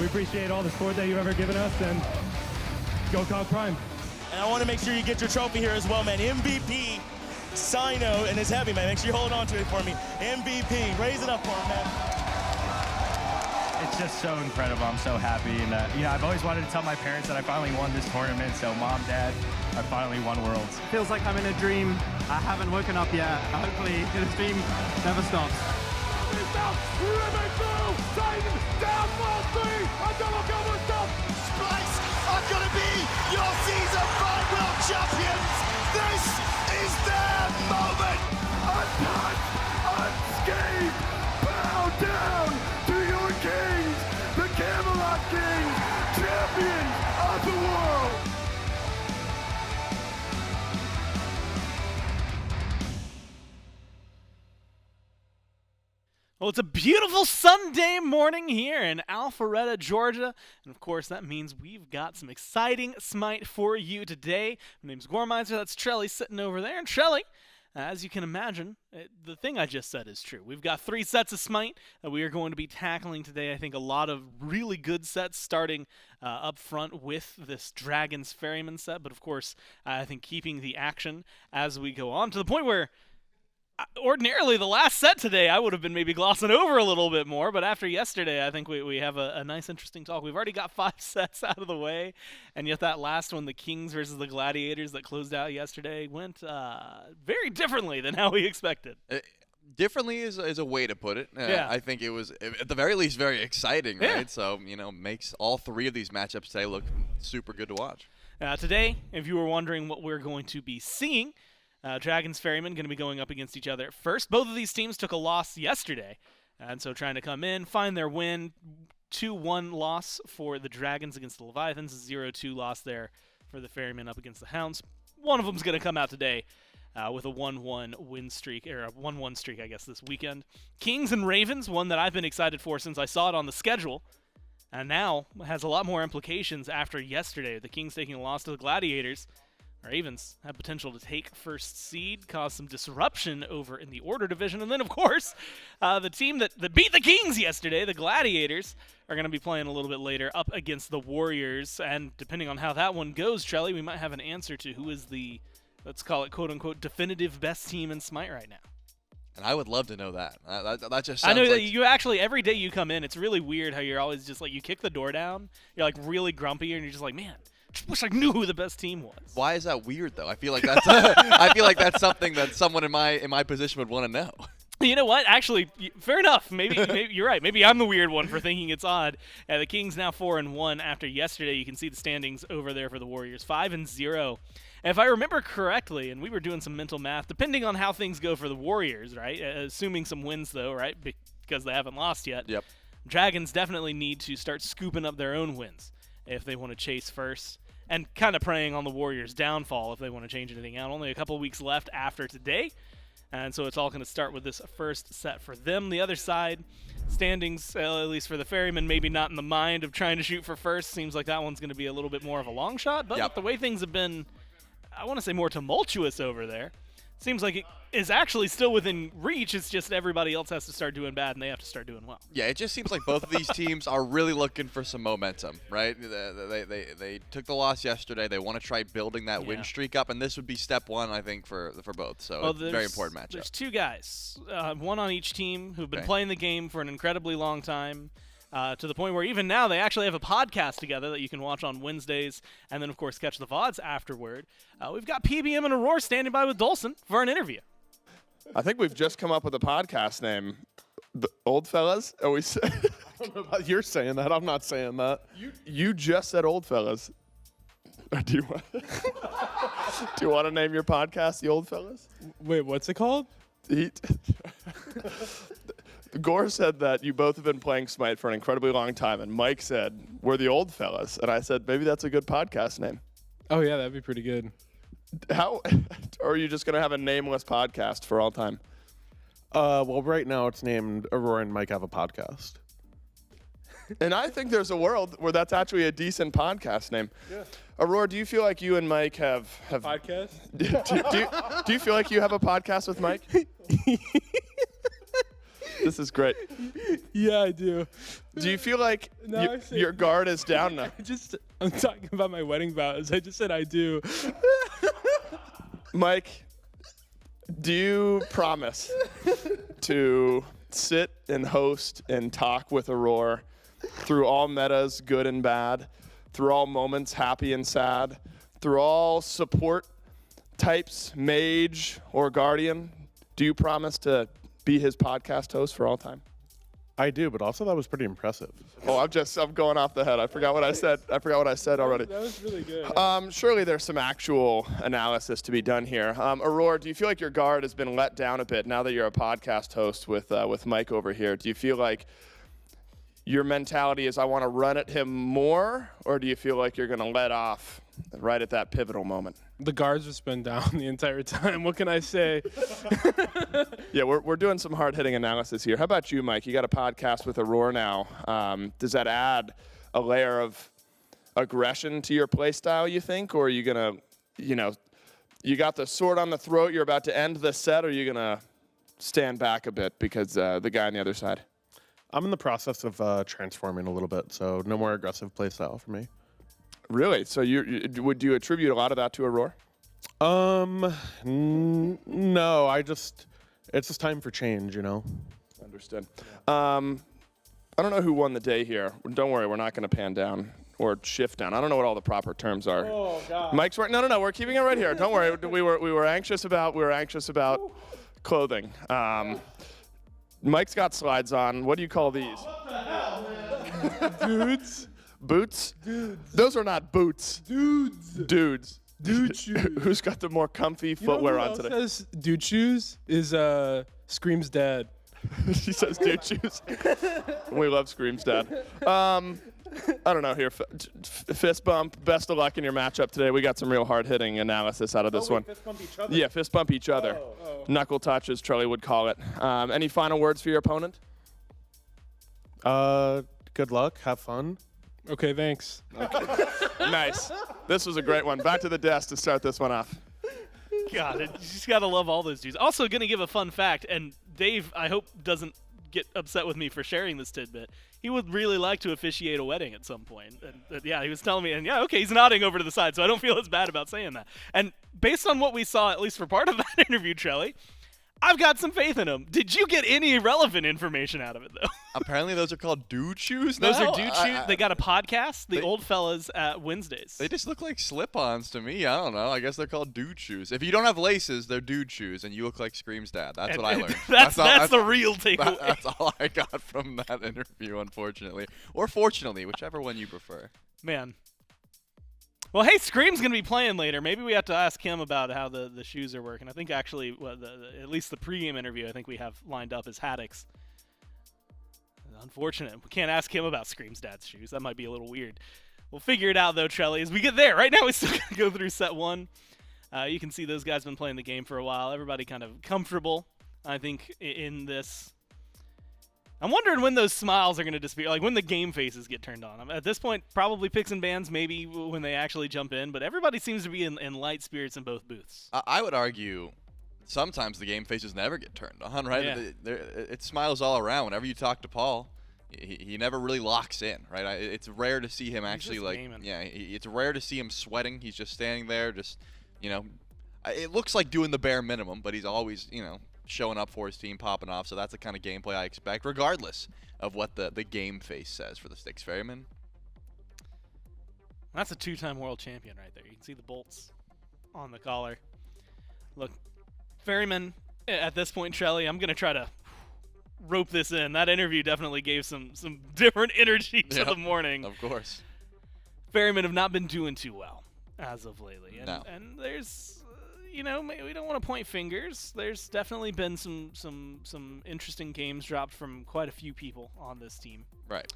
appreciate all the support that you've ever given us, and go Cog Prime. And I want to make sure you get your trophy here as well, man. MVP, Cyno, and his heavy, man. Make sure you hold on to it for me. MVP, raise it up for him, man. It's just so incredible. I'm so happy. And, I've always wanted to tell my parents that I finally won this tournament. So, Mom, Dad, I finally won Worlds. Feels like I'm in a dream. I haven't woken up yet. Hopefully, this dream never stops. Splice are going to be your Season 5 World Champions. This is their moment. Untouched, unscathed, bow down to your kings, the Camelot Kings, champions of the world. Well, it's a beautiful Sunday morning here in Alpharetta, Georgia. And of course, that means we've got some exciting Smite for you today. My name's Gormeister. That's Trelly sitting over there. And Trelly, as you can imagine, the thing I just said is true. We've got 3 sets of Smite that we are going to be tackling today. I think a lot of really good sets starting up front with this Dragons Ferryman set. But of course, I think keeping the action as we go on to the point where ordinarily, the last set today, I would have been maybe glossing over a little bit more, but after yesterday, I think we have a nice, interesting talk. We've already got 5 sets out of the way, and yet that last one, the Kings versus the Gladiators that closed out yesterday, went very differently than how we expected. Differently is a way to put it. Yeah. I think it was, at the very least, very exciting, right? Yeah. So, makes all 3 of these matchups today look super good to watch. Today, if you were wondering what we're going to be seeing, Dragons Ferrymen going to be going up against each other at first. Both of these teams took a loss yesterday, and so trying to come in, find their win. 2-1 loss for the Dragons against the Leviathans, 0-2 loss there for the Ferrymen up against the Hounds. One of them's going to come out today with a 1-1 win streak, or a 1-1 streak, I guess, this weekend. Kings and Ravens, one that I've been excited for since I saw it on the schedule, and now has a lot more implications after yesterday. The Kings taking a loss to the Gladiators. Ravens have potential to take first seed, cause some disruption over in the Order division. And then, of course, the team that beat the Kings yesterday, the Gladiators, are going to be playing a little bit later up against the Warriors. And depending on how that one goes, Trelly, we might have an answer to who is the, let's call it, quote-unquote, definitive best team in Smite right now. And I would love to know that. That just sounds I know like... that you actually, every day you come in, it's really weird how you're always just like, you kick the door down, you're like really grumpy, and you're just like, man, just wish I knew who the best team was. Why is that weird, though? I feel like that's I feel like that's something that someone in my position would want to know. You know what? Actually, fair enough. Maybe you're right. Maybe I'm the weird one for thinking it's odd. The Kings now 4-1 after yesterday. You can see the standings over there for the Warriors, 5-0. And if I remember correctly, and we were doing some mental math, depending on how things go for the Warriors, right? Assuming some wins, though, right? Because they haven't lost yet. Yep. Dragons definitely need to start scooping up their own wins if they want to chase first, and kind of preying on the Warriors' downfall if they want to change anything out. Only a couple of weeks left after today, and so it's all going to start with this first set for them. The other side, standings, at least for the Ferrymen, maybe not in the mind of trying to shoot for first. Seems like that one's going to be a little bit more of a long shot, but Yep. the way things have been, I want to say more tumultuous over there, seems like it is actually still within reach. It's just everybody else has to start doing bad, and they have to start doing well. Yeah, it just seems like both of these teams are really looking for some momentum, right? They took the loss yesterday. They want to try building that win streak up, and this would be step 1, I think, for both. So Well, it's a very important matchup. There's 2 guys, one on each team, who've been playing the game for an incredibly long time, to the point where even now they actually have a podcast together that you can watch on Wednesdays, and then, of course, catch the VODs afterward. We've got PBM and Aror standing by with Dolson for an interview. I think we've just come up with a podcast name. The Old Fellas? Are we I don't know about you're saying that. I'm not saying that. You just said Old Fellas. Do you want to name your podcast The Old Fellas? Wait, what's it called? Gore said that you both have been playing Smite for an incredibly long time, and Mike said, we're the Old Fellas. And I said, maybe that's a good podcast name. Oh, yeah, that'd be pretty good. How or are you just going to have a nameless podcast for all time? Well, right now it's named Aurora and Mike Have a Podcast. And I think there's a world where that's actually a decent podcast name. Yeah. Aurora, do you feel like you and Mike have Podcast? do you feel like you have a podcast with Mike? This is great. Yeah, I do. Do you feel like your guard is down now? I'm talking about my wedding vows. I just said I do. Mike, do you promise to sit and host and talk with Aror through all metas, good and bad, through all moments, happy and sad, through all support types, mage or guardian? Do you promise to be his podcast host for all time? I do, but also that was pretty impressive. Oh, I'm going off the head. I forgot what I said. Already. That was really good. Surely there's some actual analysis to be done here. Aror, do you feel like your guard has been let down a bit now that you're a podcast host with Mike over here? Do you feel like your mentality is I want to run at him more, or do you feel like you're going to let off right at that pivotal moment? The guards have been down the entire time. What can I say? Yeah, we're doing some hard-hitting analysis here. How about you, Mike? You got a podcast with Aror now. Does that add a layer of aggression to your play style, you think? Or are you going to, you got the sword on the throat, you're about to end the set, or are you going to stand back a bit because the guy on the other side? I'm in the process of transforming a little bit, so no more aggressive play style for me. Really? So would you attribute a lot of that to Aror? No, it's just time for change, Understood. I don't know who won the day here. Don't worry, we're not going to pan down or shift down. I don't know what all the proper terms are. Oh God. Mike's right. No, we're keeping it right here. Don't worry. We were anxious about clothing. Mike's got slides on. What do you call these? Dudes. Boots? Dudes. Those are not boots. Dudes. Dude shoes. Who's got the more comfy footwear on today? Says dude shoes is Scream's dad. She says dude shoes. We love Scream's dad. I don't know here. Fist bump. Best of luck in your matchup today. We got some real hard-hitting analysis out of this one. Fist bump each other? Yeah, fist bump each other. Oh. Knuckle touch, as Charlie would call it. Any final words for your opponent? Good luck. Have fun. Okay, thanks. Nice. This was a great one. Back to the desk to start this one off. God, you just got to love all those dudes. Also, going to give a fun fact, and Dave, I hope, doesn't get upset with me for sharing this tidbit. He would really like to officiate a wedding at some point. And yeah, he was telling me, and yeah, okay, he's nodding over to the side, so I don't feel as bad about saying that. And based on what we saw, at least for part of that interview, Trelly, I've got some faith in him. Did you get any relevant information out of it, though? Apparently those are called dude shoes Those now? are dude shoes. They got a podcast, the old fellas at Wednesdays. They just look like slip-ons to me. I don't know. I guess they're called dude shoes. If you don't have laces, they're dude shoes, and you look like Scream's dad. That's what I learned. That's the real takeaway. That's all I got from that interview, unfortunately. Or fortunately, whichever one you prefer. Man. Well, hey, Scream's going to be playing later. Maybe we have to ask him about how the shoes are working. I think actually, at least the pregame interview, I think we have lined up as Haddocks. Unfortunate. We can't ask him about Scream's dad's shoes. That might be a little weird. We'll figure it out, though, Trelly, as we get there. Right now, we still got to go through set one. You can see those guys been playing the game for a while. Everybody kind of comfortable, I think, in this. I'm wondering when those smiles are going to disappear, like when the game faces get turned on. At this point, probably picks and bans, maybe when they actually jump in, but everybody seems to be in light spirits in both booths. I would argue sometimes the game faces never get turned on, right? Yeah. It smiles all around. Whenever you talk to Paul, he never really locks in, right? It's rare to see him actually, like, gaming. yeah, it's rare to see him sweating. He's just standing there, just, it looks like doing the bare minimum, but he's always, showing up for his team, popping off. So that's the kind of gameplay I expect, regardless of what the game face says for the Styx Ferrymen. That's a two-time world champion right there. You can see the bolts on the collar. Look, Ferryman, at this point, Trelly, I'm going to try to rope this in. That interview definitely gave some different energy to the morning. Of course. Ferrymen have not been doing too well as of lately. No. And there's... we don't want to point fingers. There's definitely been some interesting games dropped from quite a few people on this team. Right.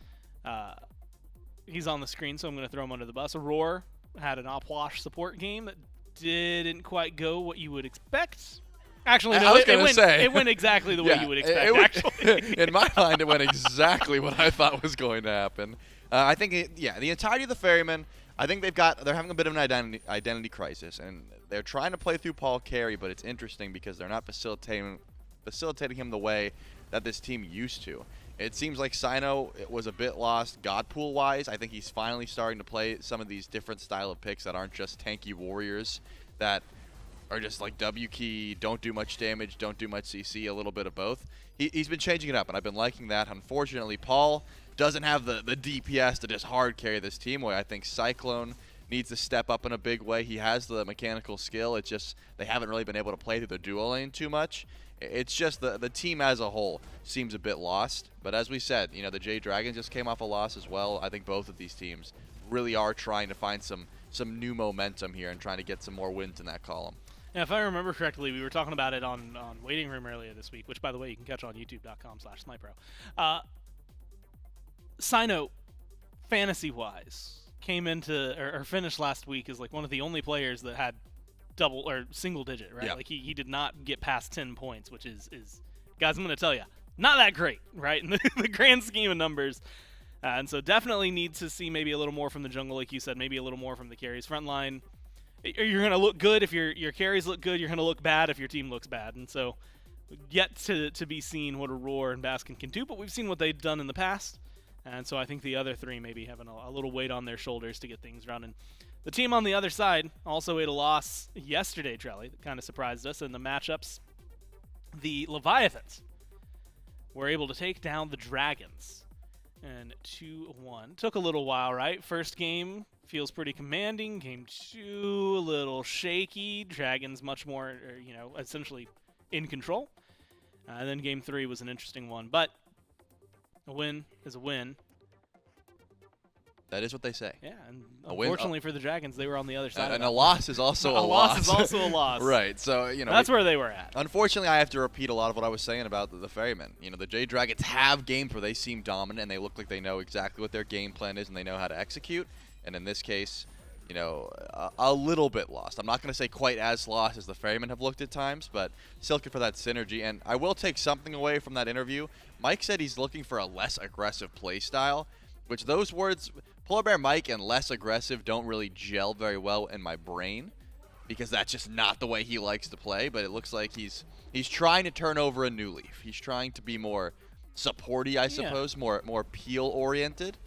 He's on the screen, so I'm going to throw him under the bus. Aror had an Opwash support game that didn't quite go what you would expect. Actually, no, it went exactly the way you would expect, actually. In my mind, it went exactly what I thought was going to happen. I think, the entirety of the Ferrymen, I think they're having a bit of an identity crisis, and they're trying to play through Paul Carey, but it's interesting because they're not facilitating him the way that this team used to. It seems like Cyno was a bit lost God pool-wise. I think he's finally starting to play some of these different style of picks that aren't just tanky warriors that are just like W key, don't do much damage, don't do much CC, a little bit of both. He's been changing it up, and I've been liking that. Unfortunately, Paul doesn't have the DPS to just hard carry this team away. I think Cyclone needs to step up in a big way. He has the mechanical skill. It's just they haven't really been able to play through the duo lane too much. It's just the team as a whole seems a bit lost. But as we said, you know, the Jade Dragons just came off a loss as well. I think both of these teams really are trying to find some new momentum here and trying to get some more wins in that column. Yeah, if I remember correctly, we were talking about it on Waiting Room earlier this week, which, by the way, you can catch on youtube.com/SmitePro. Cyno, fantasy-wise, came into or finished last week as like one of the only players that had double or single digit, right? Yeah. Like he did not get past 10 points, which is guys, I'm going to tell you, not that great, right? In the grand scheme of numbers. And so definitely need to see maybe a little more from the jungle, like you said, maybe a little more from the carries. Front line, you're going to look good if your carries look good. You're going to look bad if your team looks bad. And so yet to be seen what Aror and Baskin can do, but we've seen what they've done in the past. And so I think the other three maybe having a little weight on their shoulders to get things running. The team on the other side also ate a loss yesterday, Trelly, that kind of surprised us in the matchups. The Leviathans were able to take down the Dragons. And 2-1. Took a little while, right? First game feels pretty commanding. Game 2, a little shaky. Dragons much more, essentially in control. And then game 3 was an interesting one. But a win is a win. That is what they say. Yeah, and unfortunately for the Dragons, they were on the other side. And a loss is also a loss. A loss is also a loss. Right, so, that's where they were at. Unfortunately, I have to repeat a lot of what I was saying about the Ferrymen. You know, the Jade Dragons have games where they seem dominant and they look like they know exactly what their game plan is and they know how to execute. And in this case, a little bit lost. I'm not going to say quite as lost as the Ferrymen have looked at times, but still looking for that synergy. And I will take something away from that interview. Mike said he's looking for a less aggressive play style, which those words, PolarBearMike and less aggressive, don't really gel very well in my brain because that's just not the way he likes to play. But it looks like he's trying to turn over a new leaf. He's trying to be more supporty, I suppose, more peel oriented.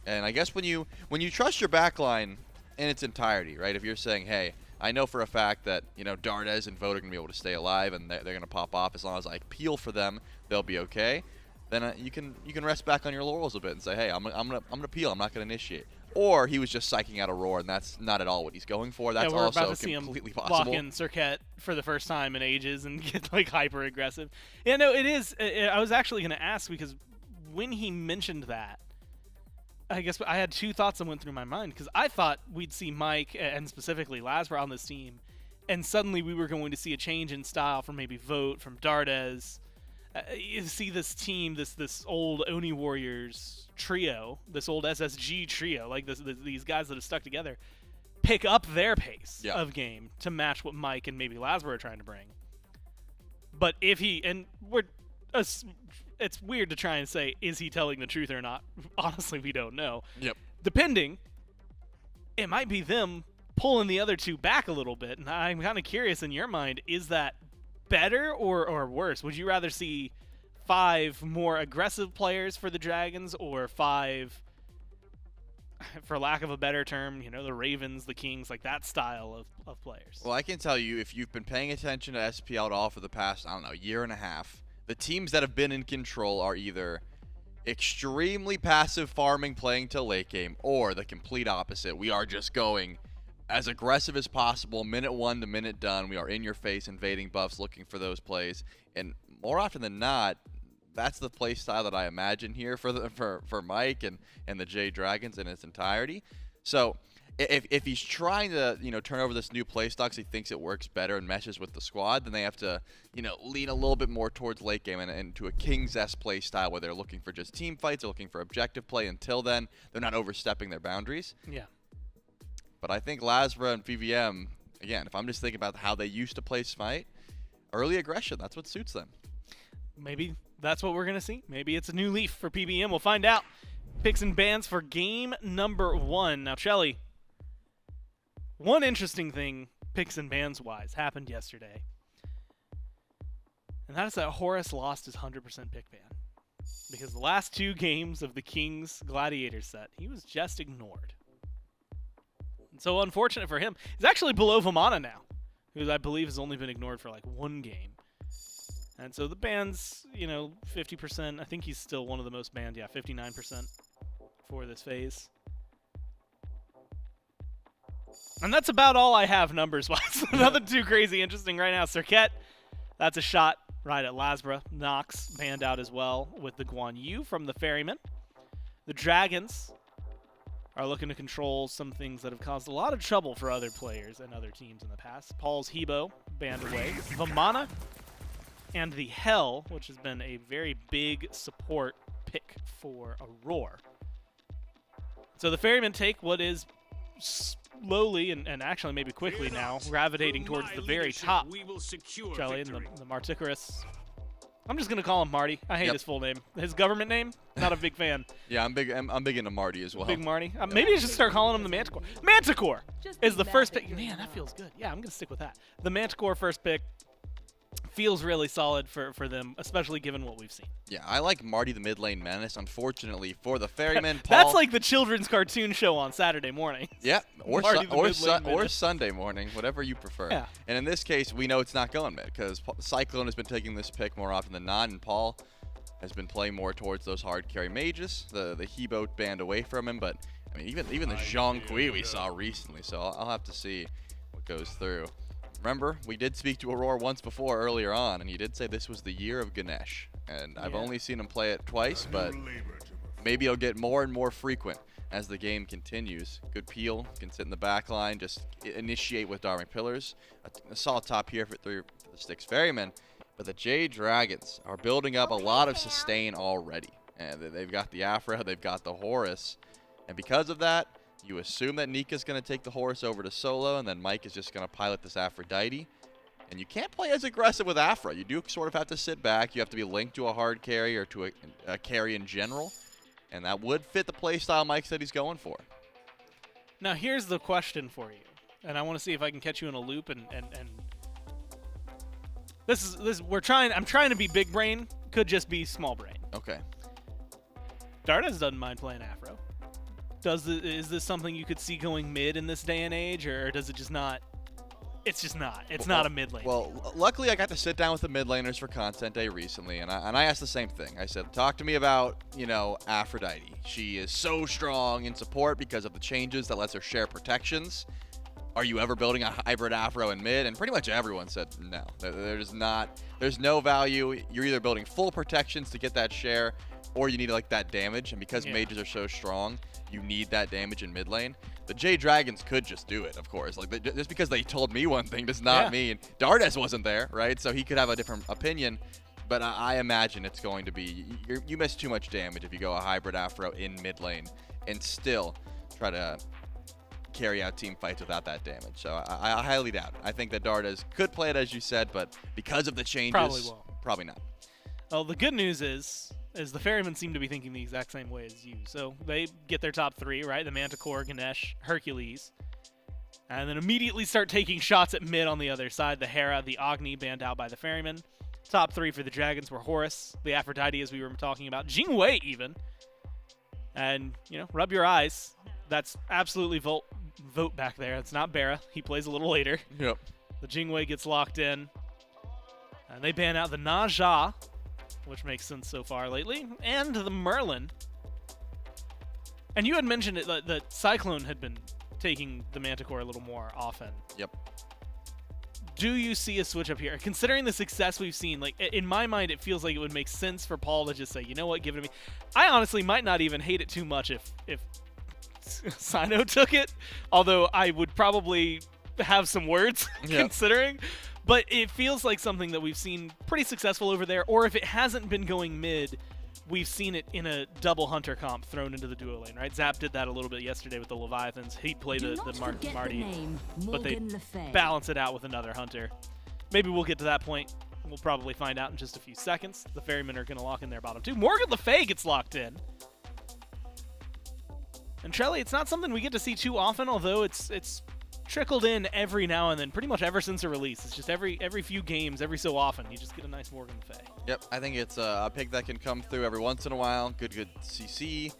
And I guess when you trust your backline in its entirety, right? If you're saying, hey, I know for a fact that Dardez and Vote are gonna be able to stay alive and they're gonna pop off as long as I peel for them, they'll be okay. Then you can rest back on your laurels a bit and say, hey, I'm gonna peel. I'm not gonna initiate. Or he was just psyching out Aror, and that's not at all what he's going for. That's we're also about to see completely him possible. Walk in Circuit for the first time in ages and get like hyper aggressive. Yeah, no, it is. I was actually gonna ask because when he mentioned that, I guess I had two thoughts that went through my mind because I thought we'd see Mike and specifically LASBRA on this team, and suddenly we were going to see a change in style from maybe Vote, from Dardez. You see this team, this old Oni Warriors trio, this old SSG trio, like these guys that have stuck together, pick up their pace of game to match what Mike and maybe LASBRA are trying to bring. But if it's weird to try and say, is he telling the truth or not? Honestly, we don't know. Yep. Depending, it might be them pulling the other two back a little bit. And I'm kind of curious, in your mind, is that better or worse? Would you rather see 5 more aggressive players for the Dragons or 5, for lack of a better term, the Ravens, the Kings, like that style of players? Well, I can tell you, if you've been paying attention to SPL at all for the past, year and a half, the teams that have been in control are either extremely passive farming, playing till late game, or the complete opposite. We are just going as aggressive as possible, minute 1 to minute done. We are in your face, invading buffs, looking for those plays. And more often than not, that's the play style that I imagine here for Mike and the Jade Dragons in its entirety. So if he's trying to turn over this new play style because he thinks it works better and meshes with the squad, then they have to lean a little bit more towards late game and to a Kings-esque play style where they're looking for just team fights, they're looking for objective play. Until then, they're not overstepping their boundaries. Yeah. But I think LASBRA and PVM, again, if I'm just thinking about how they used to play Smite, early aggression, that's what suits them. Maybe that's what we're going to see. Maybe it's a new leaf for PVM. We'll find out. Picks and bans for game number 1. Now, Chelly, one interesting thing, picks and bans-wise, happened yesterday. And that is that Horus lost his 100% pick ban. Because the last 2 games of the King's Gladiator set, he was just ignored. And so unfortunate for him. He's actually below Vamana now, who I believe has only been ignored for like 1 game. And so the ban's, 50%. I think he's still one of the most banned. Yeah, 59% for this phase. And that's about all I have numbers-wise. Nothing too crazy interesting right now. Serket, that's a shot right at LASBRA. Nox banned out as well with the Guan Yu from the Ferrymen. The Dragons are looking to control some things that have caused a lot of trouble for other players and other teams in the past. Paul's Hebo banned away. Vamana and the Hell, which has been a very big support pick for Aror. So the Ferrymen take what is slowly and actually maybe quickly now gravitating towards the very top. Charlie and the Martichoras. I'm just gonna call him Marty. I hate his full name. His government name, not a big fan. Yeah, I'm big into Marty as well. Big Marty. Maybe I should start calling him the Manticore. Manticore is the first pick. Man, that feels good. Yeah, I'm gonna stick with that. The Manticore first pick feels really solid for them, especially given what we've seen. Yeah, I like Marty the mid lane menace. Unfortunately for the Ferryman, Paul. That's like the children's cartoon show on Saturday morning. Yeah, or Sunday morning, whatever you prefer. Yeah. And in this case, we know it's not going mid because Cyclone has been taking this pick more often than not, and Paul has been playing more towards those hard carry mages. The Hebo banned away from him, but I mean even the Zhang Kui we saw recently. So I'll have to see what goes through. Remember, we did speak to Aror once before earlier on, and he did say this was the year of Ganesh. And I've only seen him play it twice, but maybe he'll get more and more frequent as the game continues. Good peel, can sit in the back line, just initiate with Dharmic Pillars. A solid top here for the Styx Ferrymen, but the Jade Dragons are building up a lot of sustain already. And they've got the Aphra, they've got the Horus, and because of that, you assume that Nika's going to take the Horus over to solo, and then Mike is just going to pilot this Aphrodite. And you can't play as aggressive with Aphra. You do sort of have to sit back. You have to be linked to a hard carry or to a carry in general. And that would fit the playstyle Mike said he's going for. Now here's the question for you. And I want to see if I can catch you in a loop and I'm trying to be big brain, could just be small brain. Okay. Dardez doesn't mind playing Aphro. Is this something you could see going mid in this day and age, or does it just not? It's just not. It's not a mid lane. Well, luckily I got to sit down with the mid laners for Content Day recently, and I asked the same thing. I said, talk to me about, Aphrodite. She is so strong in support because of the changes that lets her share protections. Are you ever building a hybrid Aphro in mid? And pretty much everyone said no. There's no value. You're either building full protections to get that share, or you need like that damage. And because mages are so strong, you need that damage in mid lane. The Jade Dragons could just do it, of course. Like just because they told me one thing does not mean Dardez wasn't there, right? So he could have a different opinion. But I imagine it's going to be you miss too much damage if you go a hybrid Aphro in mid lane and still try to carry out team fights without that damage. So I highly doubt it. I think that Dardez could play it as you said, but because of the changes, probably not. Well, the good news is the Ferrymen seem to be thinking the exact same way as you. So they get their top 3, right? The Manticore, Ganesh, Hercules. And then immediately start taking shots at mid on the other side. The Hera, the Agni banned out by the Ferrymen. Top 3 for the Dragons were Horus, the Aphrodite as we were talking about, Jing even. And, rub your eyes. That's absolutely vote back there. It's not Bera. He plays a little later. Yep. The Jing gets locked in. And they ban out the Naja, which makes sense so far lately, and the Merlin. And you had mentioned it that Cyclone had been taking the Manticore a little more often. Yep. Do you see a switch up here? Considering the success we've seen, like in my mind, it feels like it would make sense for Paul to just say, you know what, give it to me. I honestly might not even hate it too much if Cyno took it, although I would probably have some words considering. But it feels like something that we've seen pretty successful over there, or if it hasn't been going mid, we've seen it in a double hunter comp thrown into the duo lane, right? Zap did that a little bit yesterday with the Leviathans. He played the Marty, but they balance it out with another hunter. Maybe we'll get to that point. We'll probably find out in just a few seconds. The Ferrymen are going to lock in their bottom 2. Morgan Le Fay gets locked in. And Trelly, it's not something we get to see too often, although it's trickled in every now and then, pretty much ever since the release. It's just every few games, every so often, you just get a nice Morgan Le Fay. Yep, I think it's a pick that can come through every once in a while. Good CC.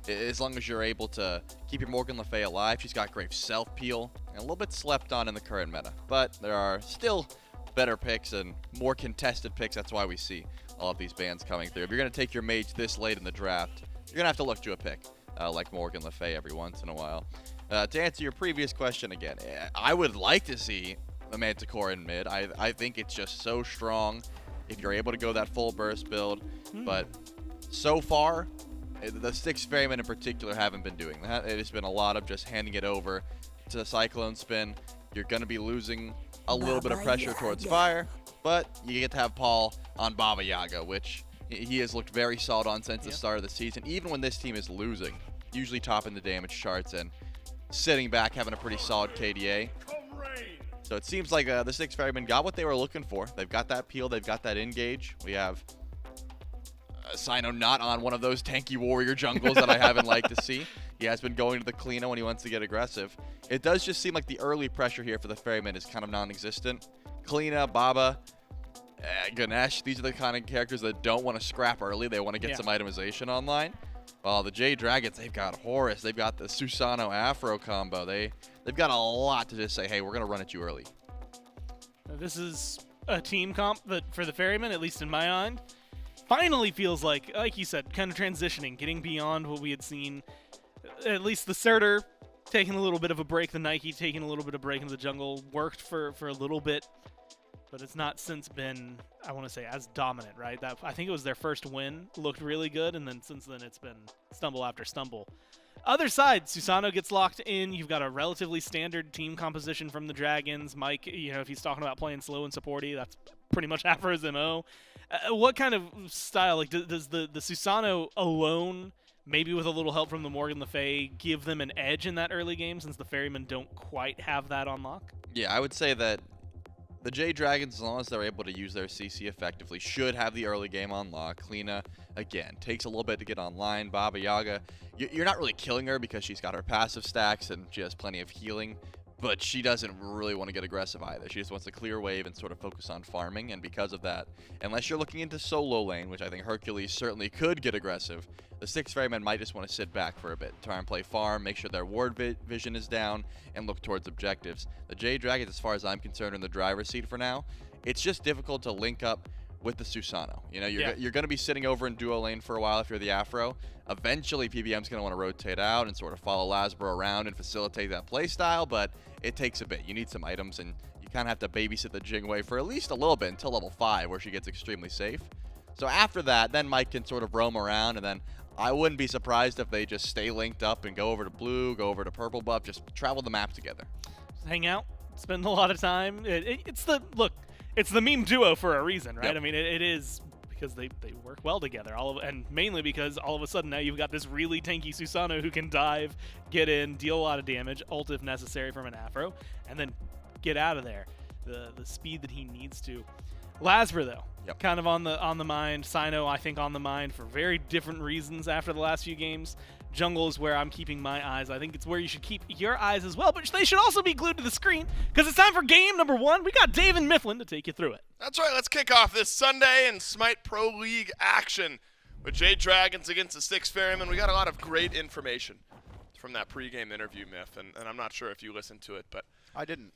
As long as you're able to keep your Morgan Le Fay alive. She's got great self-peel and a little bit slept on in the current meta. But there are still better picks and more contested picks. That's why we see all of these bans coming through. If you're going to take your mage this late in the draft, you're going to have to look to a pick like Morgan Le Fay every once in a while. To answer your previous question again, I would like to see the Manticore in mid. I think it's just so strong if you're able to go that full burst build. But so far, the Styx Ferrymen in particular haven't been doing that. It has been a lot of just handing it over to CycloneSpin. You're going to be losing a little bit of pressure towards fire, but you get to have Paul on Baba Yaga, which he has looked very solid on since the start of the season, even when this team is losing. Usually topping the damage charts and sitting back, having a pretty solid KDA. So it seems like the Styx Ferrymen got what they were looking for. They've got that peel, they've got that engage. We have Cyno not on one of those tanky warrior jungles that I haven't liked to see. He has been going to the Cliodhna when he wants to get aggressive. It does just seem like the early pressure here for the Ferrymen is kind of non-existent. Cliodhna, Baba, Ganesha, these are the kind of characters that don't want to scrap early. They want to get some itemization online. Well, the Jade Dragons, they've got Horus. They've got the Susano Afro combo. They've got a lot to just say, hey, we're going to run at you early. This is a team comp that, for the Ferrymen, at least in my mind, finally feels like you said, kind of transitioning, getting beyond what we had seen. At least the Surtur taking a little bit of a break, the Nike taking a little bit of a break in the jungle, worked for a little bit, but it's not since been, I want to say, as dominant, right? That I think it was their first win, looked really good, and then since then it's been stumble after stumble. Other side, Susano gets locked in. You've got a relatively standard team composition from the Dragons. Mike, if he's talking about playing slow and supporty, that's pretty much Afro's MO. What kind of style, like, does the Susano alone, maybe with a little help from the Morgan Le Fay, give them an edge in that early game since the Ferrymen don't quite have that on lock? Yeah, I would say that the Jade Dragons, as long as they're able to use their CC effectively, should have the early game on lock. Cliodhna, again, takes a little bit to get online. Baba Yaga, you're not really killing her because she's got her passive stacks and she has plenty of healing, but she doesn't really want to get aggressive either. She just wants to clear wave and sort of focus on farming, and because of that, unless you're looking into solo lane, which I think Hercules certainly could get aggressive, the Styx Ferrymen might just want to sit back for a bit, try and play farm, make sure their ward vision is down, and look towards objectives. The Jade Dragons, as far as I'm concerned, are in the driver's seat for now. It's just difficult to link up with the Susano. You're going to be sitting over in duo lane for a while if you're the Afro. Eventually, PBM's going to want to rotate out and sort of follow LASBRA around and facilitate that play style, but it takes a bit. You need some items, and you kind of have to babysit the Jing way for at least a little bit until level 5, where she gets extremely safe. So after that, then Mike can sort of roam around, and then I wouldn't be surprised if they just stay linked up and go over to blue, go over to purple buff, just travel the map together. Just hang out, spend a lot of time. It's the meme duo for a reason, right? Yep. I mean, it is because they work well together, and mainly because all of a sudden now you've got this really tanky Susano who can dive, get in, deal a lot of damage, ult if necessary from an Afro, and then get out of there. The speed that he needs to. LASBRA, though, kind of on the mind. Cyno, I think, on the mind for very different reasons after the last few games. Jungle is where I'm keeping my eyes. I think it's where you should keep your eyes as well, but they should also be glued to the screen because it's time for game number 1. We got Dave and Mifflin to take you through it. That's right. Let's kick off this Sunday in SMITE Pro League action with Jade Dragons against the Styx Ferrymen. We got a lot of great information from that pregame interview, Miff, and I'm not sure if you listened to it, but I didn't.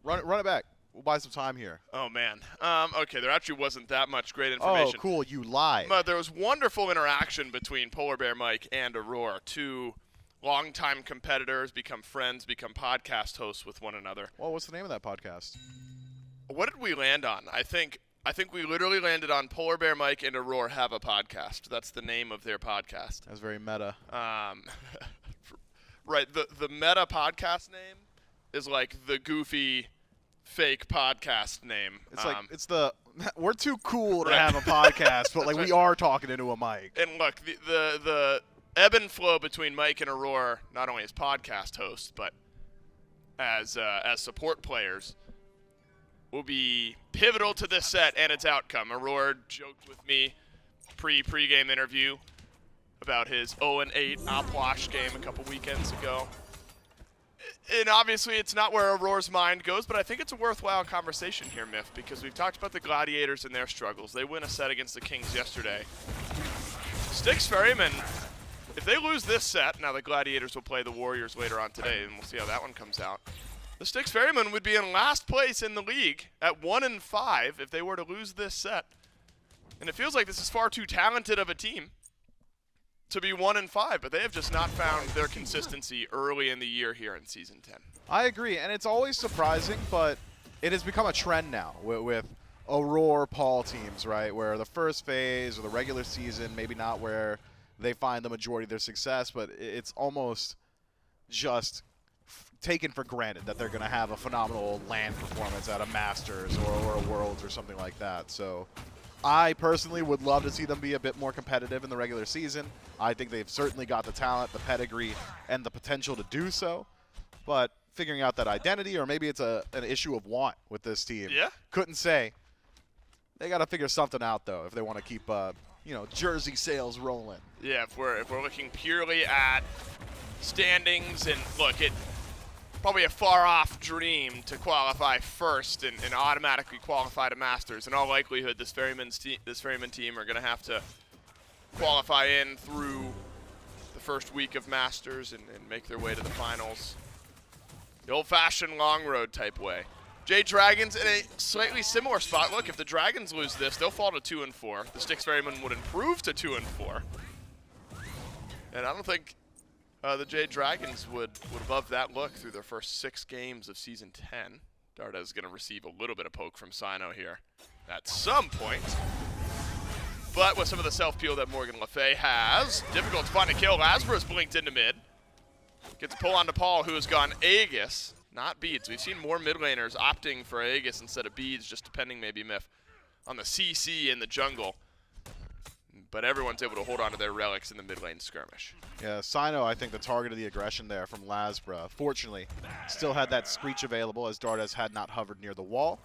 Run it back. We'll buy some time here. Oh, man. Okay, there actually wasn't that much great information. Oh, cool. You lied. But there was wonderful interaction between PolarBearMike and Aror, two longtime competitors, become friends, become podcast hosts with one another. Well, what's the name of that podcast? What did we land on? I think we literally landed on PolarBearMike and Aror have a podcast. That's the name of their podcast. That's very meta. Right. The meta podcast name is like the goofy fake podcast name. It's we're too cool to have a podcast, but like we are talking into a mic. And look, the ebb and flow between Mike and Aror, not only as podcast hosts, but as support players, will be pivotal to this set and its outcome. Aror joked with me pre-game interview about his 0-8 Opwash game a couple weekends ago. And obviously it's not where Auror's mind goes, but I think it's a worthwhile conversation here, Myth, because we've talked about the Gladiators and their struggles. They win a set against the Kings yesterday. Styx Ferrymen, if they lose this set, now the Gladiators will play the Warriors later on today, and we'll see how that one comes out. The Styx Ferrymen would be in last place in the league at 1-5 if they were to lose this set. And it feels like this is far too talented of a team to be 1-5, but they have just not found their consistency early in the year here in Season 10. I agree, and it's always surprising, but it has become a trend now with Auror Paul teams, right, where the first phase or the regular season, maybe not where they find the majority of their success, but it's almost just taken for granted that they're going to have a phenomenal LAN performance at a Masters or a Worlds or something like that. So I personally would love to see them be a bit more competitive in the regular season. I think they've certainly got the talent, the pedigree, and the potential to do so. But figuring out that identity, or maybe it's an issue of want with this team. Yeah. Couldn't say. They got to figure something out, though, if they want to keep, jersey sales rolling. Yeah, if we're looking purely at standings, and look, it probably a far-off dream to qualify first and automatically qualify to Masters. In all likelihood, this Ferryman team are going to have to qualify in through the first week of Masters and make their way to the finals. The old-fashioned long road type way. Jade Dragons in a slightly similar spot. Look, if the Dragons lose this, they'll fall to 2-4. The Styx Ferrymen would improve to 2-4. And I don't think the Jade Dragons would above that look through their first 6 games of Season 10. Dardez is going to receive a little bit of poke from Cyno here at some point. But with some of the self-peel that Morgan Le Fay has, difficult to find a kill. LASBRA's blinked into mid. Gets a pull onto Paul, who has gone Aegis, not Beads. We've seen more mid laners opting for Aegis instead of Beads, just depending maybe, Myth, on the CC in the jungle. But everyone's able to hold on to their relics in the mid lane skirmish. Yeah, Cyno, I think the target of the aggression there from LASBRA. Fortunately, still had that Screech available as Dardez had not hovered near the wall.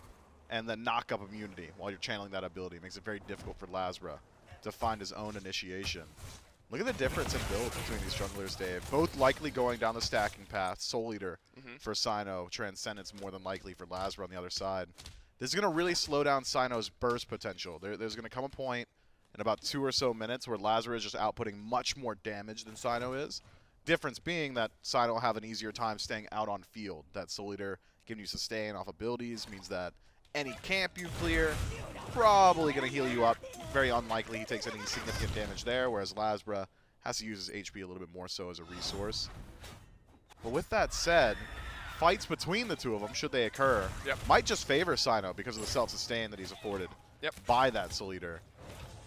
And then knock-up immunity while you're channeling that ability. Makes it very difficult for LASBRA to find his own initiation. Look at the difference in build between these junglers, Dave. Both likely going down the stacking path. Soul Eater for Cyno. Transcendence more than likely for LASBRA on the other side. This is going to really slow down Cyno's burst potential. There's going to come a point in about 2 or so minutes where LASBRA is just outputting much more damage than Cyno is. Difference being that Cyno will have an easier time staying out on field. That Soul Eater giving you sustain off abilities means that any camp you clear, probably going to heal you up. Very unlikely he takes any significant damage there, whereas LASBRA has to use his HP a little bit more so as a resource. But with that said, fights between the two of them, should they occur, might just favor Cyno because of the self-sustain that he's afforded by that Soul Eater.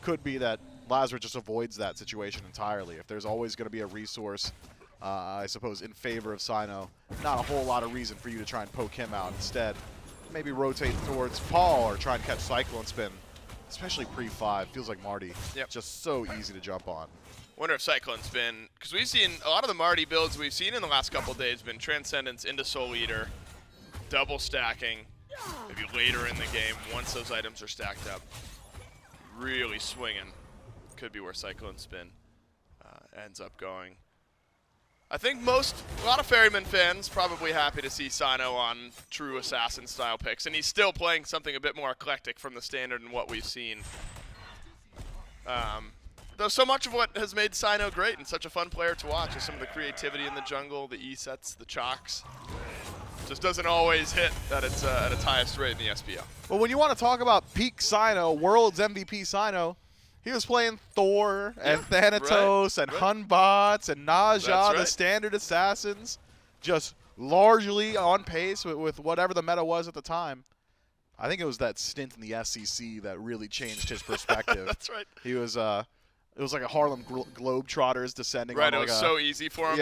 Could be that LASBRA just avoids that situation entirely. If there's always going to be a resource, I suppose, in favor of Cyno, not a whole lot of reason for you to try and poke him out. Instead, maybe rotate towards Paul or try and catch CycloneSpin, especially pre-5. Feels like Marty. Just so easy to jump on. Wonder if CycloneSpin, because we've seen a lot of the Marty builds we've seen in the last couple of days been Transcendence into Soul Eater, double stacking, maybe later in the game once those items are stacked up. Really swinging. Could be where CycloneSpin ends up going. I think a lot of Ferryman fans probably happy to see Cyno on true assassin style picks, and he's still playing something a bit more eclectic from the standard and what we've seen. Though so much of what has made Cyno great and such a fun player to watch is some of the creativity in the jungle, the E-sets, the chocks. Just doesn't always hit at its highest rate in the SPL. Well, when you want to talk about peak Cyno, World's MVP Cyno, he was playing Thor and Thanatos and Hunbots and Naja, the standard assassins, just largely on pace with whatever the meta was at the time. I think it was that stint in the SEC that really changed his perspective. That's right. He was, it was like a Harlem Globetrotters descending. Right, on it was so easy for him.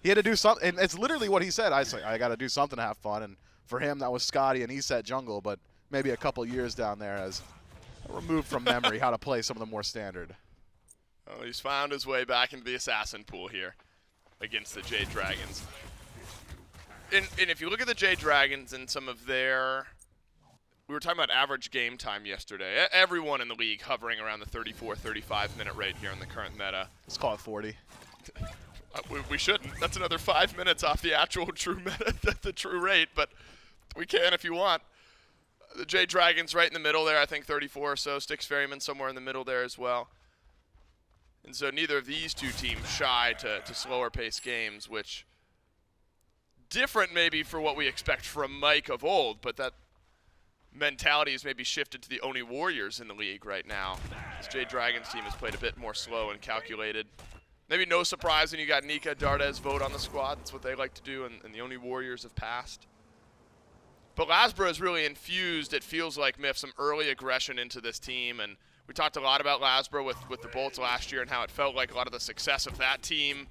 He had to do something, and it's literally what he said. I got to do something to have fun, and for him that was Scotty and E-set jungle, but maybe a couple years down there as removed from memory how to play some of the more standard. Well, he's found his way back into the assassin pool here against the Jade Dragons. And if you look at the Jade Dragons and some of their, we were talking about average game time yesterday. Everyone in the league hovering around the 34, 35 minute rate here in the current meta. Let's call it 40. We shouldn't. That's another 5 minutes off the actual true meta, the true rate, but we can if you want. The Jade Dragons right in the middle there, I think 34 or so. Styx Ferrymen somewhere in the middle there as well. And so neither of these two teams shy to slower pace games, which different maybe for what we expect from Mike of old, but that mentality has maybe shifted to the only Warriors in the league right now. This Jade Dragons team has played a bit more slow and calculated. Maybe no surprise when you got Nika, Dardez vote on the squad. That's what they like to do, and the only Warriors have passed. But LASBRA has really infused, it feels like, Miff, some early aggression into this team. And we talked a lot about LASBRA with the Bolts last year and how it felt like a lot of the success of that team.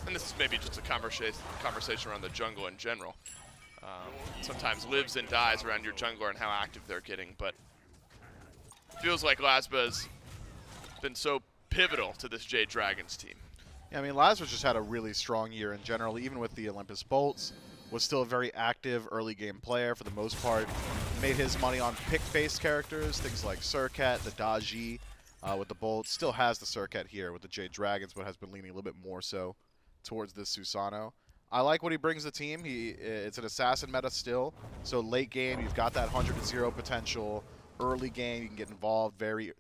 And this is maybe just a conversation around the jungle in general. Sometimes lives and dies around your jungler and how active they're getting. But it feels like LASBRA's been so pivotal to this Jade Dragons team. Yeah, I mean, LASBRA just had a really strong year in general, even with the Olympus Bolts. Was still a very active early game player for the most part. Made his money on pick-based characters, things like Surcat, the Daji with the Bolts. Still has the Surcat here with the Jade Dragons, but has been leaning a little bit more so towards this Susano. I like what he brings to the team. It's an assassin meta still, so late game you've got that 100-0 potential. Early game you can get involved very,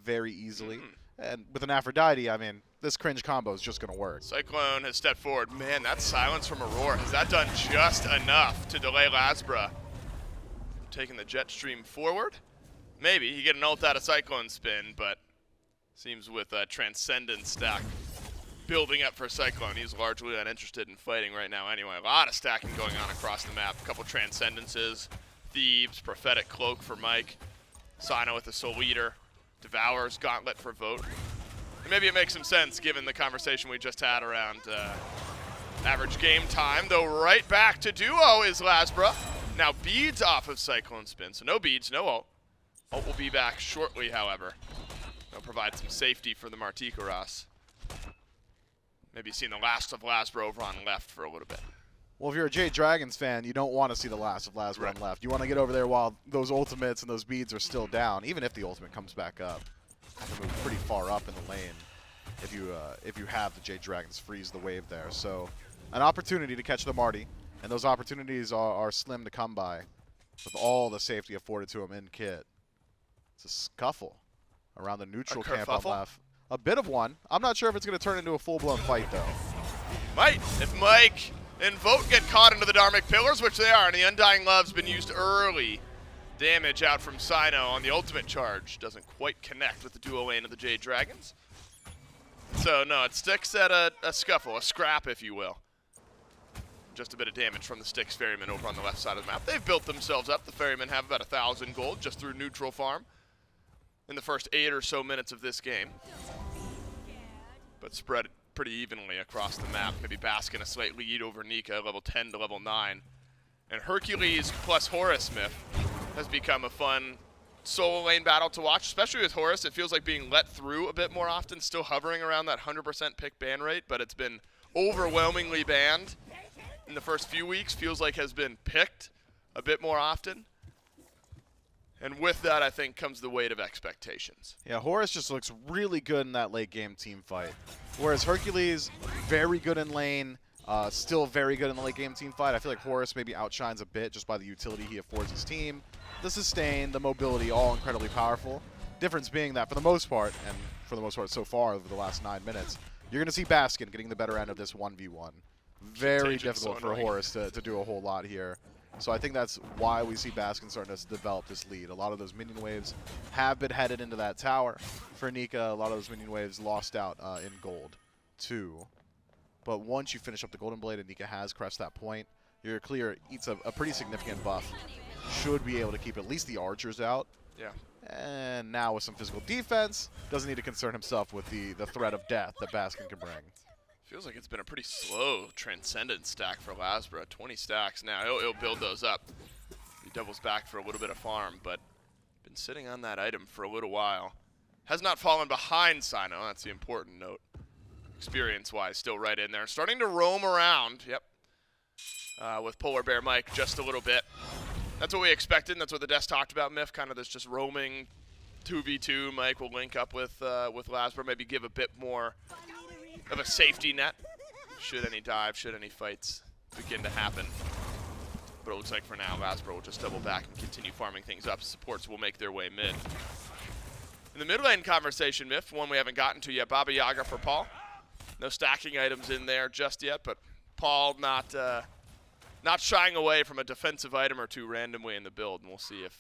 very easily. And with an Aphrodite, I mean, this cringe combo is just going to work. Cyclone has stepped forward. Man, that silence from Aror, has that done just enough to delay LASBRA taking the jet stream forward? Maybe. You get an ult out of CycloneSpin, but seems with a Transcendent stack building up for Cyclone, he's largely uninterested in fighting right now anyway. A lot of stacking going on across the map. A couple Transcendences, Thieves, Prophetic Cloak for Mike, Cyno with the Soul Eater, Devour's Gauntlet for Vote. And maybe it makes some sense given the conversation we just had around average game time, though right back to duo is LASBRA. Now beads off of CycloneSpin, so no beads, no ult. Ult will be back shortly, however. That'll provide some safety for the Martichoras. Maybe seeing the last of LASBRA over on left for a little bit. Well, if you're a Jade Dragons fan, you don't want to see the last of LASBRA on left. You want to get over there while those ultimates and those beads are still down, even if the ultimate comes back up. Have to move pretty far up in the lane if you have the Jade Dragons freeze the wave there. So an opportunity to catch the Marty, and those opportunities are slim to come by with all the safety afforded to him in kit. It's a scuffle around the neutral camp on left. A bit of one. I'm not sure if it's going to turn into a full-blown fight, though. Might. If Mike and Vote get caught into the Dharmic Pillars, which they are, and the Undying Love's been used early. Damage out from Cyno on the ultimate charge. Doesn't quite connect with the duo lane of the Jade Dragons. So, no, it sticks at a scuffle, a scrap, if you will. Just a bit of damage from the Styx Ferrymen over on the left side of the map. They've built themselves up. The Ferrymen have about 1,000 gold just through neutral farm in the first 8 or so minutes of this game. But spread pretty evenly across the map. Maybe Baskin a slight lead over Nika, level 10 to level 9. And Hercules plus Horus Myth has become a fun solo lane battle to watch, especially with Horus. It feels like being let through a bit more often, still hovering around that 100% pick ban rate, but it's been overwhelmingly banned in the first few weeks. Feels like has been picked a bit more often. And with that, I think, comes the weight of expectations. Yeah, Horus just looks really good in that late game team fight. Whereas Hercules, very good in lane, still very good in the late game team fight. I feel like Horus maybe outshines a bit just by the utility he affords his team. The sustain, the mobility, all incredibly powerful. Difference being that for the most part, and for the most part so far over the last 9 minutes, you're going to see Baskin getting the better end of this 1v1. Very difficult for Horus to do a whole lot here. So I think that's why we see Baskin starting to develop this lead. A lot of those minion waves have been headed into that tower. For Nika, a lot of those minion waves lost out in gold too. But once you finish up the Golden Blade and Nika has crest that point, your clear eats a pretty significant buff. Should be able to keep at least the archers out. Yeah. And now with some physical defense, doesn't need to concern himself with the threat of death that Baskin can bring. Feels like it's been a pretty slow Transcendent stack for LASBRA. 20 stacks now. He'll build those up. He doubles back for a little bit of farm, but been sitting on that item for a little while. Has not fallen behind Cyno. That's the important note. Experience-wise, still right in there. Starting to roam around. Yep. With PolarBearMike just a little bit. That's what we expected, and that's what the desk talked about, Miff. Kind of this just roaming 2v2. Mike will link up with LASBRA, maybe give a bit more of a safety net should any dive, should any fights begin to happen. But it looks like for now, LASBRA will just double back and continue farming things up. Supports will make their way mid. In the mid lane conversation, Miff, one we haven't gotten to yet, Baba Yaga for Paul. No stacking items in there just yet, but Paul not shying away from a defensive item or two randomly in the build, and we'll see if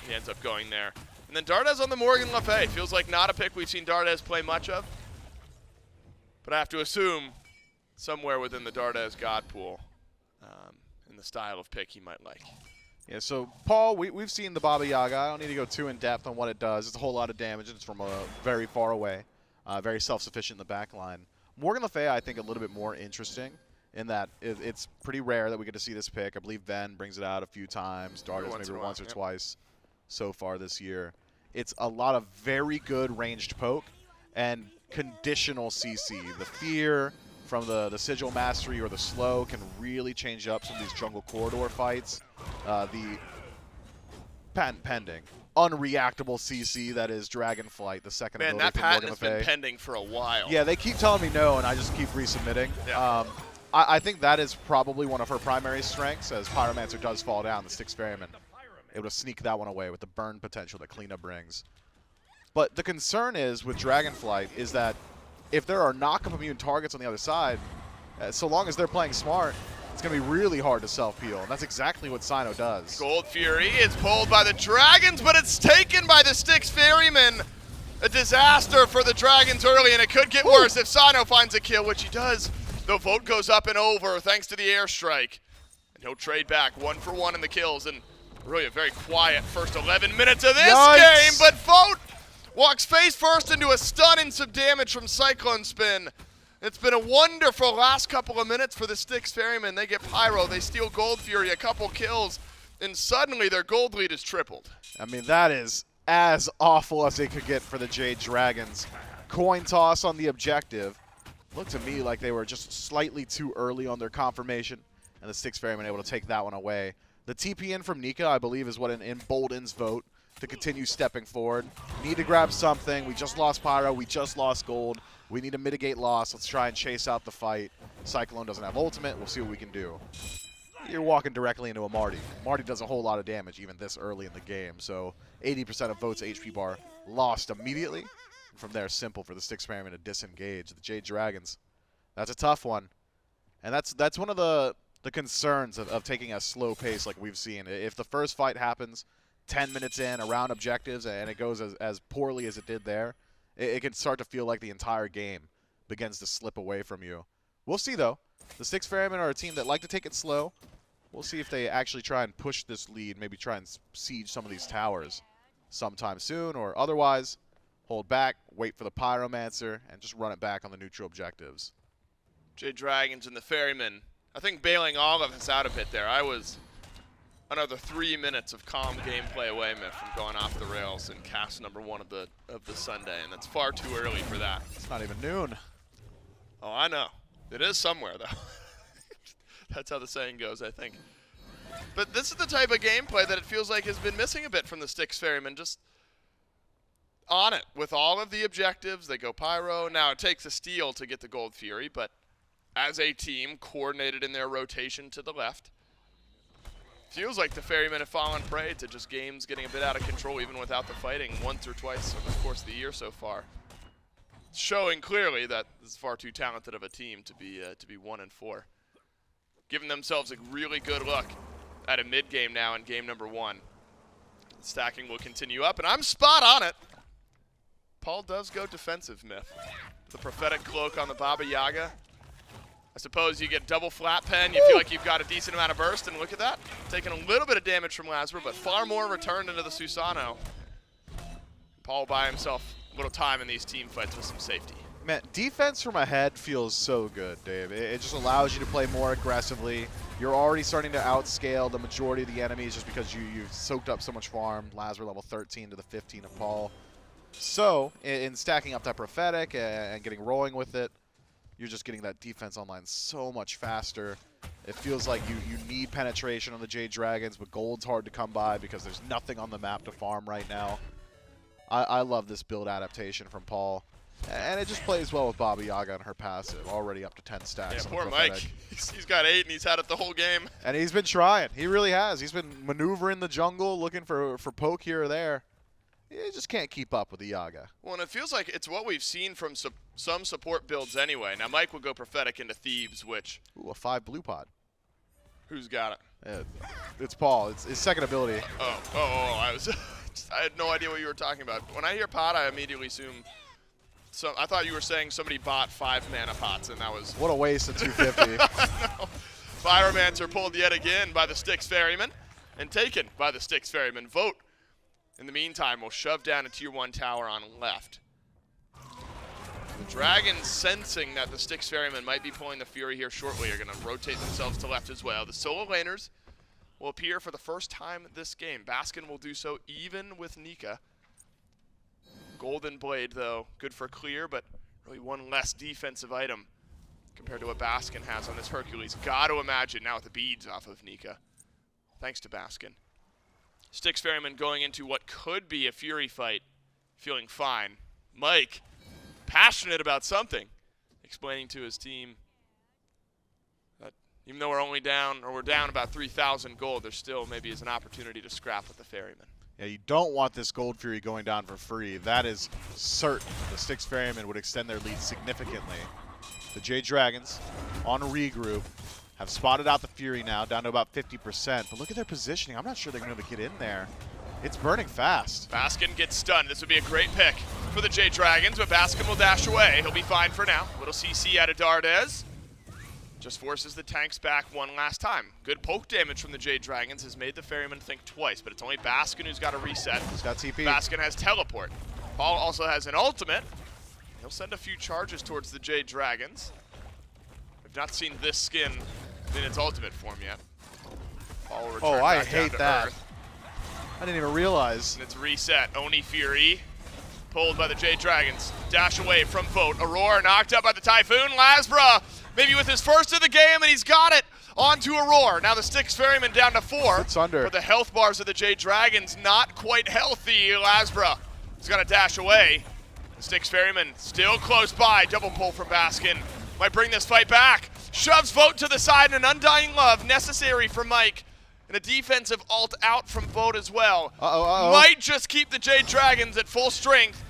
he ends up going there. And then Dardez on the Morgan Le Fay. Feels like not a pick we've seen Dardez play much of, but I have to assume somewhere within the Dardez God pool in the style of pick he might like. Yeah, so Paul, we've seen the Baba Yaga. I don't need to go too in depth on what it does. It's a whole lot of damage, and it's from very far away, very self-sufficient in the back line. Morgan Le Fay, I think, a little bit more interesting in that it's pretty rare that we get to see this pick. I believe Ben brings it out a few times. Dardez maybe once or twice so far this year. It's a lot of very good ranged poke and conditional CC. The fear from the Sigil Mastery or the slow can really change up some of these jungle corridor fights. The pending unreactable CC that is Dragonflight, the second ability that from patent Morgan has Le Fay. been pending for a while. Yeah, they keep telling me no, and I just keep resubmitting. Yeah. I think that is probably one of her primary strengths, as Pyromancer does fall down, the Styx Ferrymen. Able to sneak that one away with the burn potential that Cliodhna brings. But the concern is with Dragonflight is that if there are knock-up immune targets on the other side, so long as they're playing smart, it's going to be really hard to self-heal, and that's exactly what Cyno does. Gold Fury is pulled by the Dragons, but it's taken by the Styx Ferrymen. A disaster for the Dragons early, and it could get worse if Cyno finds a kill, which he does. The vote goes up and over thanks to the airstrike. And he'll trade back 1-for-1 in the kills, and really a very quiet first 11 minutes of this game, but Vote walks face first into a stun and some damage from CycloneSpin. It's been a wonderful last couple of minutes for the Styx Ferrymen. They get Pyro, they steal Gold Fury, a couple kills, and suddenly their gold lead is tripled. I mean, that is as awful as it could get for the Jade Dragons. Coin toss on the objective. Looked to me like they were just slightly too early on their confirmation, and the Styx Ferrymen able to take that one away. The TP in from Nika, I believe, is what emboldens Vote to continue stepping forward. Need to grab something. We just lost Pyro. We just lost gold. We need to mitigate loss. Let's try and chase out the fight. Cyclone doesn't have ultimate. We'll see what we can do. You're walking directly into a Marty. Marty does a whole lot of damage even this early in the game, so 80% of Vote's HP bar lost immediately. And from there, simple for the Styx Ferrymen to disengage. The Jade Dragons, that's a tough one. And that's one of the concerns of taking a slow pace like we've seen. If the first fight happens 10 minutes in around objectives and it goes as poorly as it did there, it can start to feel like the entire game begins to slip away from you. We'll see, though. The Styx Ferrymen are a team that like to take it slow. We'll see if they actually try and push this lead, maybe try and siege some of these towers sometime soon, or otherwise hold back, wait for the Pyromancer, and just run it back on the neutral objectives. Jade Dragons and the Ferrymen, I think bailing all of us out a bit there. I was another 3 minutes of calm gameplay away from going off the rails in cast number 1 of the Sunday, and that's far too early for that. It's not even noon. Oh, I know. It is somewhere, though. That's how the saying goes, I think. But this is the type of gameplay that it feels like has been missing a bit from the Styx Ferrymen. Just on it with all of the objectives. They go Pyro. Now, it takes a steal to get the Gold Fury, but as a team, coordinated in their rotation to the left, feels like the Ferrymen have fallen prey to just games getting a bit out of control, even without the fighting, once or twice over the course of the year so far. Showing clearly that this is far too talented of a team to be 1-4. Giving themselves a really good look at a mid-game now in game number 1. Stacking will continue up, and I'm spot on it. Paul does go defensive, Myth. The prophetic cloak on the Baba Yaga. I suppose you get double flat pen, you feel like you've got a decent amount of burst, and look at that. Taking a little bit of damage from LASBRA, but far more returned into the Susano. Paul by himself, a little time in these team fights with some safety. Man, defense from ahead feels so good, Dave. It just allows you to play more aggressively. You're already starting to outscale the majority of the enemies just because you've soaked up so much farm. LASBRA level 13 to the 15 of Paul. So, in stacking up that prophetic and getting rolling with it, you're just getting that defense online so much faster. It feels like you need penetration on the Jade Dragons, but gold's hard to come by because there's nothing on the map to farm right now. I love this build adaptation from Paul. And it just plays well with Baba Yaga and her passive, already up to 10 stacks. Yeah, poor Mike. He's got 8 and he's had it the whole game. And he's been trying. He really has. He's been maneuvering the jungle, looking for poke here or there. He just can't keep up with the Yaga. Well, and it feels like it's what we've seen from some support builds anyway. Now, Mike will go Prophetic into Thieves, which... Ooh, a 5 blue pod. Who's got it? It's Paul. It's his second ability. I had no idea what you were talking about. When I hear pot, I immediately assume... So I thought you were saying somebody bought 5 mana pots, and that was... What a waste of 250. No. Pyromancer pulled yet again by the Styx Ferrymen, and taken by the Styx Ferrymen. Vote. In the meantime, we'll shove down a tier 1 tower on left. The Dragons, sensing that the Styx Ferrymen might be pulling the Fury here shortly, are going to rotate themselves to left as well. The solo laners will appear for the first time this game. Baskin will do so even with Nika. Golden Blade, though, good for clear, but really one less defensive item compared to what Baskin has on this Hercules. Got to imagine now with the beads off of Nika. Thanks to Baskin. Styx Ferrymen going into what could be a Fury fight, feeling fine. Mike, passionate about something, explaining to his team that even though we're only down, or we're down about 3,000 gold, there still maybe is an opportunity to scrap with the Ferrymen. Yeah, you don't want this Gold Fury going down for free. That is certain. The Styx Ferrymen would extend their lead significantly. The Jade Dragons on regroup have spotted out the Fury now, down to about 50%. But look at their positioning. I'm not sure they're going to be able to get in there. It's burning fast. Baskin gets stunned. This would be a great pick for the Jade Dragons, but Baskin will dash away. He'll be fine for now. Little CC out of Dardez. Just forces the tanks back one last time. Good poke damage from the Jade Dragons has made the Ferrymen think twice, but it's only Baskin who's got a reset. He's got TP. Baskin has teleport. Paul also has an ultimate. He'll send a few charges towards the Jade Dragons. I've not seen this skin in its ultimate form yet. Paul will return I back down hate to that. Earth. I didn't even realize. And it's reset. Oni Fury pulled by the Jade Dragons. Dash away from Vote. Aror knocked up by the Typhoon. LASBRA maybe with his first of the game, and he's got it onto Aror. Now the Styx Ferrymen down to 4. It's under. But the health bars of the Jade Dragons not quite healthy. LASBRA is going to dash away. The Styx Ferrymen still close by. Double pull from Baskin. Might bring this fight back. Shoves Vote to the side, and an Undying Love necessary for Mike. And a defensive ult out from Vote as well. Might just keep the Jade Dragons at full strength.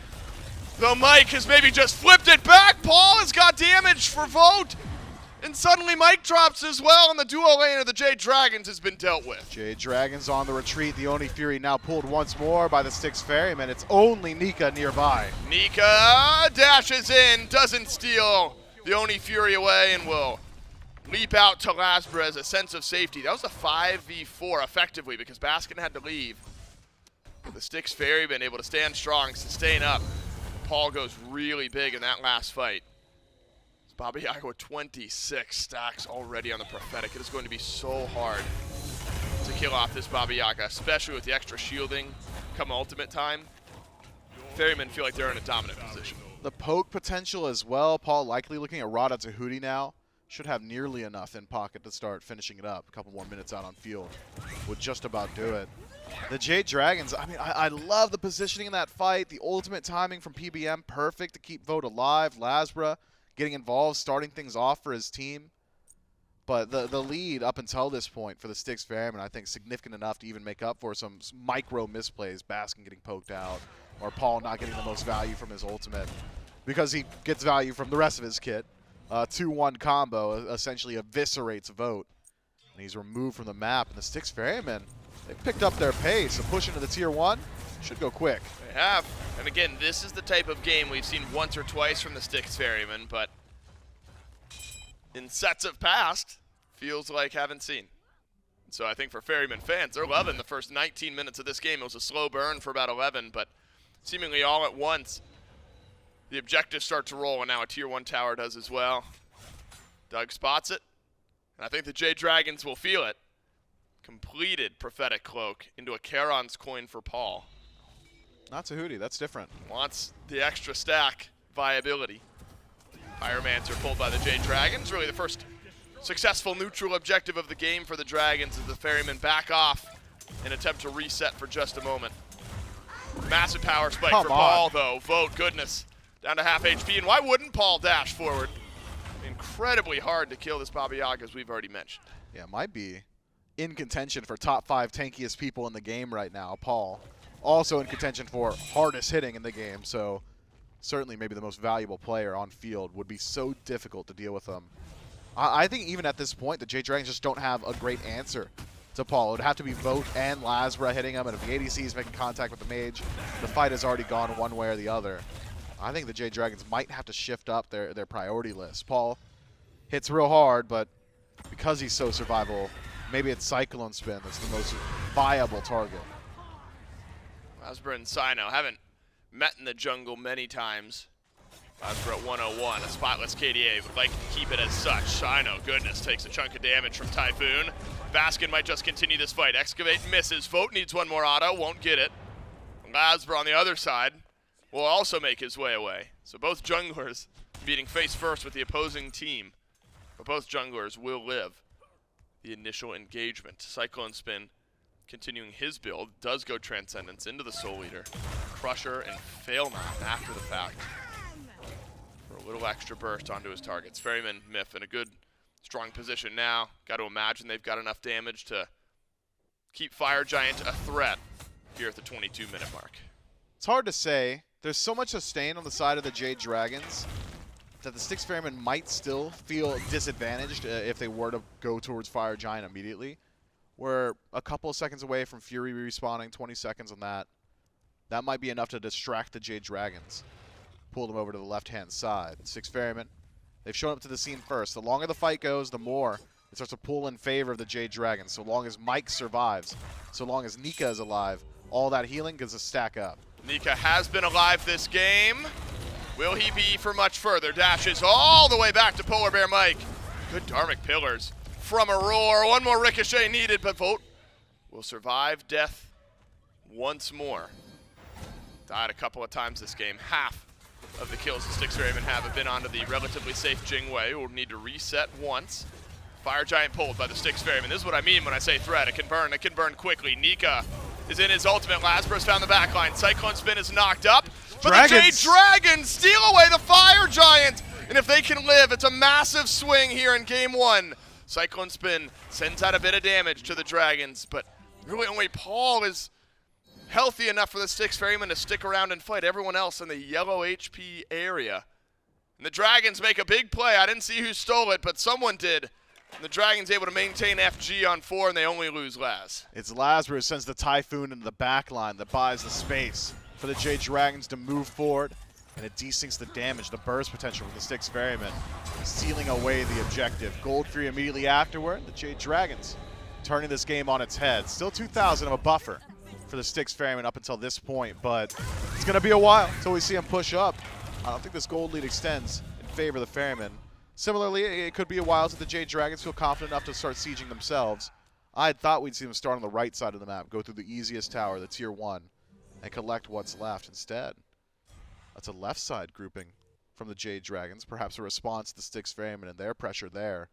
Though Mike has maybe just flipped it back. Paul has got damage for Vote. And suddenly Mike drops as well, and the duo lane of the Jade Dragons has been dealt with. Jade Dragons on the retreat. The Oni Fury now pulled once more by the Styx Ferrymen. It's only Nika nearby. Nika dashes in, doesn't steal the Oni Fury away, and will leap out to LASBRA as a sense of safety. That was a 5v4 effectively because Baskin had to leave. The Styx Ferrymen able to stand strong, sustain up. Paul goes really big in that last fight. Baba Yaga with 26 stacks already on the Prophetic. It is going to be so hard to kill off this Baba Yaga, especially with the extra shielding come ultimate time. Ferrymen feel like they're in a dominant position. The poke potential as well. Paul likely looking at Rada to Hootie now. Should have nearly enough in pocket to start finishing it up. A couple more minutes out on field would just about do it. The Jade Dragons, I mean, I love the positioning in that fight. The ultimate timing from PBM, perfect to keep Vote alive. LASBRA getting involved, starting things off for his team. But the lead up until this point for the Styx Ferrymen, I think, significant enough to even make up for some micro misplays. Baskin getting poked out, or Paul not getting the most value from his ultimate because he gets value from the rest of his kit. 2-1 combo essentially eviscerates Vote. And he's removed from the map. And the Styx Ferrymen, they've picked up their pace. So push into the tier 1 should go quick. They have. And again, this is the type of game we've seen once or twice from the Styx Ferrymen, but in sets of past, feels like haven't seen. So I think for Ferryman fans, they're loving the first 19 minutes of this game. It was a slow burn for about 11, but seemingly all at once, the objectives start to roll, and now a tier 1 tower does as well. Doug spots it, and I think the Jade Dragons will feel it. Completed Prophetic Cloak into a Charon's coin for Paul. Not Tahuti, that's different. Wants the extra stack viability. Pyromancer pulled by the Jade Dragons. Really the first successful neutral objective of the game for the Dragons as the Ferrymen back off and attempt to reset for just a moment. Massive power spike for Paul, though. Vote, goodness. Down to half HP, and why wouldn't Paul dash forward? Incredibly hard to kill this Baba Yaga, as we've already mentioned. Yeah, might be in contention for top 5 tankiest people in the game right now. Paul also in contention for hardest hitting in the game, so certainly maybe the most valuable player on field. Would be so difficult to deal with him. I think even at this point, the Jade Dragons just don't have a great answer to Paul. It would have to be Vote and LASBRA hitting him, and if the ADC is making contact with the mage, the fight has already gone one way or the other. I think the Jade Dragons might have to shift up their priority list. Paul hits real hard, but because he's so survivable, maybe it's CycloneSpin that's the most viable target. LASBRA and Cyno haven't met in the jungle many times. LASBRA at 101, a spotless KDA, would like to keep it as such. Cyno, goodness, takes a chunk of damage from Typhoon. Baskin might just continue this fight. Excavate misses. Vote needs one more auto, won't get it. LASBRA on the other side will also make his way away. So both junglers meeting face first with the opposing team. But both junglers will live the initial engagement. CycloneSpin continuing his build, does go Transcendence into the Soul Eater. Crusher and Fail Not after the fact. For a little extra burst onto his targets. Ferryman, Myth in a good, strong position now. Got to imagine they've got enough damage to keep Fire Giant a threat here at the 22-minute mark. It's hard to say. There's so much sustain on the side of the Jade Dragons that the Styx Ferrymen might still feel disadvantaged if they were to go towards Fire Giant immediately. We're a couple of seconds away from Fury respawning, 20 seconds on that. That might be enough to distract the Jade Dragons. Pull them over to the left-hand side. Styx Ferrymen, they've shown up to the scene first. The longer the fight goes, the more it starts to pull in favor of the Jade Dragons. So long as Mike survives, so long as Nika is alive, all that healing gets to stack up. Nika has been alive this game. Will he be for much further? Dashes all the way back to PolarBearMike. Good Dharmic Pillars from Aror. One more ricochet needed, but Vote will survive death once more. Died a couple of times this game. Half of the kills the Styx Ferrymen have been onto the relatively safe Jing Wei. We'll need to reset once. Fire Giant pulled by the Styx Ferrymen. This is what I mean when I say threat. It can burn quickly. Nika is in his ultimate. LASBRA's found the backline. CycloneSpin is knocked up. But the Jade Dragons steal away the Fire Giant. And if they can live, it's a massive swing here in game 1. CycloneSpin sends out a bit of damage to the Dragons, but really only Paul is healthy enough for the Styx Ferrymen to stick around and fight everyone else in the yellow HP area. And the Dragons make a big play. I didn't see who stole it, but someone did. And the Dragons able to maintain FG on 4, and they only lose Laz. It's LASBRA who sends the Typhoon into the back line that buys the space for the Jade Dragons to move forward, and it desyncs the damage, the burst potential for the Styx Ferrymen, sealing away the objective. Gold free immediately afterward. The Jade Dragons turning this game on its head. Still 2,000 of a buffer for the Styx Ferrymen up until this point, but it's going to be a while until we see them push up. I don't think this gold lead extends in favor of the Ferrymen. Similarly, it could be a while until the Jade Dragons feel confident enough to start sieging themselves. I had thought we'd see them start on the right side of the map, go through the easiest tower, the tier 1, and collect what's left. Instead, that's a left side grouping from the Jade Dragons, perhaps a response to the Styx Ferrymen and their pressure there.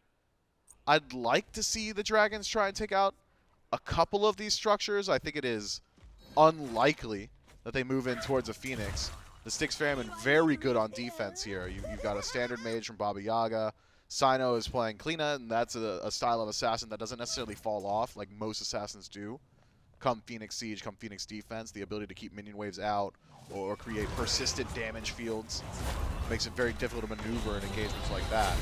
I'd like to see the Dragons try and take out a couple of these structures. I think it is unlikely that they move in towards a Phoenix. The Styx Ferrymen very good on defense here. You've got a standard mage from Baba Yaga. Cyno is playing Cliodhna, and that's a style of assassin that doesn't necessarily fall off like most assassins do. Come Phoenix Siege, come Phoenix Defense, the ability to keep minion waves out or create persistent damage fields makes it very difficult to maneuver in engagements like that.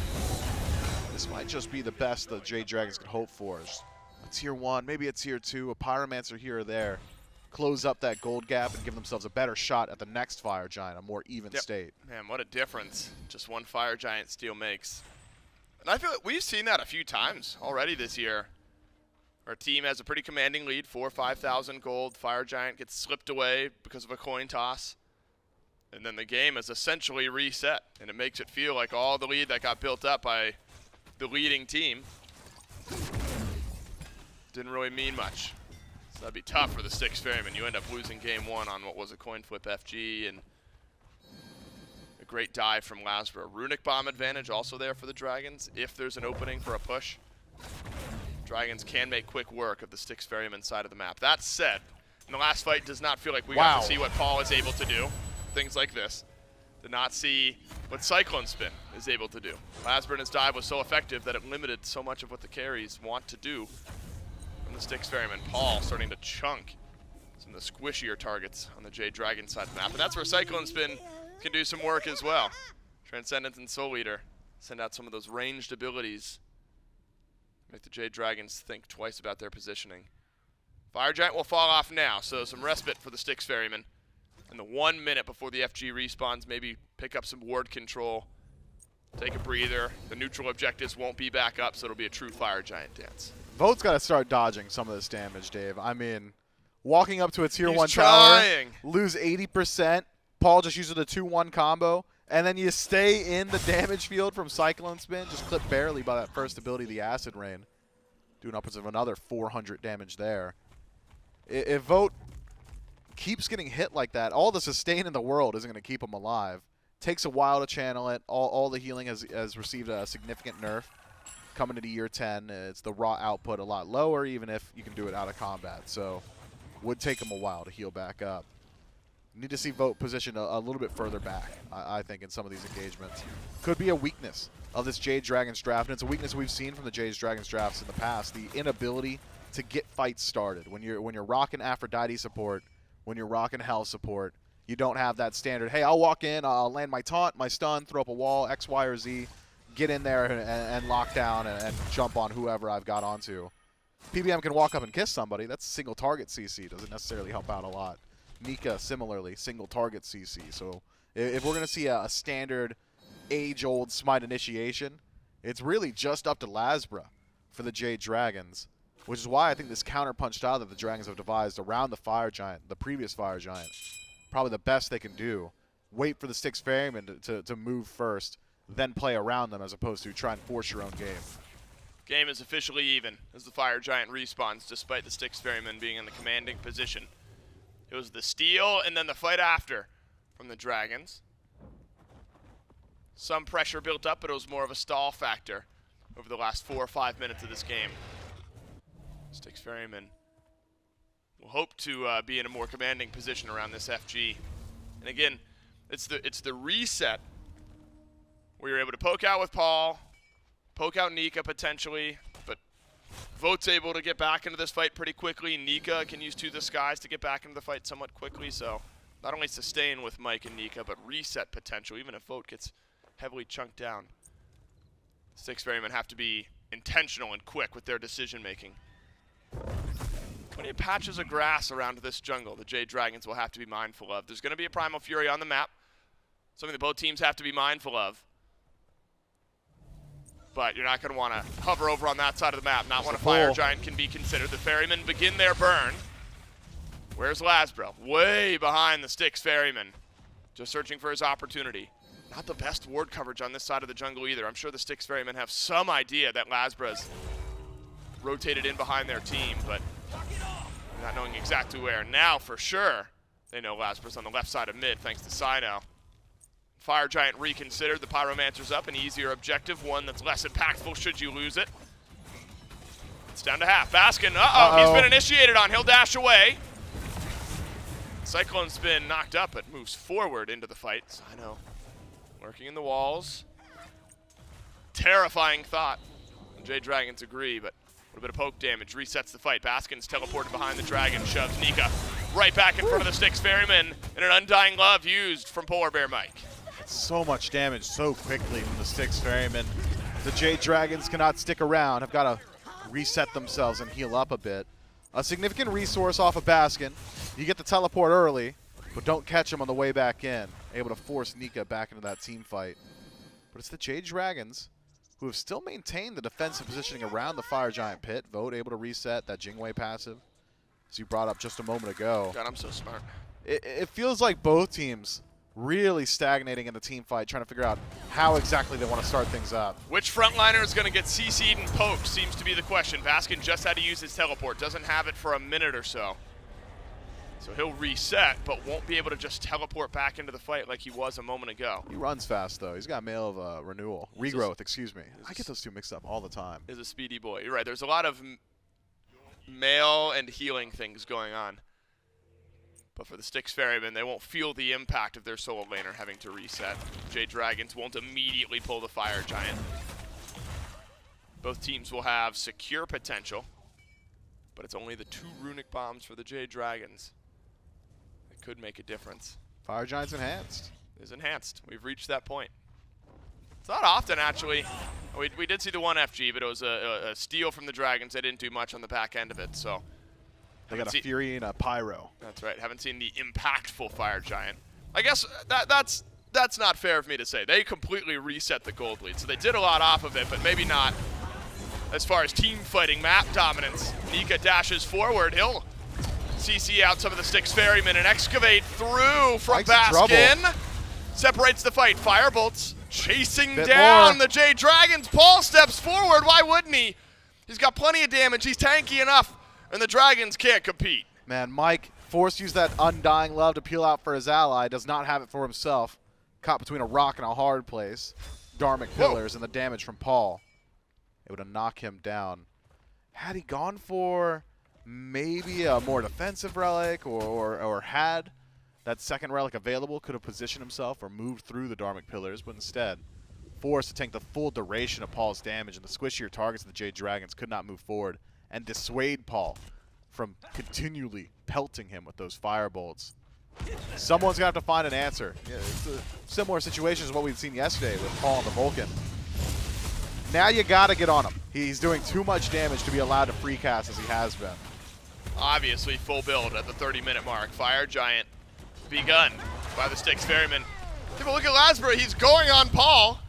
This might just be the best the Jade Dragons could hope for. Just a tier 1, maybe a tier 2, a Pyromancer here or there. Close up that gold gap and give themselves a better shot at the next Fire Giant, a more even state. Man, what a difference just one Fire Giant steal makes. And I feel like we've seen that a few times already this year. Our team has a pretty commanding lead, 4,000 or 5,000 gold. Fire Giant gets slipped away because of a coin toss. And then the game is essentially reset. And it makes it feel like all the lead that got built up by the leading team didn't really mean much. So that'd be tough for the Styx Ferrymen. You end up losing game 1 on what was a coin flip FG, and a great dive from LASBRA. Runic Bomb advantage also there for the Dragons if there's an opening for a push. Dragons can make quick work of the Styx Ferrymen side of the map. That said, in the last fight does not feel like we got to see what Paul is able to do. Things like this. Did not see what CycloneSpin is able to do. LASBRA in his dive was so effective that it limited so much of what the carries want to do from the Styx Ferrymen. Paul starting to chunk some of the squishier targets on the Jade Dragon side of the map. And that's where CycloneSpin can do some work as well. Transcendence and Soul Eater send out some of those ranged abilities. Make the Jade Dragons think twice about their positioning. Fire Giant will fall off now, so some respite for the Styx Ferrymen. In the 1 minute before the FG respawns, maybe pick up some ward control, take a breather. The neutral objectives won't be back up, so it'll be a true Fire Giant dance. Vote's got to start dodging some of this damage, Dave. I mean, walking up to a tier 1 trying. tower, lose 80%. Paul just uses the 2-1 combo, and then you stay in the damage field from CycloneSpin, just clipped barely by that first ability, the Acid Rain. Doing upwards of another 400 damage there. If Vote keeps getting hit like that, all the sustain in the world isn't going to keep him alive. Takes a while to channel it. All the healing has received a significant nerf coming into year 10. It's the raw output a lot lower, even if you can do it out of combat. So would take him a while to heal back up. Need to see Vote positioned a little bit further back, I think, in some of these engagements. Could be a weakness of this Jade Dragons draft, and it's a weakness we've seen from the Jade Dragons drafts in the past, the inability to get fights started. When you're rocking Aphrodite support, when you're rocking Hell support, you don't have that standard, hey, I'll walk in, I'll land my taunt, my stun, throw up a wall, X, Y, or Z, get in there and lock down and jump on whoever I've got onto. PBM can walk up and kiss somebody. That's single target CC. Doesn't necessarily help out a lot. Nika, similarly, single target CC. So if we're going to see a standard age-old SMITE initiation, it's really just up to LASBRA for the Jade Dragons, which is why I think this counterpunch style that the Dragons have devised around the Fire Giant, the previous Fire Giant, probably the best they can do. Wait for the Styx Ferrymen to move first, then play around them as opposed to try and force your own game. Game is officially even as the Fire Giant respawns, despite the Styx Ferrymen being in the commanding position. It was the steal and then the fight after from the Dragons. Some pressure built up, but it was more of a stall factor over the last 4 or 5 minutes of this game. Styx Ferrymen will hope to be in a more commanding position around this FG. And again, it's the reset where you're able to poke out with Paul, poke out Nika potentially, but Vote's able to get back into this fight pretty quickly. Nika can use Two the Skies to get back into the fight somewhat quickly, so not only sustain with Mike and Nika, but reset potential, even if Vote gets heavily chunked down. Styx Ferrymen have to be intentional and quick with their decision making. Plenty of patches of grass around this jungle the Jade Dragons will have to be mindful of. There's going to be a Primal Fury on the map, something that both teams have to be mindful of. But you're not going to want to hover over on that side of the map, not when a Fire Giant can be considered. The Ferrymen begin their burn. Where's LASBRA? Way behind the Styx Ferrymen, just searching for his opportunity. Not the best ward coverage on this side of the jungle either. I'm sure the Styx Ferrymen have some idea that LASBRA's rotated in behind their team, but not knowing exactly where. Now, for sure, they know LASBRA's on the left side of mid, thanks to Cyno. Fire Giant reconsidered. The Pyromancer's up, an easier objective, one that's less impactful should you lose it. It's down to half. Baskin, he's been initiated on. He'll dash away. CycloneSpin knocked up, but moves forward into the fight. Cyno lurking in the walls. Terrifying thought. Jade Dragons agree, but a little bit of poke damage resets the fight. Baskin's teleported behind the dragon, shoves Nika right back in front of the Styx Ferrymen, and an Undying Love used from PolarBearMike. So much damage so quickly from the Styx Ferrymen. The Jade Dragons cannot stick around, have got to reset themselves and heal up a bit. A significant resource off of Baskin. You get the teleport early, but don't catch him on the way back in. Able to force Nika back into that team fight. But it's the Jade Dragons who have still maintained the defensive positioning around the Fire Giant pit. Vote able to reset that Jingwei passive, as you brought up just a moment ago. God, I'm so smart. It feels like both teams really stagnating in the team fight, trying to figure out how exactly they want to start things up. Which frontliner is going to get CC'd and poked seems to be the question. Baskin just had to use his teleport, doesn't have it for a minute or so. So he'll reset, but won't be able to just teleport back into the fight like he was a moment ago. He runs fast, though. He's got Mail of Renewal. Regrowth, excuse me. I get those two mixed up all the time. Is a speedy boy. You're right. There's a lot of mail and healing things going on. But for the Styx Ferrymen, they won't feel the impact of their solo laner having to reset. Jade Dragons won't immediately pull the Fire Giant. Both teams will have secure potential, but it's only the 2 runic bombs for the Jade Dragons. It could make a difference. Fire Giant's enhanced. Is enhanced. We've reached that point. It's not often, actually. We did see the 1 FG, but it was a steal from the Dragons. They didn't do much on the back end of it, so. They got a Fury and a Pyro. That's right. Haven't seen the impactful Fire Giant. I guess that's not fair of me to say. They completely reset the gold lead, so they did a lot off of it, but maybe not as far as team fighting, map dominance. Nika dashes forward. He'll CC out some of the Styx Ferrymen and excavate through from Baskin. Separates the fight. Firebolts chasing down the Jade Dragons. Paul steps forward. Why wouldn't he? He's got plenty of damage. He's tanky enough, and the Dragons can't compete. Man, Mike forced to use that undying love to peel out for his ally. Does not have it for himself. Caught between a rock and a hard place. Dharmic Pillars and the damage from Paul. It would have knocked him down. Had he gone for maybe a more defensive relic or had that second relic available, could have positioned himself or moved through the Dharmic Pillars, but instead forced to tank the full duration of Paul's damage, and the squishier targets of the Jade Dragons could not move forward and dissuade Paul from continually pelting him with those firebolts. Someone's going to have to find an answer. Yeah, it's a similar situation as what we've seen yesterday with Paul and the Vulcan. Now you got to get on him. He's doing too much damage to be allowed to free cast as he has been. Obviously full build at the 30-minute mark. Fire Giant begun by the Styx Ferrymen. Take a look at LASBRA. He's going on Paul,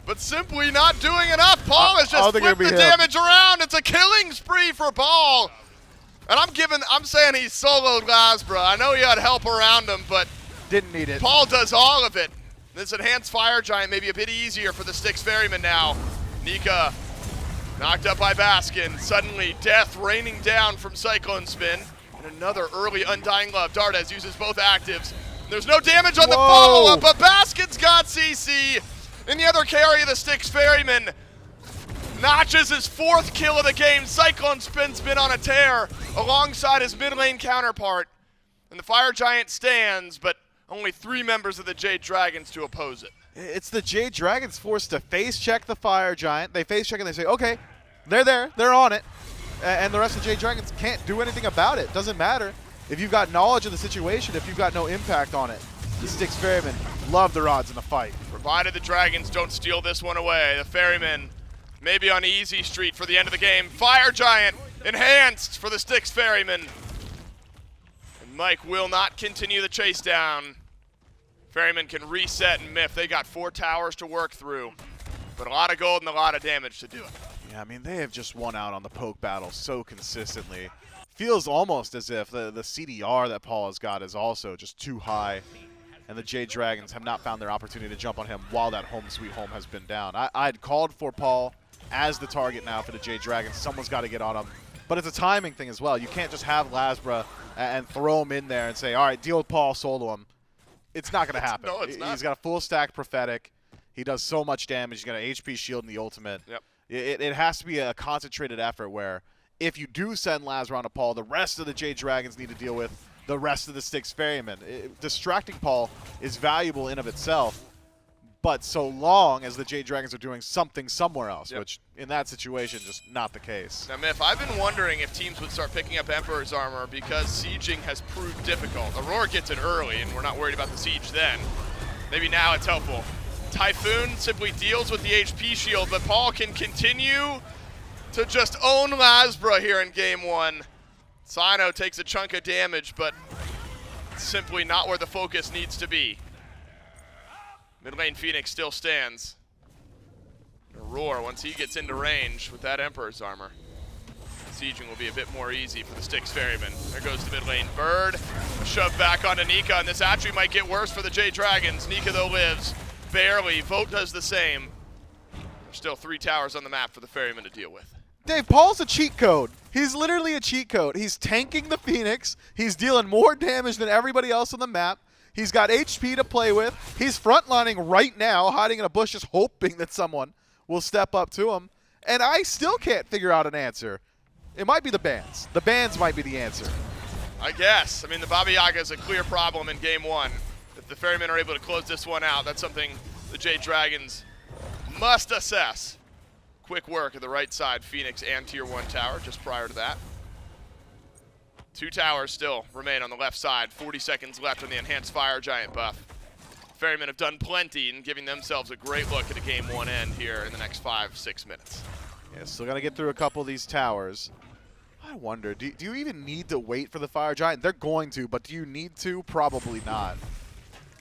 but simply not doing enough. Paul has just flipped the damage around. It's a killing spree for Paul. And I'm saying he soloed LASBRA. I know he had help around him, but didn't need it. Paul does all of it. This enhanced Fire Giant may be a bit easier for the Styx Ferrymen now. Nika knocked up by Baskin. Suddenly death raining down from CycloneSpin. And another early Undying Love. Dardez uses both actives. There's no damage on the follow-up, but Baskin's got CC. And the other carry of the Styx Ferrymen notches his 4th kill of the game. CycloneSpin's been on a tear alongside his mid lane counterpart. And the Fire Giant stands, but only 3 members of the Jade Dragons to oppose it. It's the Jade Dragons forced to face check the Fire Giant. They face check and they say, okay, they're there, they're on it. And the rest of the Jade Dragons can't do anything about it. Doesn't matter. If you've got knowledge of the situation, if you've got no impact on it, the Styx Ferrymen love their odds in the fight. Provided the Dragons don't steal this one away, the Ferrymen maybe on easy street for the end of the game. Fire Giant enhanced for the Styx Ferrymen. And Mike will not continue the chase down. Ferrymen can reset and miff. They got 4 towers to work through, but a lot of gold and a lot of damage to do it. Yeah, I mean, they have just won out on the poke battle so consistently. Feels almost as if the CDR that Paul has got is also just too high, and the Jade Dragons have not found their opportunity to jump on him while that home sweet home has been down. I'd called for Paul as the target now for the Jade Dragons. Someone's got to get on him. But it's a timing thing as well. You can't just have LASBRA and throw him in there and say, all right, deal with Paul, solo him. It's not going to happen. No, it's not. He's got a full stack Prophetic. He does so much damage. He's got an HP shield in the ultimate. Yep. It has to be a concentrated effort where if you do send LASBRA on to Paul, the rest of the Jade Dragons need to deal with the rest of the Styx Ferrymen. Distracting Paul is valuable in of itself, but so long as the Jade Dragons are doing something somewhere else, which in that situation, just not the case. Now, Miff, I've been wondering if teams would start picking up Emperor's Armor because sieging has proved difficult. Aurora gets it early, and we're not worried about the siege then. Maybe now it's helpful. Typhoon simply deals with the HP shield, but Paul can continue to just own LASBRA here in game 1. Cyno takes a chunk of damage, but simply not where the focus needs to be. Mid lane Phoenix still stands. Aurora, once he gets into range with that Emperor's Armor, sieging will be a bit more easy for the Styx Ferrymen. There goes the mid lane Bird. A shove back onto Nika, and this actually might get worse for the Jade Dragons. Nika, though, lives. Barely. Vote does the same. There's still 3 towers on the map for the Ferrymen to deal with. Dave, Paul's a cheat code. He's literally a cheat code. He's tanking the Phoenix. He's dealing more damage than everybody else on the map. He's got HP to play with. He's frontlining right now, hiding in a bush, just hoping that someone will step up to him. And I still can't figure out an answer. It might be the bans. The bans might be the answer. I guess. I mean, the Baba Yaga is a clear problem in game 1. If the Ferrymen are able to close this one out, that's something the Jade Dragons must assess. Quick work at the right side, Phoenix and Tier 1 tower just prior to that. 2 towers still remain on the left side. 40 seconds left on the Enhanced Fire Giant buff. Ferrymen have done plenty in giving themselves a great look at a game 1 end here in the next 5-6 minutes. Yeah, still got to get through a couple of these towers. I wonder, do you even need to wait for the Fire Giant? They're going to, but do you need to? Probably not.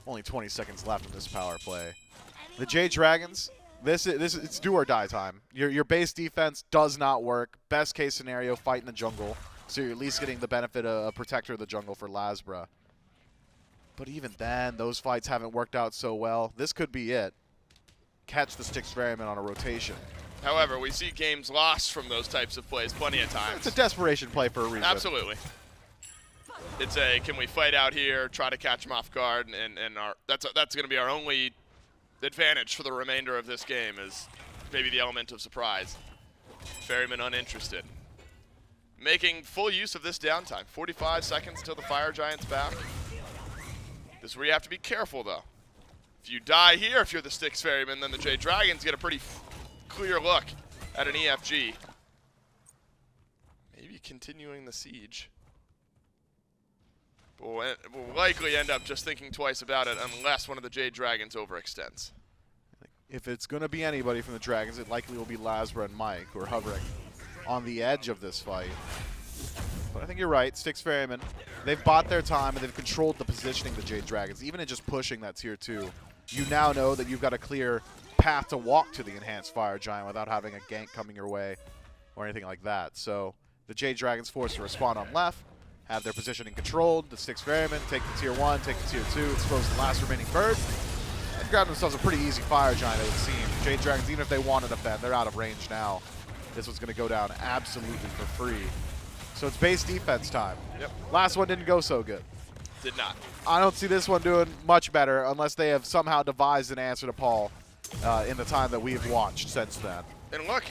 Only 20 seconds left in this power play. The Jade Dragons, it's do or die time. Your base defense does not work. Best case scenario, fight in the jungle. So you're at least getting the benefit of a protector of the jungle for LASBRA. But even then, those fights haven't worked out so well. This could be it. Catch the Styx Ferrymen on a rotation. However, we see games lost from those types of plays plenty of times. It's a desperation play for a reason. Absolutely. It's a, can we fight out here, try to catch them off guard, and that's going to be our only advantage for the remainder of this game, is maybe the element of surprise. Ferryman uninterested. Making full use of this downtime. 45 seconds till the Fire Giant's back. This is where you have to be careful, though. If you die here, if you're the Styx Ferryman, then the Jade Dragons get a pretty clear look at an EFG. Maybe continuing the siege. But we'll likely end up just thinking twice about it unless one of the Jade Dragons overextends. If it's going to be anybody from the Dragons, it likely will be LASBRA and Mike, who are hovering on the edge of this fight. But I think you're right, Styx Ferrymen, they've bought their time and they've controlled the positioning of the Jade Dragons. Even in just pushing that tier 2, you now know that you've got a clear path to walk to the Enhanced Fire Giant without having a gank coming your way or anything like that. So the Jade Dragons forced to respond on left, have their positioning controlled. The Styx Ferrymen take the tier 1, take the tier 2, expose the last remaining bird. They've grabbed themselves a pretty easy Fire Giant, it would seem. Jade Dragons, even if they want to defend, they're out of range now. This one's going to go down absolutely for free. So it's base defense time. Yep. Last one didn't go so good. Did not. I don't see this one doing much better unless they have somehow devised an answer to Paul in the time that we've watched since then. And look,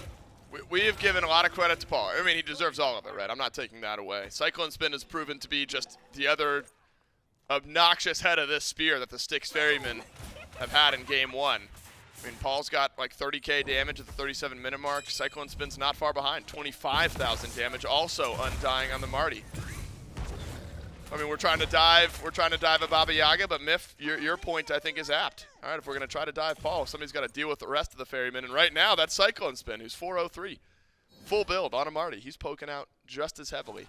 we have given a lot of credit to Paul. I mean, he deserves all of it, right? I'm not taking that away. CycloneSpin has proven to be just the other obnoxious head of this spear that the Styx Ferrymen have had in game 1. I mean, Paul's got like 30k damage at the 37-minute mark. CycloneSpin's not far behind, 25,000 damage, also undying on the Marty. I mean, we're trying to dive a Baba Yaga, but Miff, your point I think is apt. All right, if we're gonna try to dive Paul, somebody's got to deal with the rest of the Ferrymen, and right now that's CycloneSpin, who's 403, full build on a Marty. He's poking out just as heavily.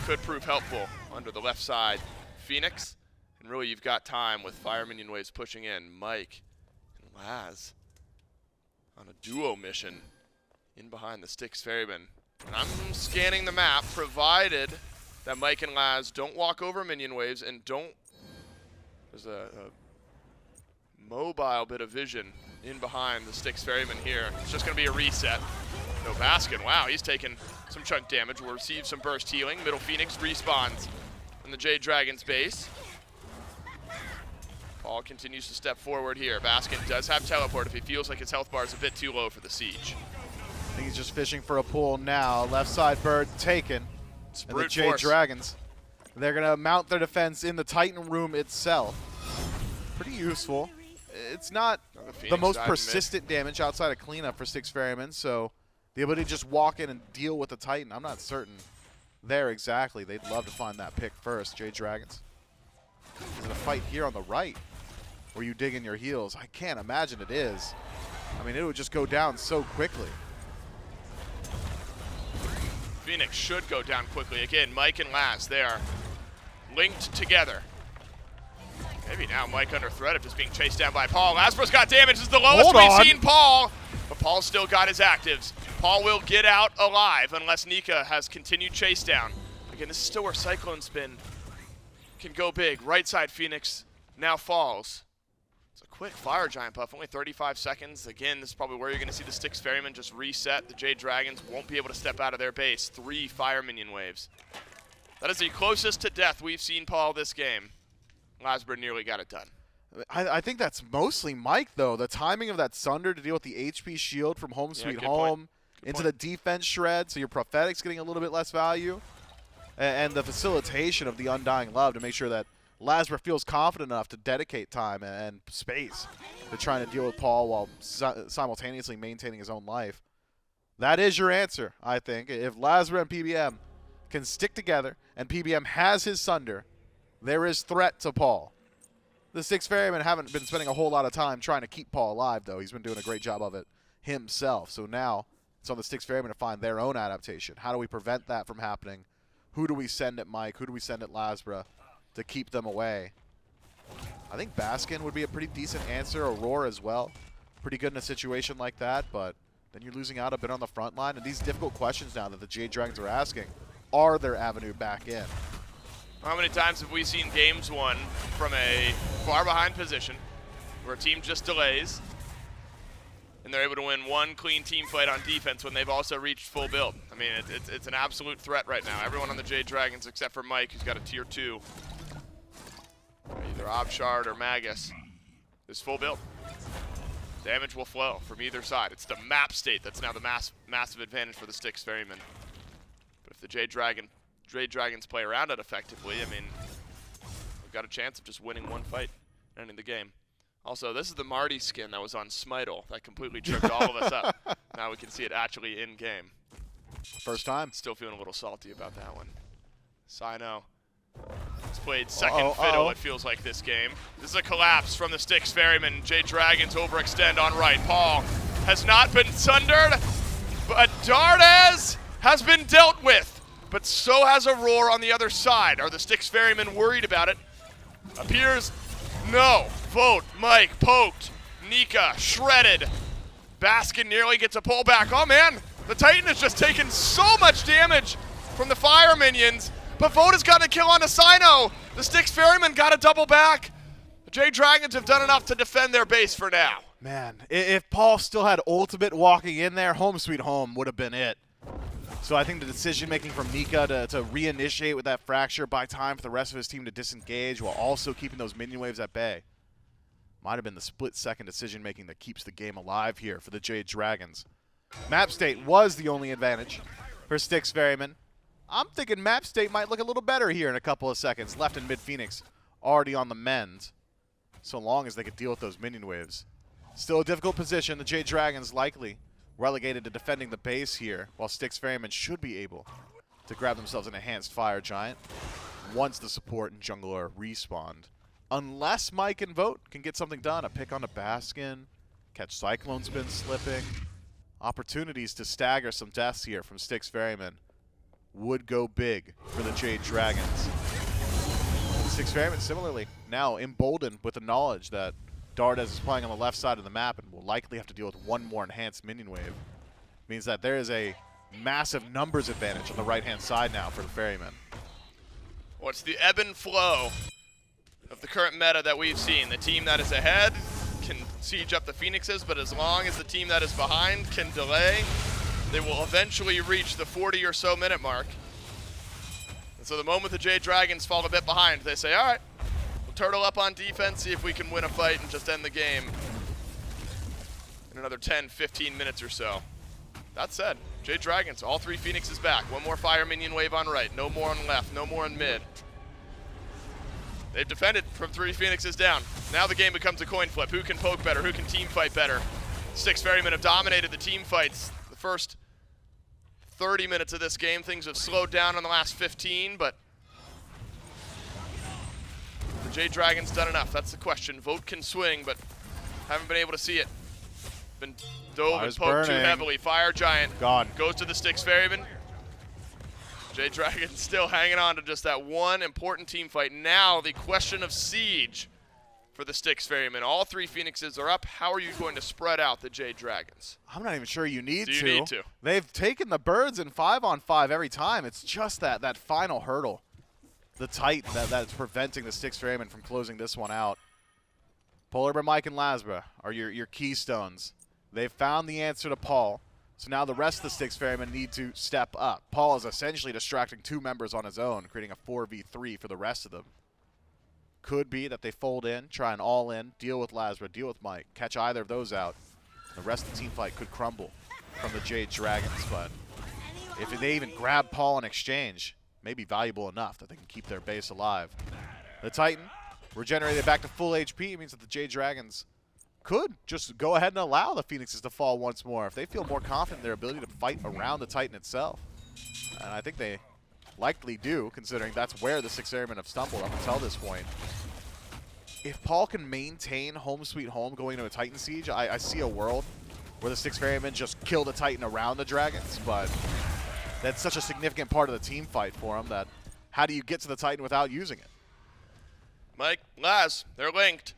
Could prove helpful under the left side. Phoenix, and really you've got time with Fire Minion Waves pushing in. Mike and Laz on a duo mission in behind the Styx Ferrymen. And I'm scanning the map, provided that Mike and Laz don't walk over Minion Waves and don't... There's a mobile bit of vision in behind the Styx Ferrymen here. It's just going to be a reset. No, Baskin, wow, he's taken some chunk damage. Will receive some burst healing. Middle Phoenix respawns in the Jade Dragons base. Paul continues to step forward here. Baskin does have teleport if he feels like his health bar is a bit too low for the siege. I think he's just fishing for a pull now. Left side bird taken. And the Jade Dragons, they're going to mount their defense in the Titan room itself. Pretty useful. It's not the most persistent damage outside of cleanup for Styx Ferrymen, so the ability to just walk in and deal with the Titan, I'm not certain there exactly. They'd love to find that pick first, Jade Dragons. Is it a fight here on the right where you dig in your heels? I can't imagine it is. I mean, it would just go down so quickly. Phoenix should go down quickly. Again, Mike and Laz, they are linked together. Maybe now Mike under threat of just being chased down by Paul. LASBRA's got damage. This is the lowest we've seen Paul. But Paul's still got his actives. Paul will get out alive unless Nika has continued chase down. Again, this is still where CycloneSpin can go big. Right side Phoenix now falls. It's a quick Fire Giant buff, only 35 seconds. Again, this is probably where you're going to see the Styx Ferrymen just reset. The Jade Dragons won't be able to step out of their base. 3 Fire Minion Waves. That is the closest to death we've seen Paul this game. LASBRA nearly got it done. I think that's mostly Mike, though. The timing of that Sunder to deal with the HP shield from Home Sweet Home into the defense shred, so your Prophetic's getting a little bit less value. and the facilitation of the Undying Love to make sure that LASBRA feels confident enough to dedicate time and space to trying to deal with Paul while simultaneously maintaining his own life. That is your answer, I think. If LASBRA and PBM can stick together and PBM has his Sunder, there is threat to Paul. The Styx Ferrymen haven't been spending a whole lot of time trying to keep Paul alive, though. He's been doing a great job of it himself. So now it's on the Styx Ferrymen to find their own adaptation. How do we prevent that from happening? Who do we send at Mike? Who do we send at LASBRA to keep them away? I think Baskin would be a pretty decent answer. Aror as well. Pretty good in a situation like that, but then you're losing out a bit on the front line. And these difficult questions now that the Jade Dragons are asking, are their avenue back in? How many times have we seen games won from a far behind position where a team just delays and they're able to win one clean team fight on defense when they've also reached full build? I mean, it's an absolute threat right now. Everyone on the Jade Dragons except for Mike, who's got a tier 2, either Obshard or Magus, is full build. Damage will flow from either side. It's the map state that's now the massive advantage for the Styx Ferrymen. But if the Jade Dragons play around it effectively, I mean, we've got a chance of just winning one fight and ending the game. Also, this is the Marty skin that was on SMITE. That completely tripped all of us up. Now we can see it actually in-game. First time. Still feeling a little salty about that one. Cyno has played second fiddle, it feels like, this game. This is a collapse from the Styx Ferrymen. Jade Dragons overextend on right. Paul has not been sundered, but Dardez has been dealt with. But so has Aror on the other side. Are the Styx Ferrymen worried about it? Appears no. Vote, Mike, poked. Nika, shredded. Baskin nearly gets a pullback. Oh man, the Titan has just taken so much damage from the fire minions. But Vote has gotten a kill on a Cyno. The Styx Ferrymen got a double back. The Jade Dragons have done enough to defend their base for now. Man, if Paul still had ultimate walking in there, home sweet home would have been it. So I think the decision-making from Nika to reinitiate with that fracture, buy time for the rest of his team to disengage while also keeping those minion waves at bay, might have been the split-second decision-making that keeps the game alive here for the Jade Dragons. Map state was the only advantage for Styx Ferrymen. I'm thinking map state might look a little better here in a couple of seconds. Left and mid-Phoenix already on the mend, so long as they could deal with those minion waves. Still a difficult position. The Jade Dragons likely relegated to defending the base here, while Styx Ferrymen should be able to grab themselves an enhanced fire giant once the support and jungler respawned. Unless Mike and Vote can get something done, a pick on a Baskin, catch CycloneSpin slipping. Opportunities to stagger some deaths here from Styx Ferrymen would go big for the Jade Dragons. Styx Ferrymen similarly now emboldened with the knowledge that Dardez is playing on the left side of the map and will likely have to deal with one more enhanced minion wave. Means that there is a massive numbers advantage on the right-hand side now for the Ferrymen. Well, it's the ebb and flow of the current meta that we've seen. The team that is ahead can siege up the Phoenixes, but as long as the team that is behind can delay, they will eventually reach the 40 or so minute mark. And so the moment the Jade Dragons fall a bit behind, they say, all right, we'll turtle up on defense, see if we can win a fight and just end the game in another 10, 15 minutes or so. That said, Jade Dragons, all 3 Phoenixes back. One more fire minion wave on right, no more on left, no more on mid. They've defended from 3 Phoenixes down. Now the game becomes a coin flip. Who can poke better? Who can team fight better? Styx Ferrymen have dominated the team fights. The first 30 minutes of this game, things have slowed down in the last 15, but the Jade Dragons done enough. That's the question. Vote can swing, but haven't been able to see it. Been dove and poked too heavily. Fire Giant goes to the Styx Ferrymen. Jade Dragons still hanging on to just that one important team fight. Now the question of siege for the Styx Ferrymen. All 3 Phoenixes are up. How are you going to spread out the Jade Dragons? I'm not even sure you need to. Do you need to? They've taken the birds in 5-on-5 every time. It's just that final hurdle. The Titan that's preventing the Styx Ferrymen from closing this one out. PolarBearMike and LASBRA are your keystones. They've found the answer to Paul. So now the rest of the Styx Ferrymen need to step up. Paul is essentially distracting 2 members on his own, creating a 4v3 for the rest of them. Could be that they fold in, try an all-in, deal with LASBRA, deal with Mike, catch either of those out. The rest of the team fight could crumble from the Jade Dragons, but if they even grab Paul in exchange, may be valuable enough that they can keep their base alive. The Titan, regenerated back to full HP, means that the Jade Dragons could just go ahead and allow the Phoenixes to fall once more if they feel more confident in their ability to fight around the Titan itself. And I think they likely do, considering that's where the Styx Ferrymen have stumbled up until this point. If Paul can maintain home sweet home going into a Titan siege, I see a world where the Styx Ferrymen just kill the Titan around the Dragons, but that's such a significant part of the team fight for them that how do you get to the Titan without using it? Mike, Laz, they're linked.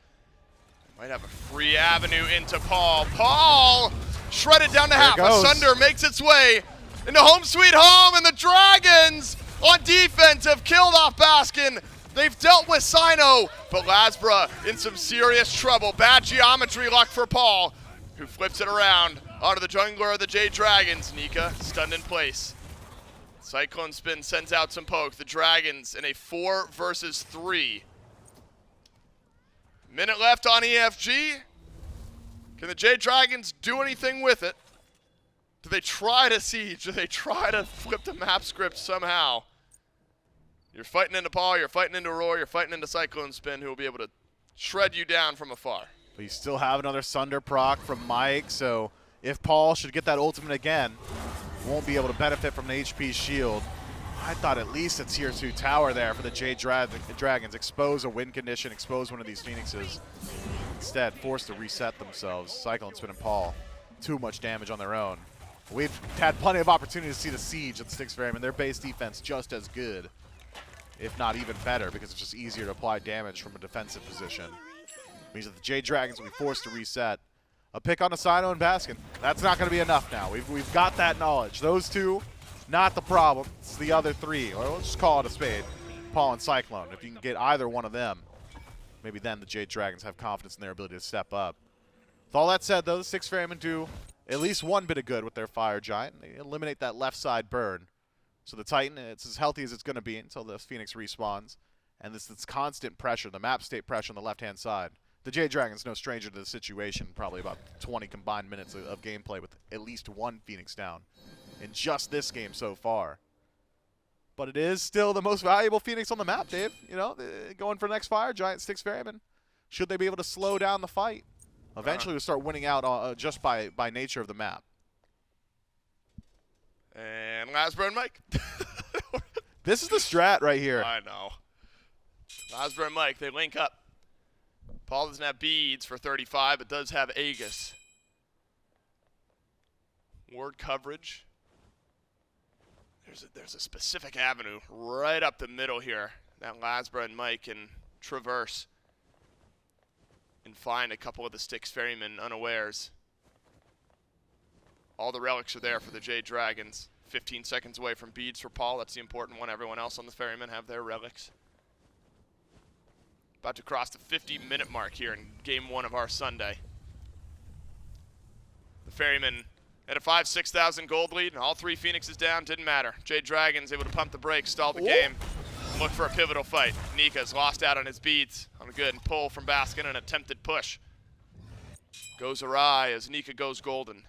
Might have a free avenue into Paul. Paul shredded down to half. Asunder makes its way into home sweet home, and the Dragons on defense have killed off Baskin. They've dealt with Cyno, but LASBRA in some serious trouble. Bad geometry luck for Paul, who flips it around onto the jungler of the Jade Dragons. Nika stunned in place. CycloneSpin sends out some poke. The Dragons in a 4 versus 3. Minute left on EFG. Can the Jade Dragons do anything with it? Do they try to siege? Do they try to flip the map script somehow? You're fighting into Paul, you're fighting into Aror, you're fighting into CycloneSpin, who will be able to shred you down from afar. But you still have another Sunder proc from Mike, so if Paul should get that ultimate again, won't be able to benefit from the HP shield. I thought at least a tier 2 tower there for the Jade Dragons. Expose a win condition, expose one of these Phoenixes. Instead, forced to reset themselves. CycloneSpin and Paul, too much damage on their own. We've had plenty of opportunity to see the siege at the Styx Ferrymen. Their base defense just as good, if not even better, because it's just easier to apply damage from a defensive position. Means that the Jade Dragons will be forced to reset. A pick on Susano and Baskin. That's not going to be enough now. We've got that knowledge. Those two, not the problem. It's the other three, or let's just call it a spade. Paul and Cyclone. If you can get either one of them, maybe then the Jade Dragons have confidence in their ability to step up. With all that said, though, the Styx Ferrymen do at least one bit of good with their Fire Giant. They eliminate that left side burn. So the Titan, it's as healthy as it's going to be until the Phoenix respawns. And this constant pressure, the map state pressure on the left-hand side. The Jade Dragons no stranger to the situation. Probably about 20 combined minutes of gameplay with at least one Phoenix down in just this game so far. But it is still the most valuable Phoenix on the map, Dave. You know, going for the next Fire Giant, Styx Ferrymen. Should they be able to slow down the fight? Eventually we'll start winning out just by nature of the map. And LASBRA Mike. This is the strat right here. I know. LASBRA and Mike, they link up. Paul doesn't have beads for 35, but does have Aegis. Ward coverage. There's a specific avenue right up the middle here that LASBRA and Mike can traverse and find a couple of the Styx Ferrymen unawares. All the relics are there for the Jade Dragons. 15 seconds away from beads for Paul. That's the important one. Everyone else on the Ferrymen have their relics. About to cross the 50-minute mark here in game 1 of our Sunday. The Ferrymen at a 6,000 gold lead, and all 3 Phoenixes down. Didn't matter. Jade Dragons able to pump the brakes, stall the game, look for a pivotal fight. Nika's lost out on his beads on a good pull from Baskin, an attempted push. Goes awry as Nika goes golden.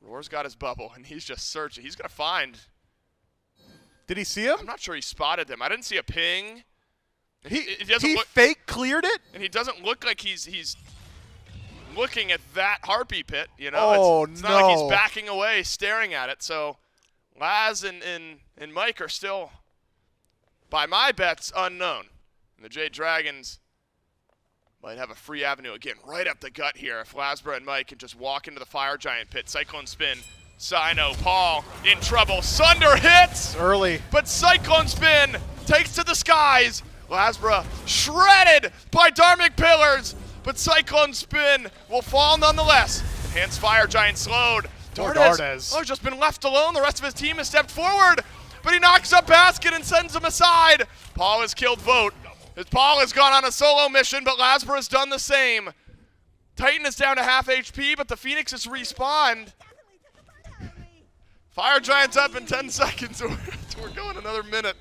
Roar's got his bubble, and he's just searching. He's going to find. Did he see him? I'm not sure he spotted them. I didn't see a ping. He fake cleared it? And he doesn't look like he's looking at that harpy pit. You know, it's not like he's backing away, staring at it. So Laz and Mike are still, by my bets, unknown. And the Jade Dragons might have a free avenue again, right up the gut here. If LASBRA and Mike can just walk into the Fire Giant pit. CycloneSpin, Cyno, Paul in trouble. Sunder hits! Early. But CycloneSpin takes to the skies. LASBRA shredded by Dharmic Pillars, but CycloneSpin will fall nonetheless. Enhanced Fire Giant slowed. Dardez. Oh, just been left alone. The rest of his team has stepped forward, but he knocks up Baskin and sends him aside. Paul has killed Vote. Paul has gone on a solo mission, but LASBRA has done the same. Titan is down to half HP, but the Phoenix has respawned. Fire Giant's up in 10 seconds. We're going another minute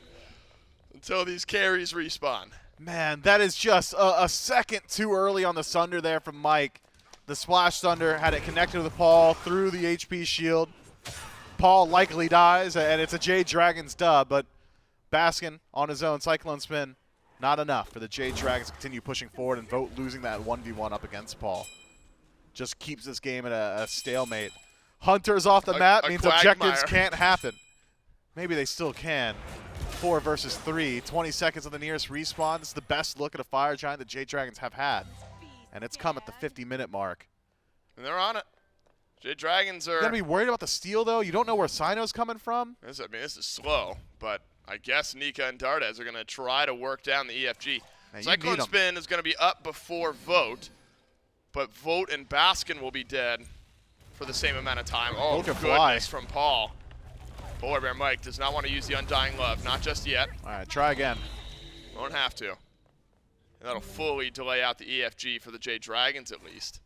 until these carries respawn. Man, that is just a second too early on the Sunder there from Mike. The Splash Thunder had it connected with Paul through the HP shield. Paul likely dies, and it's a Jade Dragons dub, but Baskin on his own, CycloneSpin, not enough for the Jade Dragons to continue pushing forward, and Vote losing that 1v1 up against Paul just keeps this game at a stalemate. Hunter's off the map, means objectives can't happen. Maybe they still can. 4 versus 3, 20 seconds on the nearest respawn. This is the best look at a Fire Giant that Jade Dragons have had, and it's come at the 50-minute mark. And they're on it. Jade Dragons are... You gotta be worried about the steal, though. You don't know where Cyno's coming from. This is slow, but I guess Nika and Dardez are going to try to work down the EFG. CycloneSpin is going to be up before Vote, but Vote and Baskin will be dead for the same amount of time. Oh, goodness from Paul. PolarBearMike does not want to use the Undying Love, not just yet. All right, try again. Won't have to. And that'll fully delay out the EFG for the Jade Dragons at least.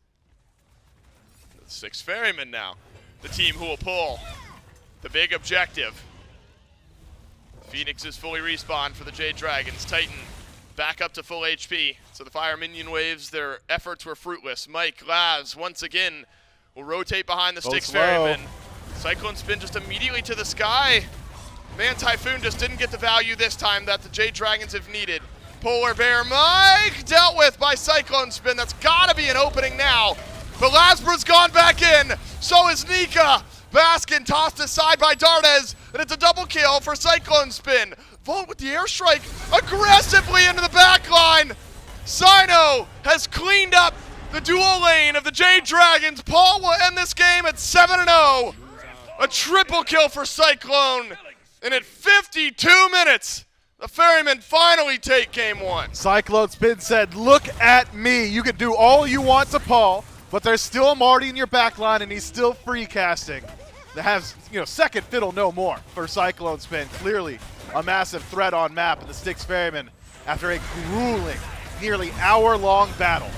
The Styx Ferrymen now, the team who will pull the big objective. Phoenix is fully respawned for the Jade Dragons. Titan back up to full HP. So the Fire Minion waves, their efforts were fruitless. Mike, Laz, once again, will rotate behind the Styx Ferrymen. CycloneSpin just immediately to the sky. Man, Typhoon just didn't get the value this time that the Jade Dragons have needed. PolarBearMike dealt with by CycloneSpin. That's got to be an opening now. But LASBRA's gone back in. So is Nika. Baskin tossed aside by Dardez. And it's a double kill for CycloneSpin. Vote with the airstrike aggressively into the back line. Cyno has cleaned up the dual lane of the Jade Dragons. Paul will end this game at 7-0. A triple kill for Cyclone. And at 52 minutes, the Ferrymen finally take game 1. CycloneSpin said, look at me. You can do all you want to Paul, but there's still a Marty in your back line, and he's still free casting. That has, second fiddle no more for CycloneSpin. Clearly a massive threat on map, and the Styx Ferrymen, after a grueling, nearly hour-long battle,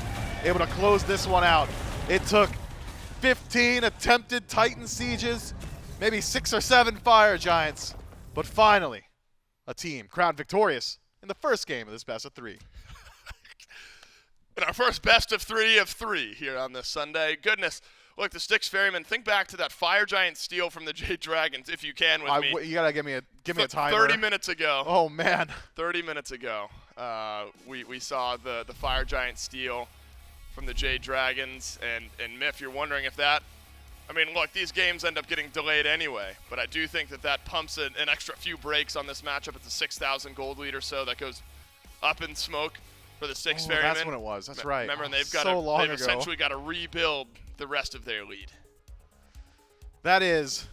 able to close this one out. It took 15 attempted Titan sieges, maybe 6 or 7 Fire Giants, but finally, a team crowned victorious in the first game of this best of 3. In our first best of 3 here on this Sunday. Goodness, look, the Styx Ferrymen, think back to that Fire Giant steal from the Jade Dragons, if you can, with me. You gotta give me a timer. 30 minutes ago. Oh, man. 30 minutes ago, we saw the Fire Giant steal from the Jade Dragons, and Miff, you're wondering if that, I mean, look, these games end up getting delayed anyway, but I do think that pumps an extra few breaks on this matchup. It's a 6,000 gold lead or so that goes up in smoke for the Styx Ferrymen. That's when it was. That's right. Remember, and they've essentially got to rebuild the rest of their lead. That is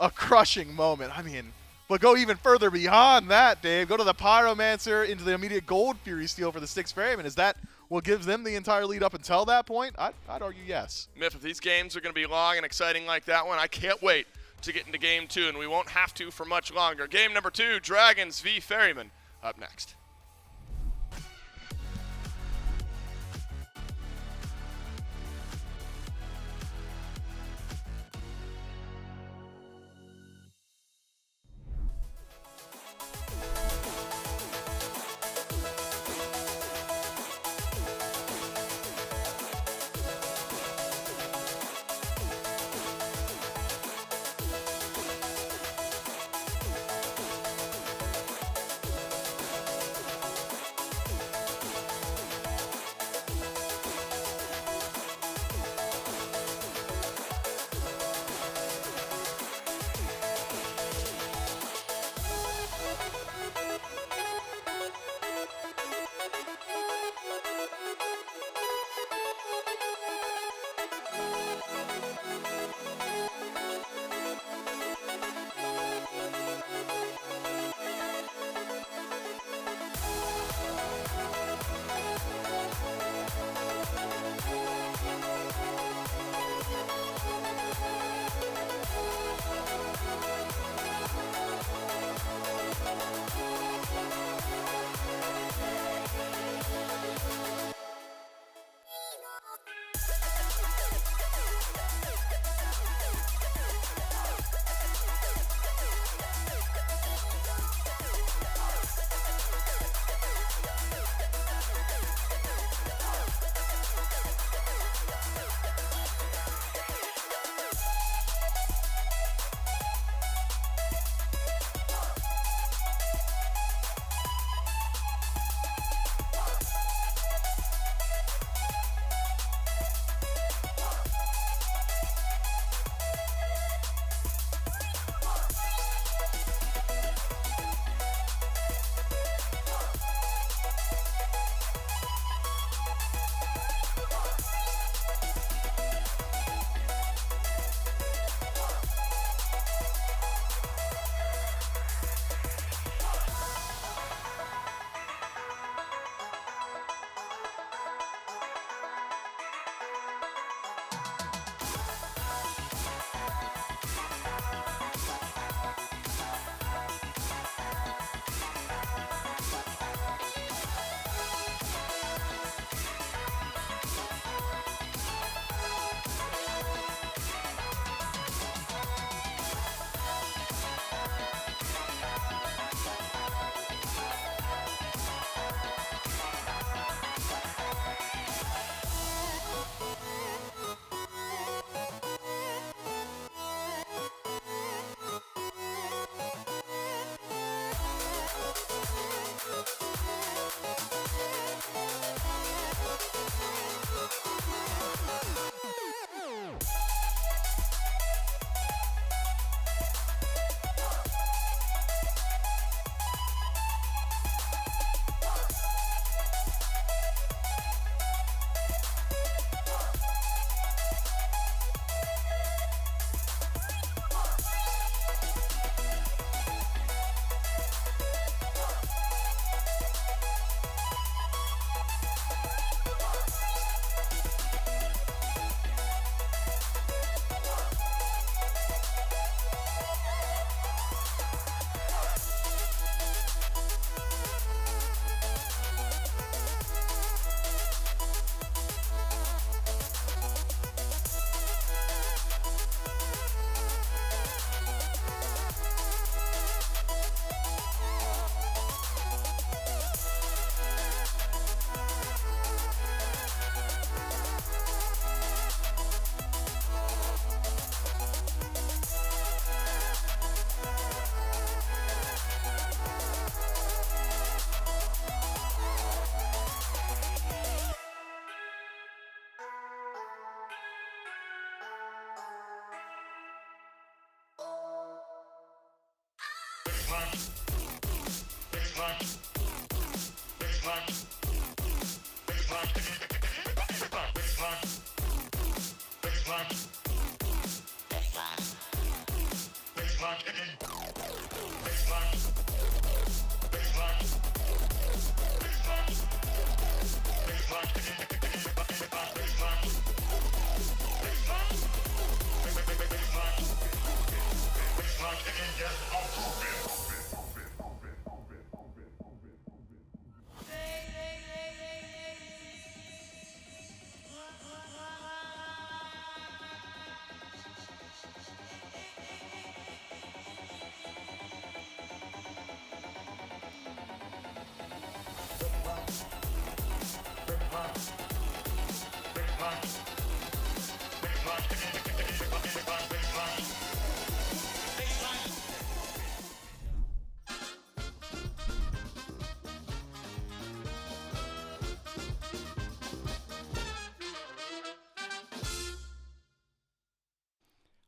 a crushing moment. I mean, but go even further beyond that, Dave. Go to the Pyromancer into the immediate Gold Fury steal for the Styx Ferrymen. Is that what gives them the entire lead up until that point? I'd argue yes. Miff, if these games are going to be long and exciting like that one, I can't wait to get into game 2, and we won't have to for much longer. Game number 2, Dragons v Ferrymen, up next.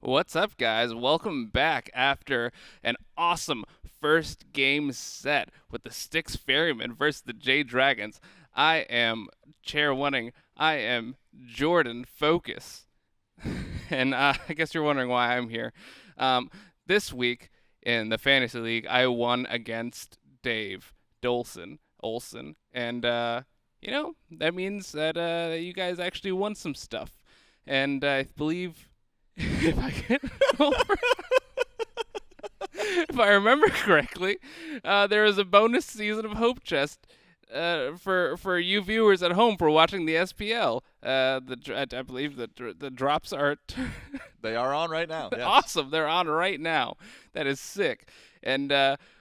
What's up, guys? Welcome back after an awesome first game set with the Styx Ferrymen versus the Jade Dragons. I am chair winning. I am Jordan Focus. And I guess you're wondering why I'm here. This week in the Fantasy League, I won against Dave Olsen. And, you know, that means that you guys actually won some stuff. And I believe... if I remember correctly, there is a bonus season of Hope Chest for you viewers at home for watching the SPL. I believe the drops are they are on right now. Yes. Awesome, they're on right now. That is sick, and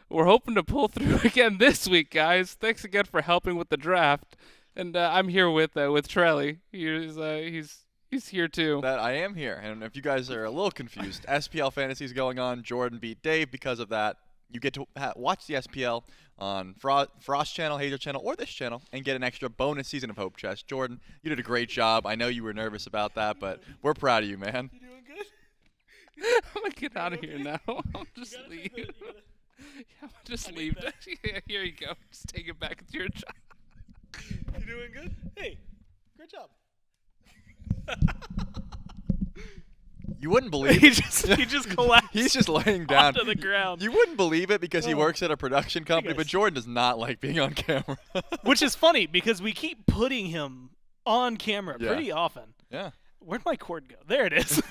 we're hoping to pull through again this week, guys. Thanks again for helping with the draft, and I'm here with Trelly. He's here too. That I am here, and if you guys are a little confused, SPL Fantasy is going on. Jordan beat Dave because of that. You get to watch the SPL on Frost channel, Hazel channel, or this channel, and get an extra bonus season of Hope Chest. Jordan, you did a great job. I know you were nervous about that, but we're proud of you, man. You doing good? I'm gonna get out of here now. I'll just leave. I'll just leave. Yeah, here you go. Just take it back. It's your job. You doing good? Hey, great job. You wouldn't believe he just collapsed. He's just laying down onto the ground. You wouldn't believe it because he works at a production company, but Jordan does not like being on camera. Which is funny because we keep putting him on camera pretty often. Yeah. Where'd my cord go? There it is.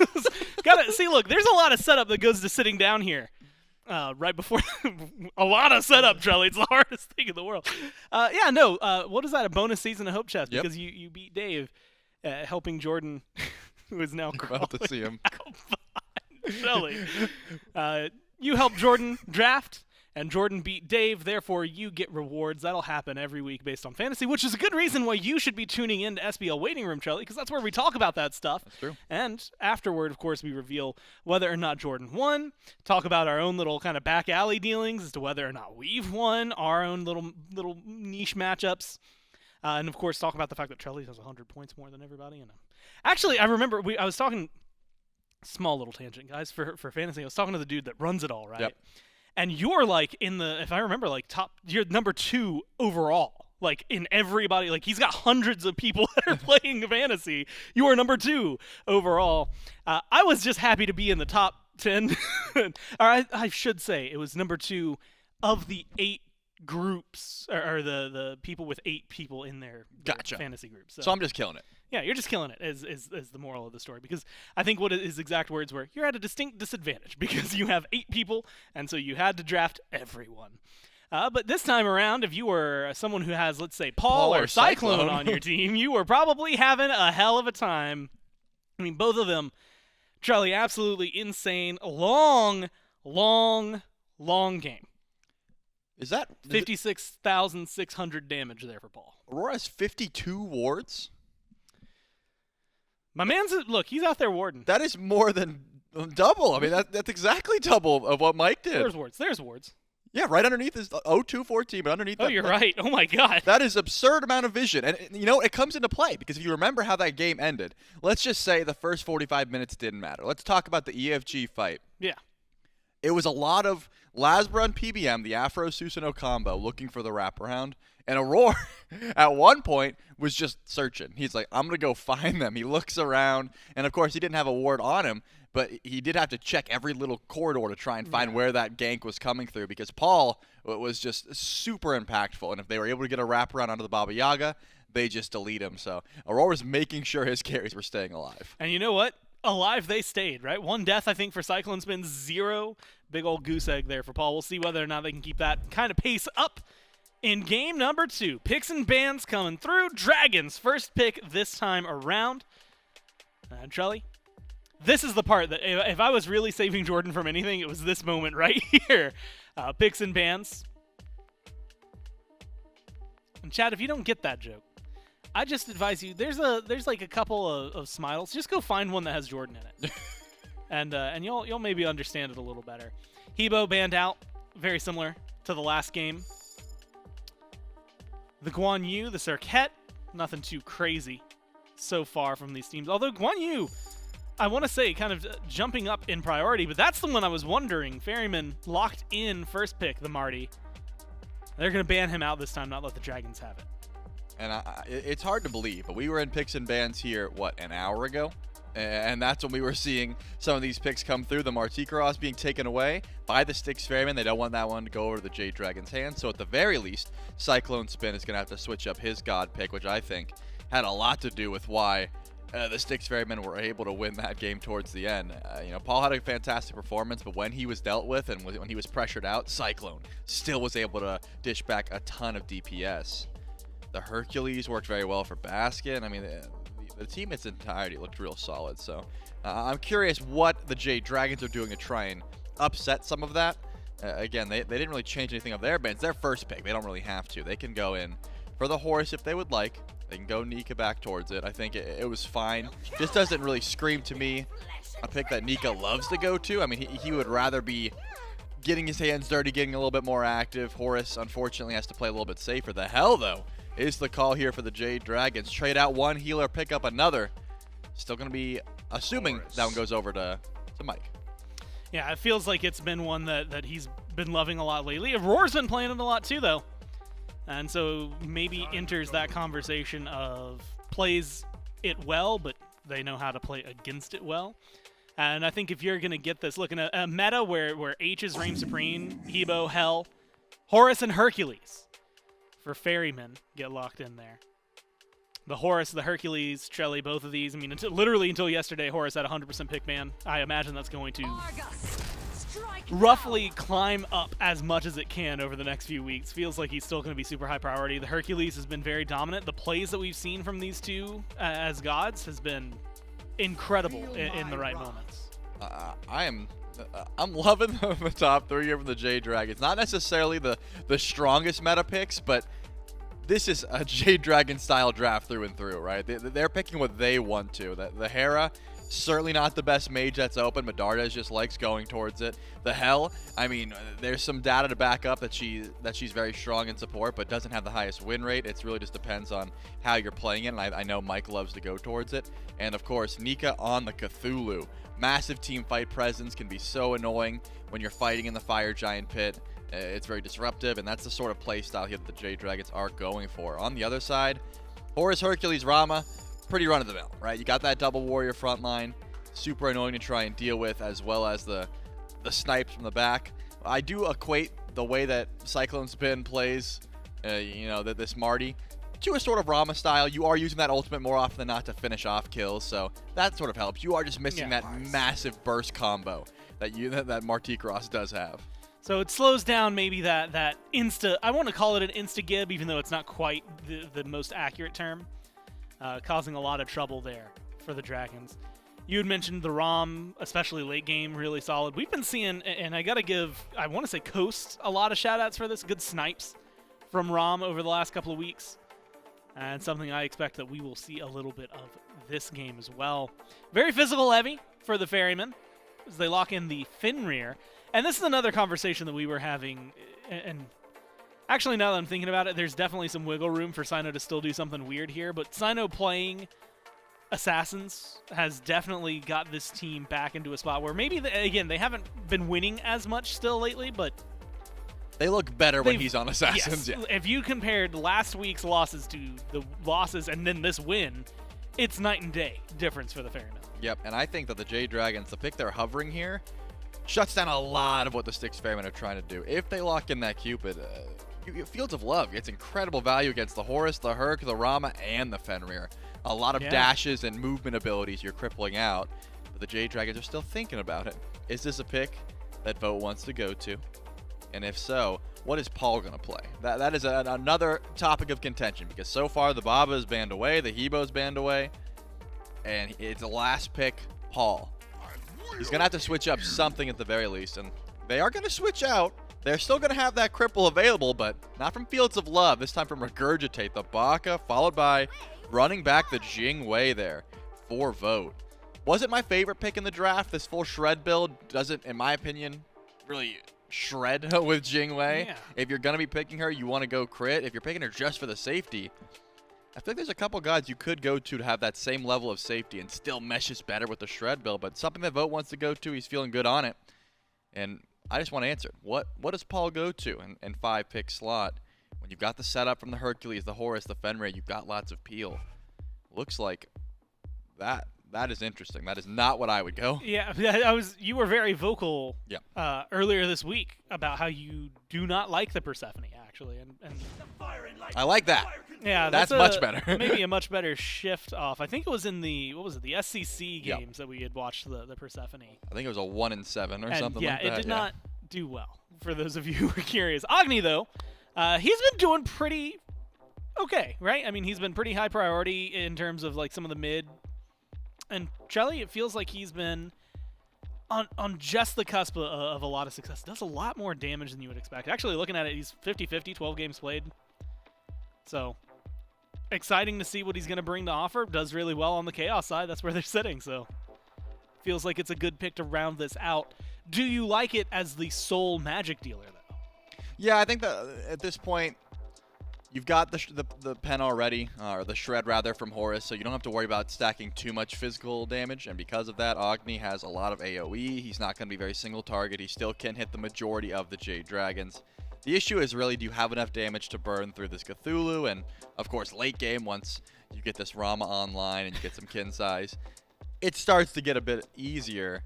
Gotta see. Look, there's a lot of setup that goes to sitting down here. Right before a lot of setup, Trelly. It's the hardest thing in the world. What is that? A bonus season of Hope Chest because you beat Dave. Helping Jordan, who is now about to see him. Trelly. You helped Jordan draft, and Jordan beat Dave. Therefore, you get rewards. That'll happen every week based on fantasy, which is a good reason why you should be tuning in to SBL Waiting Room, Trelly, because that's where we talk about that stuff. That's true. And afterward, of course, we reveal whether or not Jordan won, talk about our own little kind of back alley dealings as to whether or not we've won, our own little niche matchups. And, of course, talk about the fact that Trelly has 100 points more than everybody. Actually, I remember I was talking, small little tangent, guys, for fantasy. I was talking to the dude that runs it all, right? Yep. And you're, like, if I remember, like, you're number 2 overall. Like, in everybody. Like, he's got hundreds of people that are playing fantasy. You are number 2 overall. I was just happy to be in the top 10. Or I should say it was number 2 of the 8 groups or the people with 8 people in their fantasy groups. So I'm just killing it. Yeah, you're just killing it is the moral of the story, because I think what his exact words were, you're at a distinct disadvantage because you have 8 people and so you had to draft everyone. But this time around, if you were someone who has, let's say, Paul or Cyclone on your team, you were probably having a hell of a time. I mean, both of them, Charlie, absolutely insane, long game. Is that 56,600 damage there for Paul? Aurora has 52 wards. My man's he's out there warding. That is more than double. I mean, that's exactly double of what Mike did. There's wards. Yeah, right underneath is 0214, but underneath. Oh, you're right. Oh my God. That is absurd amount of vision, and you know it comes into play because if you remember how that game ended, let's just say the first 45 minutes didn't matter. Let's talk about the EFG fight. Yeah. it was a lot of LASBRA and PBM, the Afro Susano combo, looking for the wraparound. And Aror, at one point, was just searching. He's like, I'm going to go find them. He looks around, and of course, he didn't have a ward on him, but he did have to check every little corridor to try and find where that gank was coming through, because Paul was just super impactful. And if they were able to get a wraparound onto the Baba Yaga, they just delete him. So Aror was making sure his carries were staying alive. And you know what? Alive they stayed, right? 1 death, I think, for CycloneSpin, 0. Big old goose egg there for Paul. We'll see whether or not they can keep that kind of pace up in game number 2. Picks and bans coming through. Dragons, first pick this time around. And Trelly, this is the part that if I was really saving Jordan from anything, it was this moment right here. Picks and bans. And Chad, if you don't get that joke, I just advise you, there's like a couple of smiles. Just go find one that has Jordan in it. and you'll maybe understand it a little better. Hebo banned out, very similar to the last game. The Guan Yu, the Serket, nothing too crazy so far from these teams. Although Guan Yu, I want to say, kind of jumping up in priority, but that's the one I was wondering. Ferryman locked in first pick, the Marty. They're going to ban him out this time, not let the Dragons have it. And it's hard to believe, but we were in picks and bans here, what, an hour ago? And that's when we were seeing some of these picks come through. The Martichoras being taken away by the Styx Ferrymen. They don't want that one to go over to the Jade Dragons' hands. So at the very least, CycloneSpin is going to have to switch up his god pick, which I think had a lot to do with why the Styx Ferrymen were able to win that game towards the end. Paul had a fantastic performance, but when he was dealt with and when he was pressured out, Cyclone still was able to dish back a ton of DPS. The Hercules worked very well for Baskin. I mean, the team in its entirety looked real solid. So I'm curious what the Jade Dragons are doing to try and upset some of that. Again, they didn't really change anything of their bans. Their first pick, they don't really have to. They can go in for the Horus if they would like. They can go Nika back towards it. I think it was fine. This doesn't really scream to me a pick that Nika loves to go to. I mean, he would rather be getting his hands dirty, getting a little bit more active. Horus, unfortunately, has to play a little bit safer. The hell, though, is the call here for the Jade Dragons. Trade out one healer, pick up another. Still going to be, assuming Horus. That one goes over to Mike. Yeah, it feels like it's been one that he's been loving a lot lately. Auror's been playing it a lot too, though. And so maybe enters that conversation of plays it well, but they know how to play against it well. And I think if you're going to get this, looking at a meta where H is reign supreme, Hebo, Hell, Horus, and Hercules for Ferrymen get locked in there. The Horus, the Hercules, Trelly, both of these. I mean, literally until yesterday, Horus had 100% pick ban. I imagine that's going to roughly climb up as much as it can over the next few weeks. Feels like he's still going to be super high priority. The Hercules has been very dominant. The plays that we've seen from these two as gods has been incredible in the right moments. I'm loving the top 3 here from the Jade Dragons. Not necessarily the strongest meta picks, but this is a Jade Dragon style draft through and through, right? They're picking what they want to. The Hera, certainly not the best mage that's open, but Dardez just likes going towards it. The Hell, I mean, there's some data to back up that she's very strong in support, but doesn't have the highest win rate. It really just depends on how you're playing it, and I know Mike loves to go towards it. And of course, Nika on the Cthulhu. Massive team fight presence, can be so annoying when you're fighting in the Fire Giant pit. It's very disruptive, and that's the sort of play style here that the Jade Dragons are going for. On the other side, Horus, Hercules, Rama, pretty run-of-the-mill, right? You got that double warrior front line, super annoying to try and deal with, as well as the snipes from the back. I do equate the way that CycloneSpin plays, this Marty, to a sort of Rama style. You are using that ultimate more often than not to finish off kills, so that sort of helps. You are just missing that massive burst combo that Martichoras does have. So it slows down maybe that I want to call it an insta-gib, even though it's not quite the most accurate term, causing a lot of trouble there for the Dragons. You had mentioned the Rom, especially late game, really solid. We've been seeing, and I got to give, I want to say Coast, a lot of shout-outs for this. Good snipes from Rom over the last couple of weeks. And something I expect that we will see a little bit of this game as well. Very physical heavy for the Ferrymen as they lock in the Fenrir. And this is another conversation that we were having, and actually now that I'm thinking about it, there's definitely some wiggle room for Cyno to still do something weird here, but Cyno playing Assassins has definitely got this team back into a spot where maybe, again, they haven't been winning as much still lately, but they look better when he's on Assassins. Yes. Yeah. If you compared last week's losses to the losses and then this win, it's night and day difference for the Ferrymen. Yep, and I think that the Jade Dragons, the pick they're hovering here, shuts down a lot of what the Styx Ferrymen are trying to do. If they lock in that Cupid, Fields of Love gets incredible value against the Horus, the Herc, the Rama, and the Fenrir. A lot of dashes and movement abilities you're crippling out, but the Jade Dragons are still thinking about it. Is this a pick that Vote wants to go to? And if so, what is Paul going to play? That is another topic of contention, because so far the Baba is banned away, the Hebo's banned away, and it's the last pick, Paul. He's going to have to switch up something at the very least, and they are going to switch out. They're still going to have that cripple available, but not from Fields of Love, this time from Regurgitate. The Baka, followed by running back the Jing way there for Vote. Wasn't my favorite pick in the draft. This full shred build doesn't, in my opinion, really shred with Jing Wei. Yeah. If you're going to be picking her, you want to go crit. If you're picking her just for the safety, I feel like there's a couple guys you could go to have that same level of safety and still meshes better with the shred build, but something that Vote wants to go to, he's feeling good on it. And I just want to answer, what does Paul go to in 5-pick slot? When you've got the setup from the Hercules, the Horus, the Fenrir, you've got lots of peel. Looks like that is interesting. That is not what I would go. Yeah, you were very vocal earlier this week about how you do not like the Persephone, actually. And I like that. Yeah, that's much better. Maybe a much better shift off. I think it was in the, the SCC games that we had watched the Persephone. I think it was a 1-7 or something like that. Yeah, it did not do well, for those of you who are curious. Agni, though, he's been doing pretty okay, right? I mean, he's been pretty high priority in terms of like some of the mid. And Shelly, it feels like he's been on just the cusp of a lot of success. Does a lot more damage than you would expect. Actually, looking at it, he's 50-50, 12 games played. So exciting to see what he's going to bring to offer. Does really well on the Chaos side. That's where they're sitting. So feels like it's a good pick to round this out. Do you like it as the sole magic dealer, though? Yeah, I think that at this point, you've got the pen already, or the shred rather, from Horus, so you don't have to worry about stacking too much physical damage, and because of that, Agni has a lot of AoE. He's not going to be very single target. He still can hit the majority of the Jade Dragons. The issue is really, do you have enough damage to burn through this Cthulhu? And, of course, late game, once you get this Rama online and you get some kin size, it starts to get a bit easier.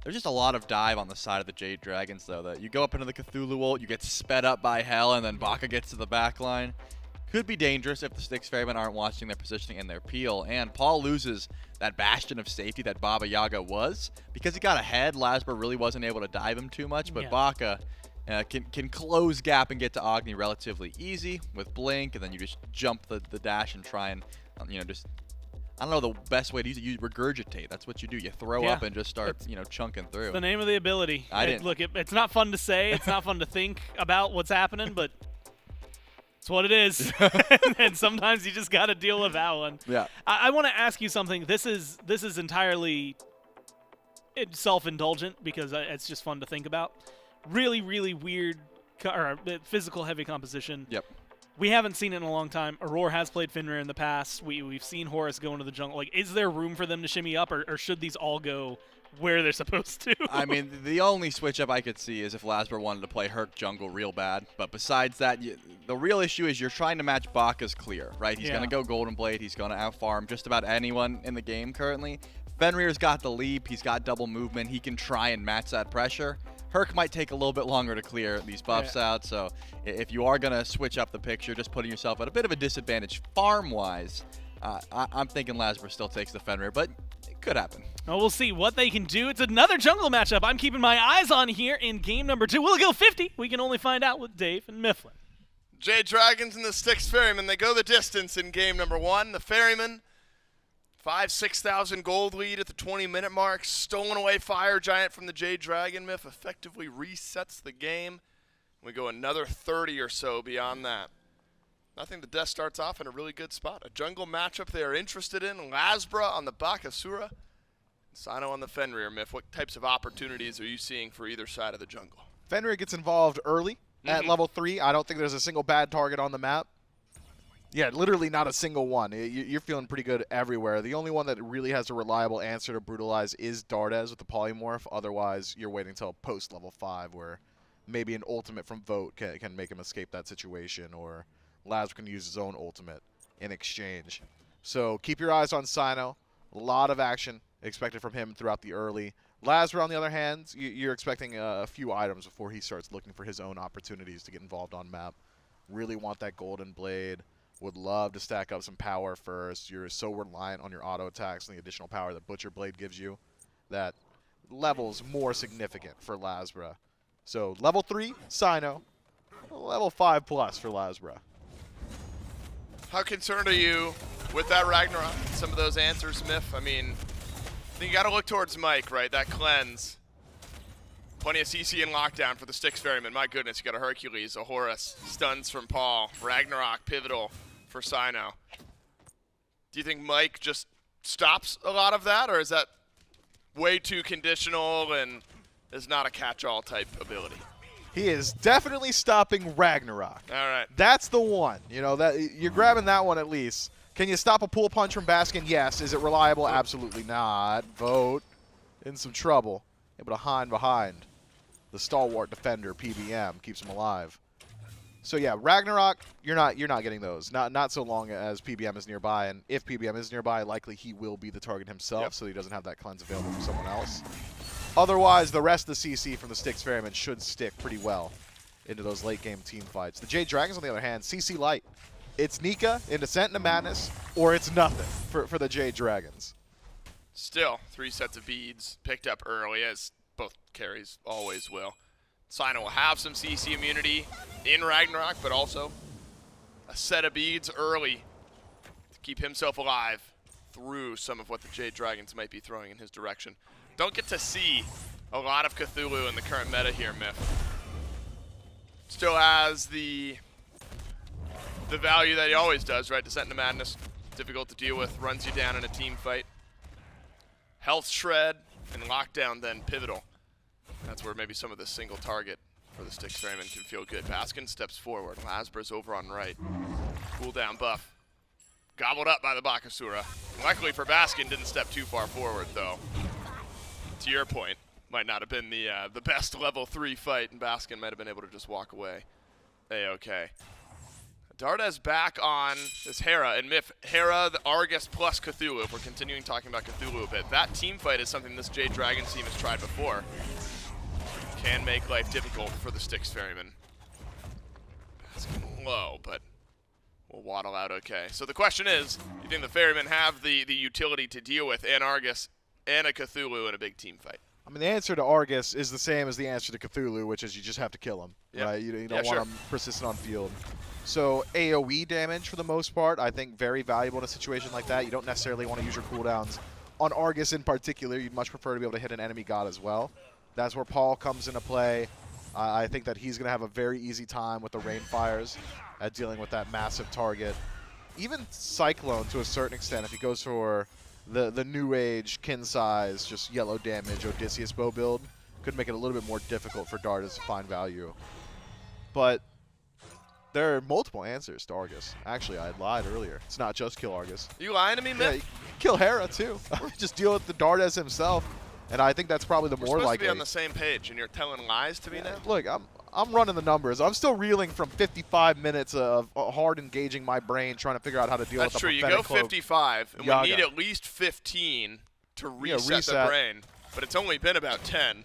There's just a lot of dive on the side of the Jade Dragons, though. That you go up into the Cthulhu ult, you get sped up by hell, and then Baka gets to the back line. Could be dangerous if the Styx Ferrymen aren't watching their positioning and their peel. And Paul loses that bastion of safety that Baba Yaga was. Because he got ahead, LASBRA really wasn't able to dive him too much, but Baka can close gap and get to Agni relatively easy with Blink, and then you just jump the dash and try and, just... I don't know the best way to use it. You regurgitate. That's what you do. You throw up and just start, chunking through. The name of the ability. Look, it's not fun to say. It's not fun to think about what's happening, but it's what it is. And sometimes you just got to deal with that one. Yeah. I want to ask you something. This is entirely self-indulgent because it's just fun to think about. Really, really weird physical heavy composition. Yep. We haven't seen it in a long time. Aror has played Fenrir in the past. We've seen Horus go into the jungle. Like, is there room for them to shimmy up, or should these all go where they're supposed to? I mean, the only switch up I could see is if LASBRA wanted to play Herc jungle real bad. But besides that, the real issue is you're trying to match Baka's clear, right? He's going to go Golden Blade. He's going to outfarm just about anyone in the game currently. Fenrir's got the leap. He's got double movement. He can try and match that pressure. Herc might take a little bit longer to clear these buffs out, so if you are going to switch up the picture, just putting yourself at a bit of a disadvantage farm-wise, I'm thinking LASBRA still takes the Fenrir, but it could happen. Well, we'll see what they can do. It's another jungle matchup I'm keeping my eyes on here in game number 2. Will it go 50? We can only find out with Dave and Mifflin. Jade Dragons and the Styx Ferrymen, they go the distance in game number 1. The Ferrymen, 6,000 gold lead at the 20-minute mark. Stolen away Fire Giant from the Jade Dragon myth effectively resets the game. We go another 30 or so beyond that. I think the death starts off in a really good spot. A jungle matchup they are interested in. LASBRA on the Bakasura. Cyno on the Fenrir myth. What types of opportunities are you seeing for either side of the jungle? Fenrir gets involved early at level 3. I don't think there's a single bad target on the map. Yeah, literally not a single one. You're feeling pretty good everywhere. The only one that really has a reliable answer to Brutalize is Dardez with the Polymorph. Otherwise, you're waiting until post level 5 where maybe an ultimate from Vote can make him escape that situation, or LASBRA can use his own ultimate in exchange. So keep your eyes on Cyno. A lot of action expected from him throughout the early. LASBRA, on the other hand, you're expecting a few items before he starts looking for his own opportunities to get involved on map. Really want that Golden Blade. Would love to stack up some power first. You're so reliant on your auto attacks and the additional power that Butcher Blade gives you that level's more significant for LASBRA. So level 3, Cyno. Level 5+ for LASBRA. How concerned are you with that Ragnarok? Some of those answers, Miff. I mean, I think you got to look towards Mike, right? That cleanse. Plenty of CC and lockdown for the Styx Ferrymen. My goodness, you got a Hercules, a Horus, stuns from Paul, Ragnarok, pivotal for Cyno. Do you think Mike just stops a lot of that, or is that way too conditional and is not a catch-all type ability? He is definitely stopping Ragnarok. All right. That's the one. You know, that you're grabbing that one at least. Can you stop a pull punch from Baskin? Yes. Is it reliable? Absolutely not. Vote in some trouble. Able to hide behind the stalwart defender, PBM, keeps him alive. So yeah, Ragnarok, you're not getting those. Not so long as PBM is nearby, and if PBM is nearby, likely he will be the target himself, so he doesn't have that cleanse available from someone else. Otherwise, the rest of the CC from the Styx Ferrymen should stick pretty well into those late game team fights. The Jade Dragons, on the other hand, CC light. It's Nika in Descent into Madness, or it's nothing for the Jade Dragons. Still, 3 sets of beads picked up early, as both carries always will. Cyno will have some CC immunity in Ragnarok, but also a set of beads early to keep himself alive through some of what the Jade Dragons might be throwing in his direction. Don't get to see a lot of Cthulhu in the current meta here, Miff. Still has the value that he always does, right? Descent into Madness, difficult to deal with, runs you down in a team fight. Health Shred and Lockdown then pivotal. That's where maybe some of the single target for the Styx Ferrymen can feel good. Baskin steps forward. LASBRA's over on right. Cooldown buff. Gobbled up by the Bakasura. Luckily for Baskin, didn't step too far forward, though. To your point, might not have been the best level 3 fight, and Baskin might have been able to just walk away. A-okay. Dardez back on this Hera, and Miff, Hera, the Argus plus Cthulhu, if we're continuing talking about Cthulhu a bit. That team fight is something this Jade Dragons team has tried before. Can make life difficult for the Styx Ferrymen. Baskin low, but we'll waddle out okay. So the question is, do you think the Ferrymen have the utility to deal with an Argus and a Cthulhu in a big team fight? I mean, the answer to Argus is the same as the answer to Cthulhu, which is you just have to kill him, right? You don't want him persistent on field. So AoE damage, for the most part, I think very valuable in a situation like that. You don't necessarily want to use your cooldowns on Argus in particular. You'd much prefer to be able to hit an enemy god as well. That's where Paul comes into play. I think that he's going to have a very easy time with the Rainfires at dealing with that massive target. Even Cyclone, to a certain extent, if he goes for the new age, kin size, just yellow damage, Odysseus bow build, could make it a little bit more difficult for Dardez to find value. But there are multiple answers to Argus. Actually, I lied earlier. It's not just kill Argus. You lying to me, man? Yeah, kill Hera, too. Just deal with the Dardez himself. And I think that's probably the more likely. We're supposed to be on the same page, and you're telling lies to me now? Look, I'm running the numbers. I'm still reeling from 55 minutes of hard engaging my brain, trying to figure out how to deal with the prophetic cloak. That's true. You go 55, and Yaga. we need at least 15 to reset the brain. But it's only been about 10.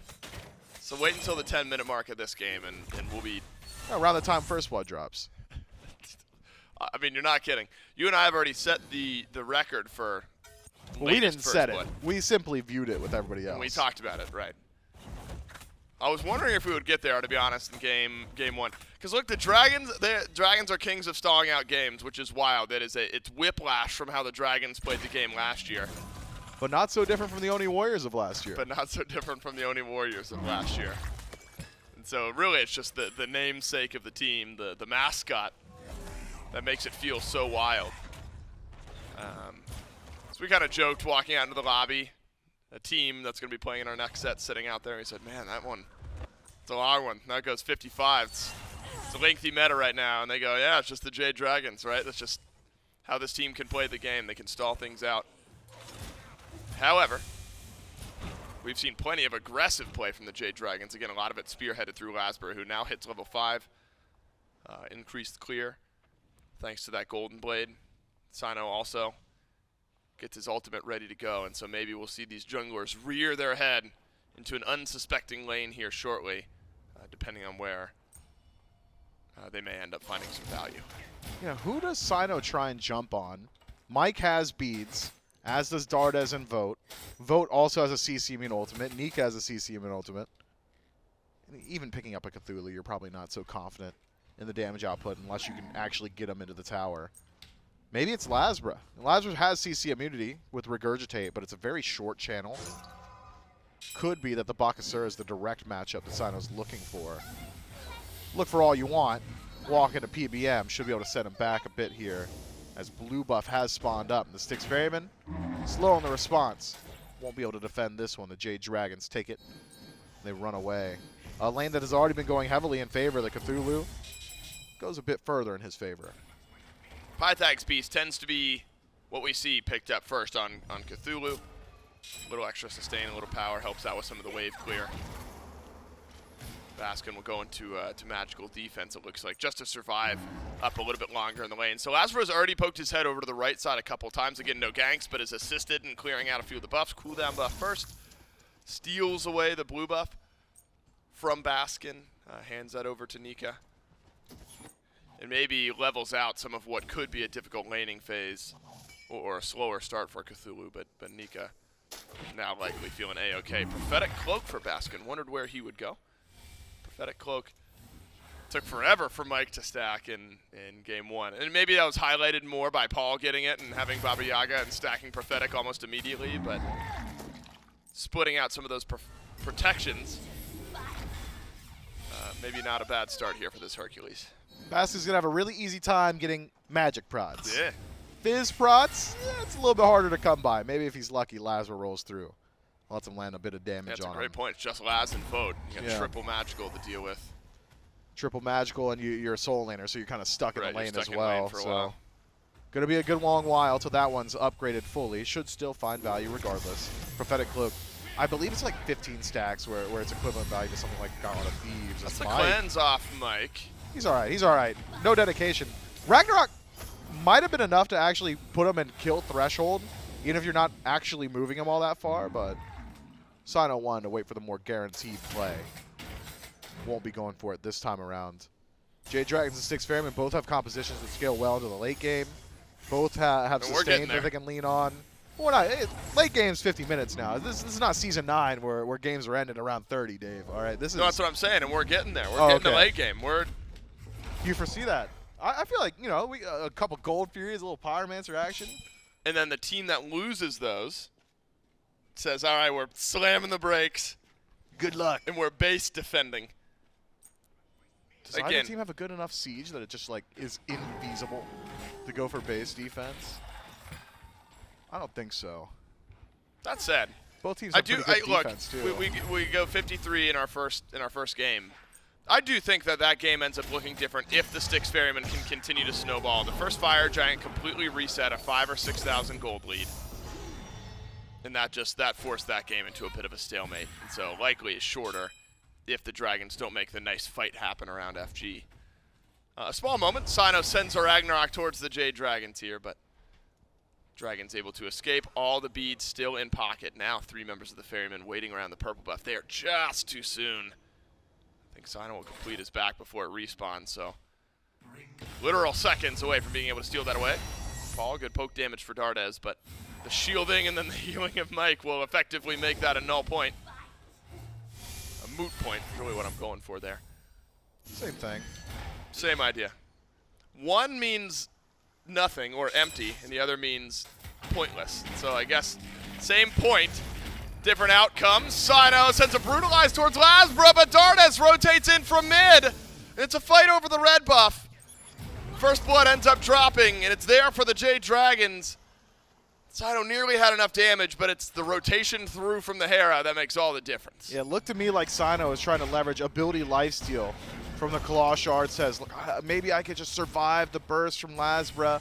So wait until the 10-minute mark of this game, and we'll be... around the time First Blood drops. I mean, you're not kidding. You and I have already set the record for... Well, we didn't set it. We simply viewed it with everybody else. And we talked about it, right. I was wondering if we would get there, to be honest, in game 1. Because look, the Dragons are kings of stalling out games, which is wild. It's whiplash from how the Dragons played the game last year. But not so different from the Oni Warriors of last year. But not so different from the Oni Warriors of last year. And so really it's just the namesake of the team, the mascot, that makes it feel so wild. So we kind of joked walking out into the lobby, a team that's going to be playing in our next set sitting out there. We said, man, that one, it's a long one. That goes 55. It's a lengthy meta right now. And they go, yeah, it's just the Jade Dragons, right? That's just how this team can play the game. They can stall things out. However, we've seen plenty of aggressive play from the Jade Dragons. Again, a lot of it spearheaded through LASBRA, who now hits level 5. Increased clear thanks to that Golden Blade. Cyno also gets his ultimate ready to go, and so maybe we'll see these junglers rear their head into an unsuspecting lane here shortly, depending on where they may end up finding some value. Yeah, who does Cyno try and jump on? Mike has beads, as does Dardez and Vote. Vote also has a CC immune ultimate. Nika has a CC immune ultimate. And even picking up a Cthulhu, you're probably not so confident in the damage output unless you can actually get him into the tower. Maybe it's LASBRA. LASBRA has CC immunity with Regurgitate, but it's a very short channel. Could be that the Bakasura is the direct matchup that Cyno's looking for. Look for all you want. Walk into PBM. Should be able to set him back a bit here as blue buff has spawned up. And the Styx Ferrymen, slow on the response. Won't be able to defend this one. The Jade Dragons take it. They run away. A lane that has already been going heavily in favor of the Cthulhu goes a bit further in his favor. Pythag's piece tends to be what we see picked up first on Cthulhu. A little extra sustain, a little power helps out with some of the wave clear. Baskin will go into to magical defense, it looks like, just to survive up a little bit longer in the lane. So LASBRA's already poked his head over to the right side a couple times. Again, no ganks, but is assisted in clearing out a few of the buffs. Cooldown buff first. Steals away the blue buff from Baskin. Hands that over to Nika. And maybe levels out some of what could be a difficult laning phase or a slower start for Cthulhu, but Nika now likely feeling A-okay. Prophetic Cloak for Baskin. Wondered where he would go. Prophetic Cloak took forever for Mike to stack in game 1. And maybe that was highlighted more by Paul getting it and having Baba Yaga and stacking Prophetic almost immediately, but splitting out some of those protections, maybe not a bad start here for this Hercules. Baskin's going to have a really easy time getting magic prods. Yeah. Fizz prods, it's a little bit harder to come by. Maybe if he's lucky, LASBRA rolls through. Lets him land a bit of damage That's on a great him. point. It's just Laz and Vote. You got triple magical to deal with. Triple magical, and you're a soul laner, so you're kind of stuck in the lane as well. For a while. Going to be a good long while till that one's upgraded fully. Should still find value regardless. Prophetic Cloak, I believe it's like 15 stacks where it's equivalent value to something like Gauntlet of Thieves. That's the cleanse off Mike. He's all right. He's all right. No dedication. Ragnarok might have been enough to actually put him in kill threshold, even if you're not actually moving him all that far, but Cyno wanted to wait for the more guaranteed play. Won't be going for it this time around. Jade Dragons and Styx Ferrymen both have compositions that scale well into the late game. Both have sustains that they can lean on. We're not, late game's 50 minutes now. This is not Season 9 where games are ending around 30, Dave. All right, this is. No, that's what I'm saying, and we're getting there. We're getting to late game. Do you foresee that? I feel like, a couple Gold Furies, a little Pyromancer action. And then the team that loses those says, all right, we're slamming the brakes. Good luck. And we're base defending. Does either team have a good enough siege that it just, is infeasible to go for base defense? I don't think so. That said, both teams have pretty good defense, too. We go 53 in our first game. I do think that game ends up looking different if the Styx Ferrymen can continue to snowball. The first Fire Giant completely reset a 5,000 or 6,000 gold lead. And that forced that game into a bit of a stalemate. And so likely is shorter if the Dragons don't make the nice fight happen around FG. A small moment, Cyno sends our Ragnarok towards the Jade Dragons here, but Dragons able to escape. All the beads still in pocket. Now 3 members of the Ferrymen waiting around the purple buff. They are just too soon. I think Cyno will complete his back before it respawns, so literal seconds away from being able to steal that away. Paul, good poke damage for Dardez, but the shielding and then the healing of Mike will effectively make that a null point. A moot point is really what I'm going for there. Same thing. Same idea. One means nothing or empty, and the other means pointless. So I guess same point. Different outcomes. Cyno sends a Brutalize towards LASBRA, but Dardez rotates in from mid. It's a fight over the red buff. First blood ends up dropping, and it's there for the Jade Dragons. Cyno nearly had enough damage, but it's the rotation through from the Hera that makes all the difference. Yeah, it looked to me like Cyno is trying to leverage ability lifesteal from the Claw Shard. Says, look, maybe I could just survive the burst from LASBRA,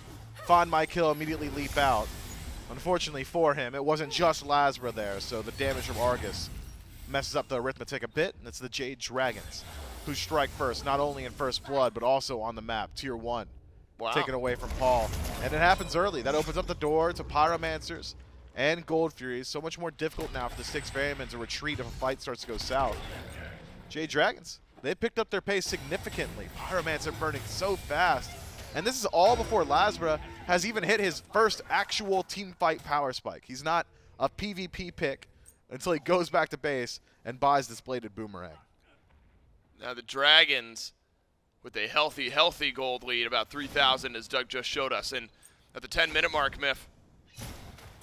find my kill, immediately leap out. Unfortunately for him, it wasn't just LASBRA there, so the damage from Argus messes up the arithmetic a bit, and it's the Jade Dragons who strike first, not only in First Blood, but also on the map, Tier 1. Wow. Taken away from Paul. And it happens early. That opens up the door to Pyromancers and Gold Furies. So much more difficult now for the Styx Ferrymen to retreat if a fight starts to go south. Jade Dragons, they picked up their pace significantly. Pyromancer burning so fast. And this is all before LASBRA has even hit his first actual team fight power spike. He's not a PvP pick until he goes back to base and buys this bladed boomerang. Now the Dragons with a healthy gold lead, about 3,000 as Doug just showed us. And at the 10-minute mark, Miff,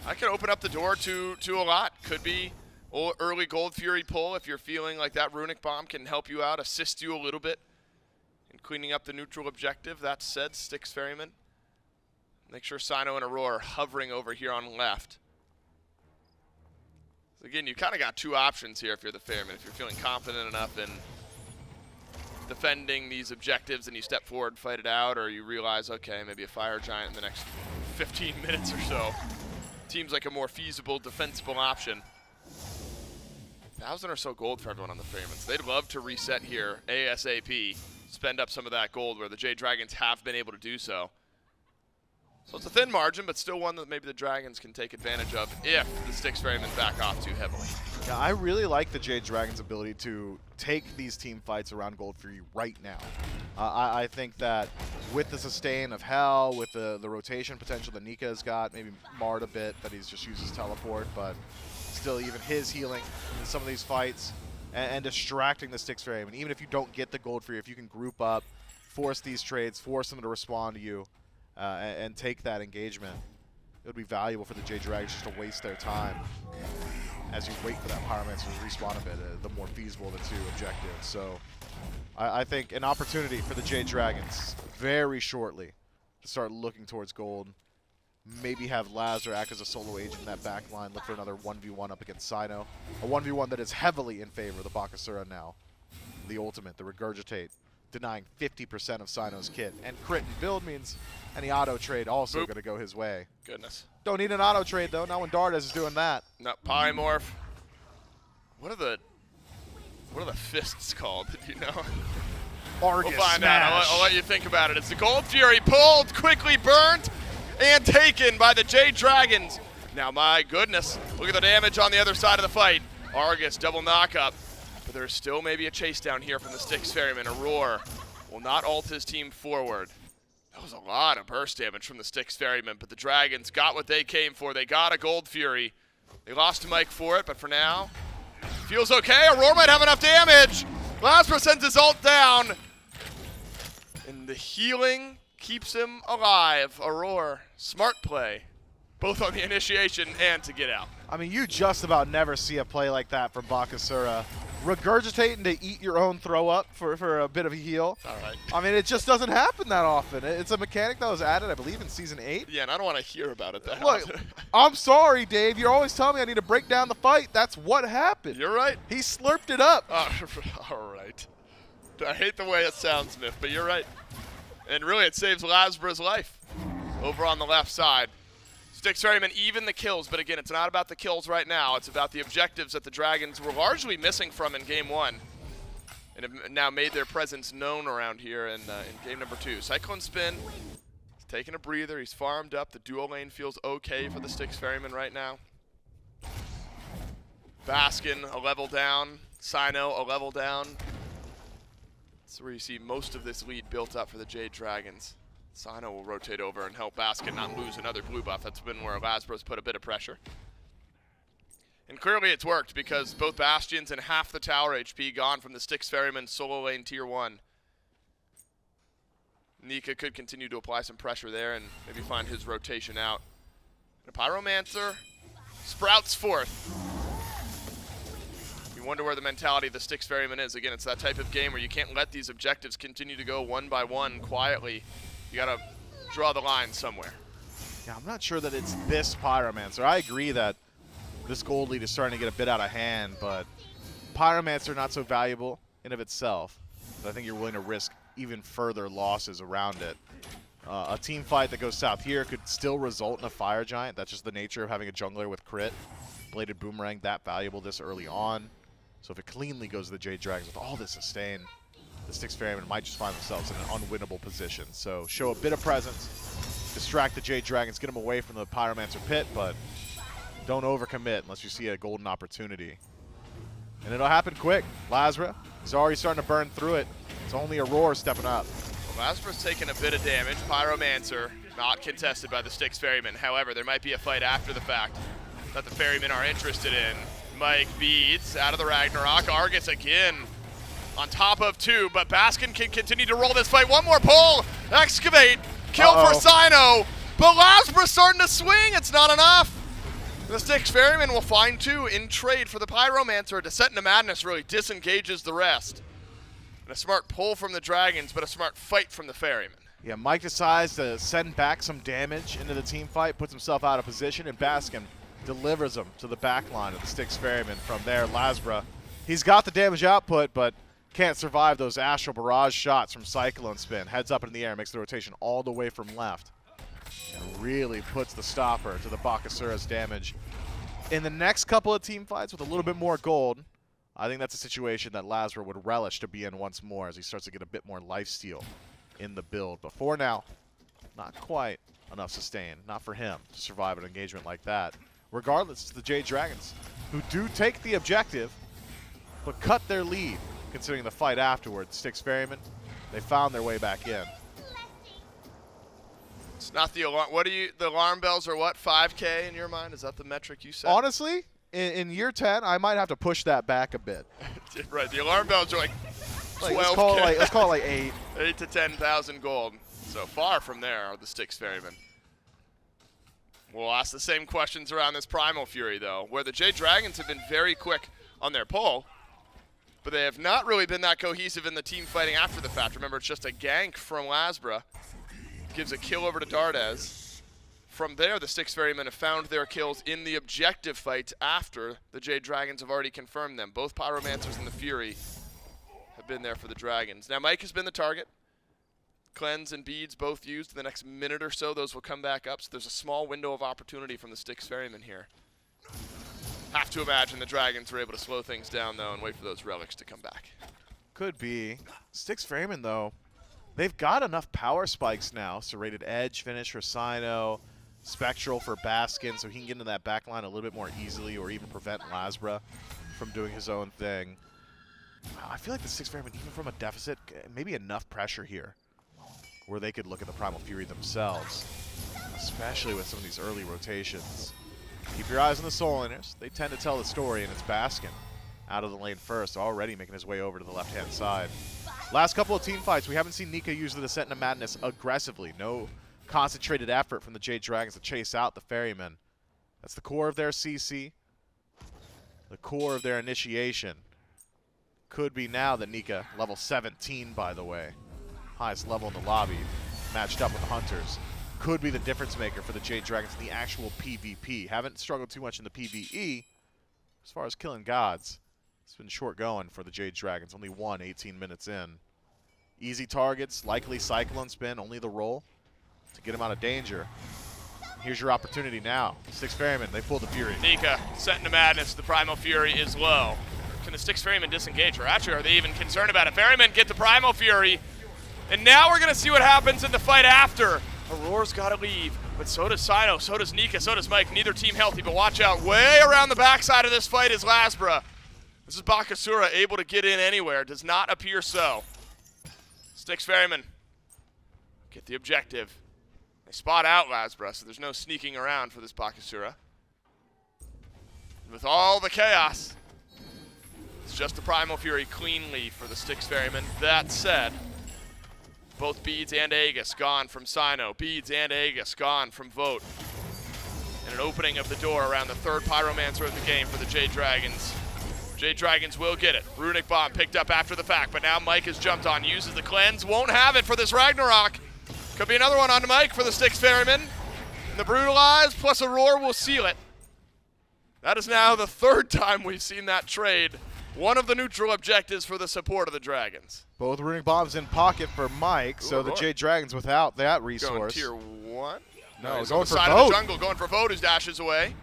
I could open up the door to a lot. Could be early Gold Fury pull if you're feeling like that Runic Bomb can help you out, assist you a little bit in cleaning up the neutral objective. That said, Styx Ferrymen, make sure Cyno and Aror are hovering over here on left. So again, you kind of got two options here if you're the Ferrymen. If you're feeling confident enough in defending these objectives and you step forward, fight it out, or you realize, okay, maybe a Fire Giant in the next 15 minutes or so seems like a more feasible, defensible option. 1,000 or so gold for everyone on the Ferrymen. So they'd love to reset here ASAP, spend up some of that gold where the Jade Dragons have been able to do so. So it's a thin margin, but still one that maybe the Dragons can take advantage of if the Styx Ferrymen back off too heavily. Yeah, I really like the Jade Dragons' ability to take these team fights around Gold Fury right now. I think that with the sustain of Hell, with the rotation potential that Nika has got, maybe marred a bit that he's just used his teleport, but still even his healing in some of these fights and distracting the Styx Ferrymen. Even if you don't get the Gold Fury, if you can group up, force these trades, force them to respond to you, and take that engagement, it would be valuable for the Jade Dragons just to waste their time as you wait for that Pyromancer to respawn a bit, the more feasible of the two objectives. So I think an opportunity for the Jade Dragons very shortly to start looking towards gold. Maybe have LASBRA act as a solo agent in that back line, look for another 1v1 up against Cyno. A 1v1 that is heavily in favor of the Bakasura now. The ultimate, the Regurgitate, denying 50% of Cyno's kit. And crit and build means any auto trade also going to go his way. Goodness. Don't need an auto trade though, not when Dardez is doing that. No, Polymorph. What are the fists called? Did you know? Argus We'll find smash. out. I'll let you think about it. It's the Gold Fury pulled, quickly burnt, and taken by the Jade Dragons. Now, my goodness, look at the damage on the other side of the fight. Argus, double knockup. But there's still maybe a chase down here from the Styx Ferrymen. Aror will not ult his team forward. That was a lot of burst damage from the Styx Ferrymen, but the Dragons got what they came for. They got a Gold Fury. They lost to Mike for it, but for now, feels okay. Aror might have enough damage. LASBRA sends his ult down. And the healing keeps him alive. Aror, smart play, both on the initiation and to get out. I mean, you just about never see a play like that from Bakasura. Regurgitating to eat your own throw up for a bit of a heal. All right. I mean, it just doesn't happen that often. It's a mechanic that was added, I believe, in Season 8. Yeah, and I don't want to hear about it that Look, often. I'm sorry, Dave. You're always telling me I need to break down the fight. That's what happened. You're right. He slurped it up. All right. I hate the way it sounds, Miff, but you're right. And really, it saves LASBRA's life over on the left side. Styx Ferrymen even the kills, but again, it's not about the kills right now. It's about the objectives that the Dragons were largely missing from in Game 1 and have now made their presence known around here in Game number 2. CycloneSpin is taking a breather. He's farmed up. The dual lane feels okay for the Styx Ferrymen right now. Baskin, a level down. Cyno, a level down. That's where you see most of this lead built up for the Jade Dragons. Cyno will rotate over and help Baskin not lose another blue buff. That's been where LASBRA's put a bit of pressure. And clearly it's worked because both Bastions and half the tower HP gone from the Styx Ferrymen solo lane tier 1. Nika could continue to apply some pressure there and maybe find his rotation out. And a Pyromancer sprouts forth. You wonder where the mentality of the Styx Ferrymen is. Again, it's that type of game where you can't let these objectives continue to go one by one quietly. You gotta draw the line somewhere. Yeah, I'm not sure that it's this Pyromancer. I agree that this gold lead is starting to get a bit out of hand, but Pyromancer not so valuable in of itself. But I think you're willing to risk even further losses around it. A team fight that goes south here could still result in a Fire Giant. That's just the nature of having a jungler with crit. Bladed Boomerang that valuable this early on. So if it cleanly goes to the Jade Dragons with all this sustain, the Styx Ferrymen might just find themselves in an unwinnable position. So show a bit of presence, distract the Jade Dragons, get them away from the Pyromancer pit, but don't overcommit unless you see a golden opportunity. And it'll happen quick. LASBRA is already starting to burn through it. It's only Aror stepping up. Well, LASBRA's taking a bit of damage. Pyromancer not contested by the Styx Ferrymen. However, there might be a fight after the fact that the Ferrymen are interested in. Mike beats out of the Ragnarok. Argus again on top of 2, but Baskin can continue to roll this fight. One more pull, excavate, kill for Cyno, but LASBRA's starting to swing. It's not enough. The Styx Ferrymen will find 2 in trade for the Pyromancer. Descent into Madness really disengages the rest. And a smart pull from the Dragons, but a smart fight from the Ferrymen. Yeah, Mike decides to send back some damage into the team fight, puts himself out of position, and Baskin delivers him to the back line of the Styx Ferrymen. From there, LASBRA, he's got the damage output, but can't survive those Astral Barrage shots from CycloneSpin. Heads up in the air, makes the rotation all the way from left. And really puts the stopper to the Bakasura's damage. In the next couple of team fights with a little bit more gold, I think that's a situation that LASBRA would relish to be in once more as he starts to get a bit more lifesteal in the build. But for now, not quite enough sustain. Not for him to survive an engagement like that. Regardless, it's the Jade Dragons, who do take the objective, but cut their lead, considering the fight afterwards. Styx Ferrymen, they found their way back in. It's not the alarm. What do you? The alarm bells are what? 5K in your mind? Is that the metric you said? Honestly, in year 10, I might have to push that back a bit. Right. The alarm bells are like 12K. Let's call it like 8. 8 to 10,000 gold. So far from there are the Styx Ferrymen. We'll ask the same questions around this Primal Fury, though, where the Jade Dragons have been very quick on their pull, but they have not really been that cohesive in the team fighting after the fact. Remember, it's just a gank from LASBRA. Gives a kill over to Dardez. From there, the Styx Ferrymen have found their kills in the objective fights after the Jade Dragons have already confirmed them. Both Pyromancers and the Fury have been there for the Dragons. Now, Mike has been the target. Cleanse and beads both used. In the next minute or so, those will come back up. So there's a small window of opportunity from the Styx Ferrymen here. Have to imagine the Dragons are able to slow things down, though, and wait for those relics to come back. Could be. Styx Ferrymen, though, they've got enough power spikes now. Serrated Edge finish for Cyno, Spectral for Baskin, so he can get into that back line a little bit more easily, or even prevent LASBRA from doing his own thing. I feel like the Styx Ferrymen, even from a deficit, maybe enough pressure here where they could look at the Primal Fury themselves, especially with some of these early rotations. Keep your eyes on the Soul Inners. They tend to tell the story, and it's Baskin out of the lane first, already making his way over to the left-hand side. Last couple of team fights, we haven't seen Nika use the Descent into Madness aggressively. No concentrated effort from the Jade Dragons to chase out the Ferrymen. That's the core of their CC, the core of their initiation. Could be now that Nika, level 17, by the way, highest level in the lobby, matched up with the Hunters, could be the difference maker for the Jade Dragons in the actual PvP. Haven't struggled too much in the PvE. As far as killing gods, it's been short going for the Jade Dragons. Only one 18 minutes in. Easy targets, likely CycloneSpin, only the roll to get him out of danger. Here's your opportunity now. Styx Ferrymen, they pull the Fury. Nika, set into Madness. The Primal Fury is low. Can the Styx Ferrymen disengage? Or actually, are they even concerned about it? Ferrymen get the Primal Fury. And now we're going to see what happens in the fight after. Auror's got to leave, but so does Cyno, so does Nika, so does Mike. Neither team healthy, but watch out. Way around the backside of this fight is LASBRA. This is Bakasura able to get in anywhere. Does not appear so. Styx Ferrymen get the objective. They spot out LASBRA, so there's no sneaking around for this Bakasura. With all the chaos, it's just the Primal Fury cleanly for the Styx Ferrymen. That said, both Beads and Aegis gone from Cyno. Beads and Aegis gone from Vote. And an opening of the door around the third Pyromancer of the game for the Jade Dragons. Jade Dragons will get it. Runic Bomb picked up after the fact, but now Mike has jumped on, uses the cleanse, won't have it for this Ragnarok. Could be another one onto Mike for the Styx Ferrymen. And the Brutalize plus Aror will seal it. That is now the third time we've seen that trade one of the neutral objectives for the support of the Dragons. Both runic bombs in pocket for Mike, so the Jade Dragons without that resource. Going tier 1. No, he's going on the for side Vote. of the jungle, going for Vote, who dashes away.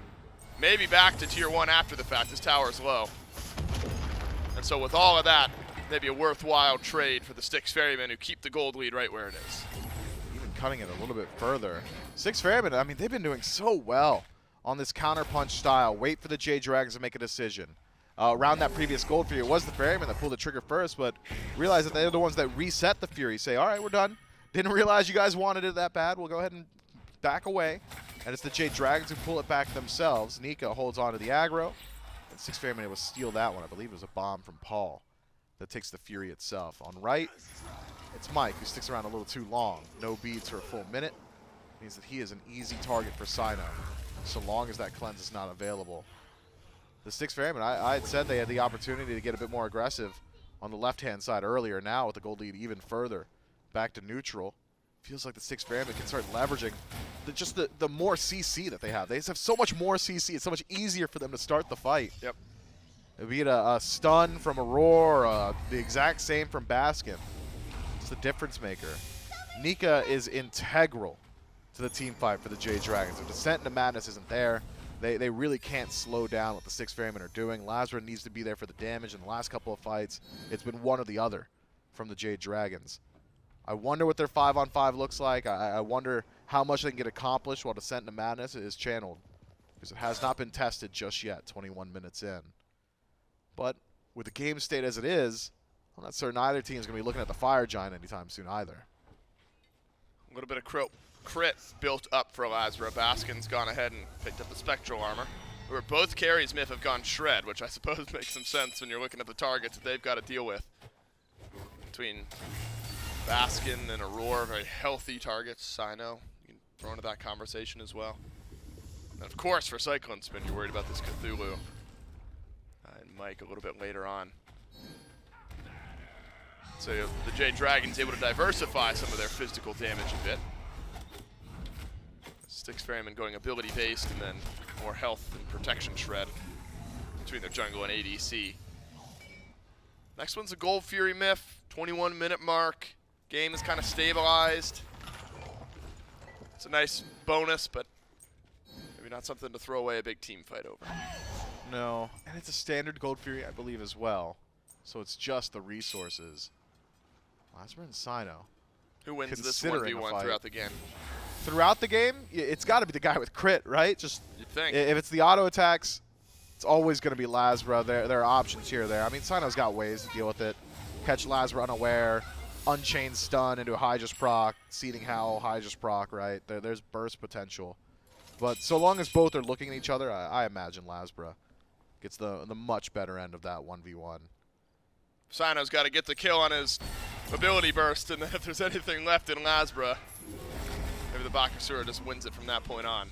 Maybe back to tier 1 after the fact. His tower's low. And so with all of that, maybe a worthwhile trade for the Styx Ferrymen, who keep the gold lead right where it is. Even cutting it a little bit further. Styx Ferrymen, I mean, they've been doing so well on this counterpunch style. Wait for the Jade Dragons to make a decision. Around that previous gold Fury, it was the Ferrymen that pulled the trigger first, but realized that they're the ones that reset the Fury. Say, all right, we're done. Didn't realize you guys wanted it that bad. We'll go ahead and back away. And it's the Jade Dragons who pull it back themselves. Nika holds on to the aggro. And Styx Ferrymen able to steal that one. I believe it was a bomb from Paul that takes the Fury itself. On right, it's Mike, who sticks around a little too long. No beads for a full minute. Means that he is an easy target for Cyno, so long as that cleanse is not available. The Styx Ferrymen, I had said they had the opportunity to get a bit more aggressive on the left-hand side earlier. Now with the gold lead even further back to neutral, feels like the Styx Ferrymen can start leveraging the more CC that they have. They just have so much more CC. It's so much easier for them to start the fight. Yep. Be it a stun from Aror, the exact same from Baskin. It's the difference maker. Nika is integral to the team fight for the Jade Dragons. If Descent into Madness isn't there, they really can't slow down what the Styx Ferrymen are doing. LASBRA needs to be there for the damage. In the last couple of fights, it's been one or the other from the Jade Dragons. I wonder what their 5-on-5 looks like. I wonder how much they can get accomplished while Descent into Madness is channeled, because it has not been tested just yet, 21 minutes in. But with the game state as it is, I'm not certain either team is going to be looking at the Fire Giant anytime soon either. A little bit of crit built up for LASBRA. Baskin's gone ahead and picked up the Spectral Armor. Where both carries, Myth, have gone Shred, which I suppose makes some sense when you're looking at the targets that they've got to deal with. Between Baskin and Aror, very healthy targets. Cyno, you can throw into that conversation as well. And of course, for CycloneSpin, you're worried about this Cthulhu. And Mike a little bit later on. So the Jade Dragons able to diversify some of their physical damage a bit. Styx Ferrymen going ability-based, and then more health and protection shred between their jungle and ADC. Next one's a Gold Fury Myth, 21-minute mark. Game is kind of stabilized. It's a nice bonus, but maybe not something to throw away a big team fight over. No, and it's a standard Gold Fury, I believe, as well. So it's just the resources. LASBRA and Cyno. Who wins this 1v1 throughout the game? Throughout the game, it's got to be the guy with crit, right? Just you'd think. If it's the auto attacks, it's always going to be LASBRA. There are options here or there. I mean, Cyno's got ways to deal with it. Catch LASBRA unaware, Unchained Stun into a hi-rez proc, Seething Howl, hi-rez proc, right? There's burst potential. But so long as both are looking at each other, I imagine LASBRA gets the much better end of that 1v1. Cyno's got to get the kill on his ability burst, and then if there's anything left in LASBRA, maybe the Bakasura just wins it from that point on.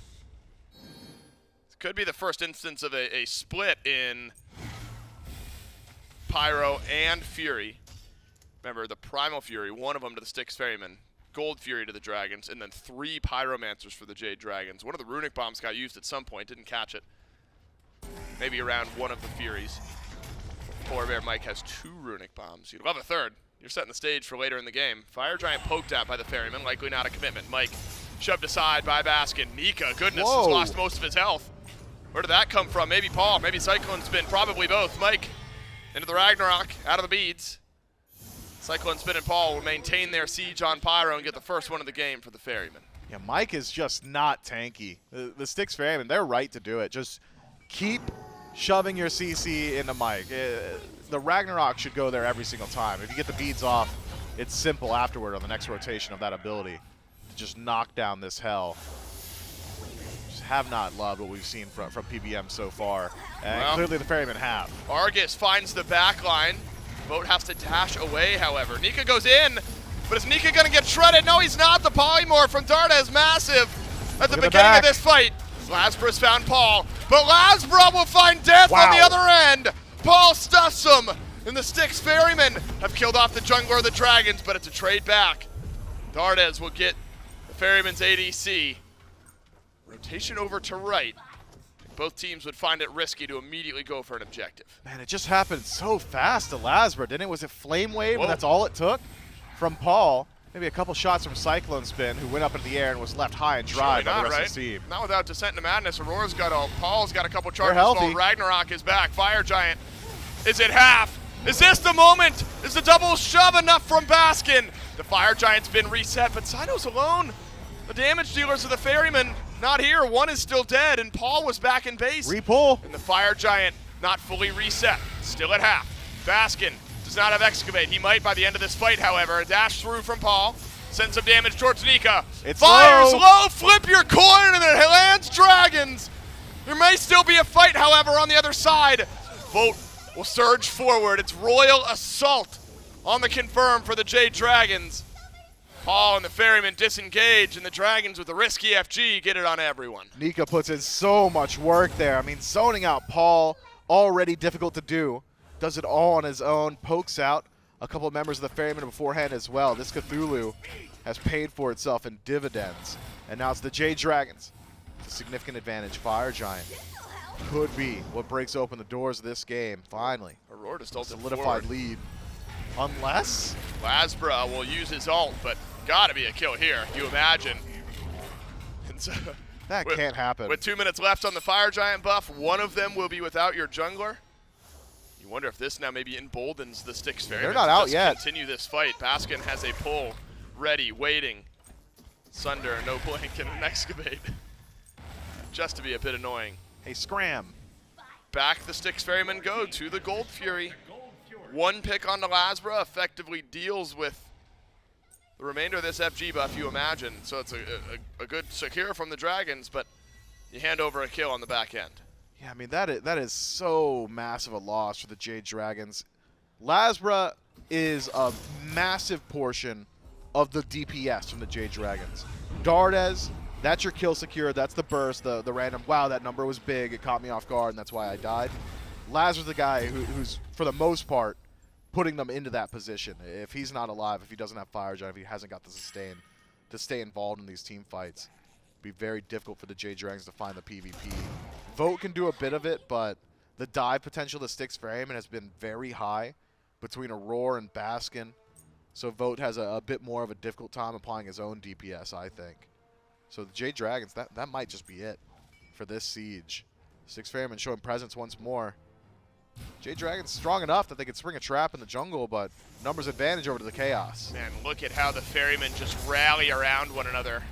This could be the first instance of a split in Pyro and Fury. Remember, the Primal Fury, one of them to the Styx Ferrymen, Gold Fury to the Dragons, and then 3 Pyromancers for the Jade Dragons. One of the runic bombs got used at some point, didn't catch it. Maybe around one of the Furies. PolarBearMike has 2 runic bombs. You'd love a third. You're setting the stage for later in the game. Fire Giant poked at by the Ferryman, likely not a commitment. Mike shoved aside by Baskin. Nika, goodness, has lost most of his health. Where did that come from? Maybe Paul, maybe CycloneSpin, probably both. Mike into the Ragnarok, out of the beads. CycloneSpin and Paul will maintain their siege on Pyro and get the first one of the game for the Ferryman. Yeah, Mike is just not tanky. The Styx Ferrymen, they're right to do it. Just keep shoving your CC into Mike. The Ragnarok should go there every single time. If you get the beads off, it's simple afterward on the next rotation of that ability to just knock down this hell. Just have not loved what we've seen from PBM so far. And well, clearly the Ferrymen have. Argus finds the back line. Boat has to dash away, however. Nika goes in, but is Nika going to get shredded? No, he's not. The polymorph from Dardez, massive at the beginning of this fight. LASBRA's found Paul, but LASBRA will find death on the other end. Paul stuffs him, and the Styx Ferrymen have killed off the jungler of the Dragons, but it's a trade back. Dardez will get the Ferryman's ADC. Rotation over to right. both teams would find it risky to immediately go for an objective. Man, it just happened so fast to LASBRA, didn't it? Was it Flame Wave, Whoa. and that's all it took from Paul? Maybe a couple shots from CycloneSpin, who went up in the air and was left high and dry by the rest of the team. Not without Descent into Madness. Aurora's got Paul's got a couple charges. healthy. Ragnarok is back. Fire Giant. Is it half? Is this the moment? Is the double shove enough from Baskin? The Fire Giant's been reset, but Cyno's alone. The damage dealers of the Ferrymen not here. One is still dead, and Paul was back in base. Repull. And the Fire Giant not fully reset. Still at half. Baskin does not have Excavate. He might by the end of this fight, however. A dash through from Paul. Sends some damage towards Nika. It's Fires low. flip your coin, and it lands Dragons. There may still be a fight, however, on the other side. Vote will surge forward. It's Royal Assault on the confirm for the Jade Dragons. Paul and the Ferrymen disengage, and the Dragons with the risky FG get it on everyone. Nika puts in so much work there. I mean, zoning out Paul, already difficult to do. Does it all on his own, pokes out a couple of members of the Ferrymen beforehand as well. This Cthulhu has paid for itself in dividends. And now it's the Jade Dragons. It's a significant advantage. Fire Giant could be what breaks open the doors of this game, finally. Aurora just ulted solidified forward. lead. Unless LASBRA will use his ult, but gotta be a kill here, you imagine. And so, that can't happen. With 2 minutes left on the Fire Giant buff, one of them will be without your jungler. You wonder if this now maybe emboldens the Styx Ferrymen. They're not out yet. Continue this fight. Baskin has a pull ready, waiting. Sunder, no blink, and an excavate. Just to be a bit annoying. Hey, scram. Back the Styx Ferrymen go to the Gold Fury. One pick on the LASBRA effectively deals with the remainder of this FG buff, you imagine. So it's a good secure from the Dragons, but you hand over a kill on the back end. Yeah, I mean, that is so massive a loss for the Jade Dragons. LASBRA is a massive portion of the DPS from the Jade Dragons. Dardez, that's your kill secure. That's the burst, the random, wow, that number was big. It caught me off guard, and that's why I died. LASBRA's the guy who's, for the most part, putting them into that position. If he's not alive, if he doesn't have Fire Giant, if he hasn't got the sustain to stay involved in these team fights, it'd be very difficult for the Jade Dragons to find the PvP. Vote can do a bit of it, but the dive potential of the Styx Ferrymen has been very high between Aror and Baskin. So Vote has a bit more of a difficult time applying his own DPS, I think. So the Jade Dragons, that might just be it for this siege. Styx Ferrymen showing presence once more. Jade Dragons strong enough that they could spring a trap in the jungle, but numbers advantage over to the Chaos. Man, look at how the Ferrymen just rally around one another.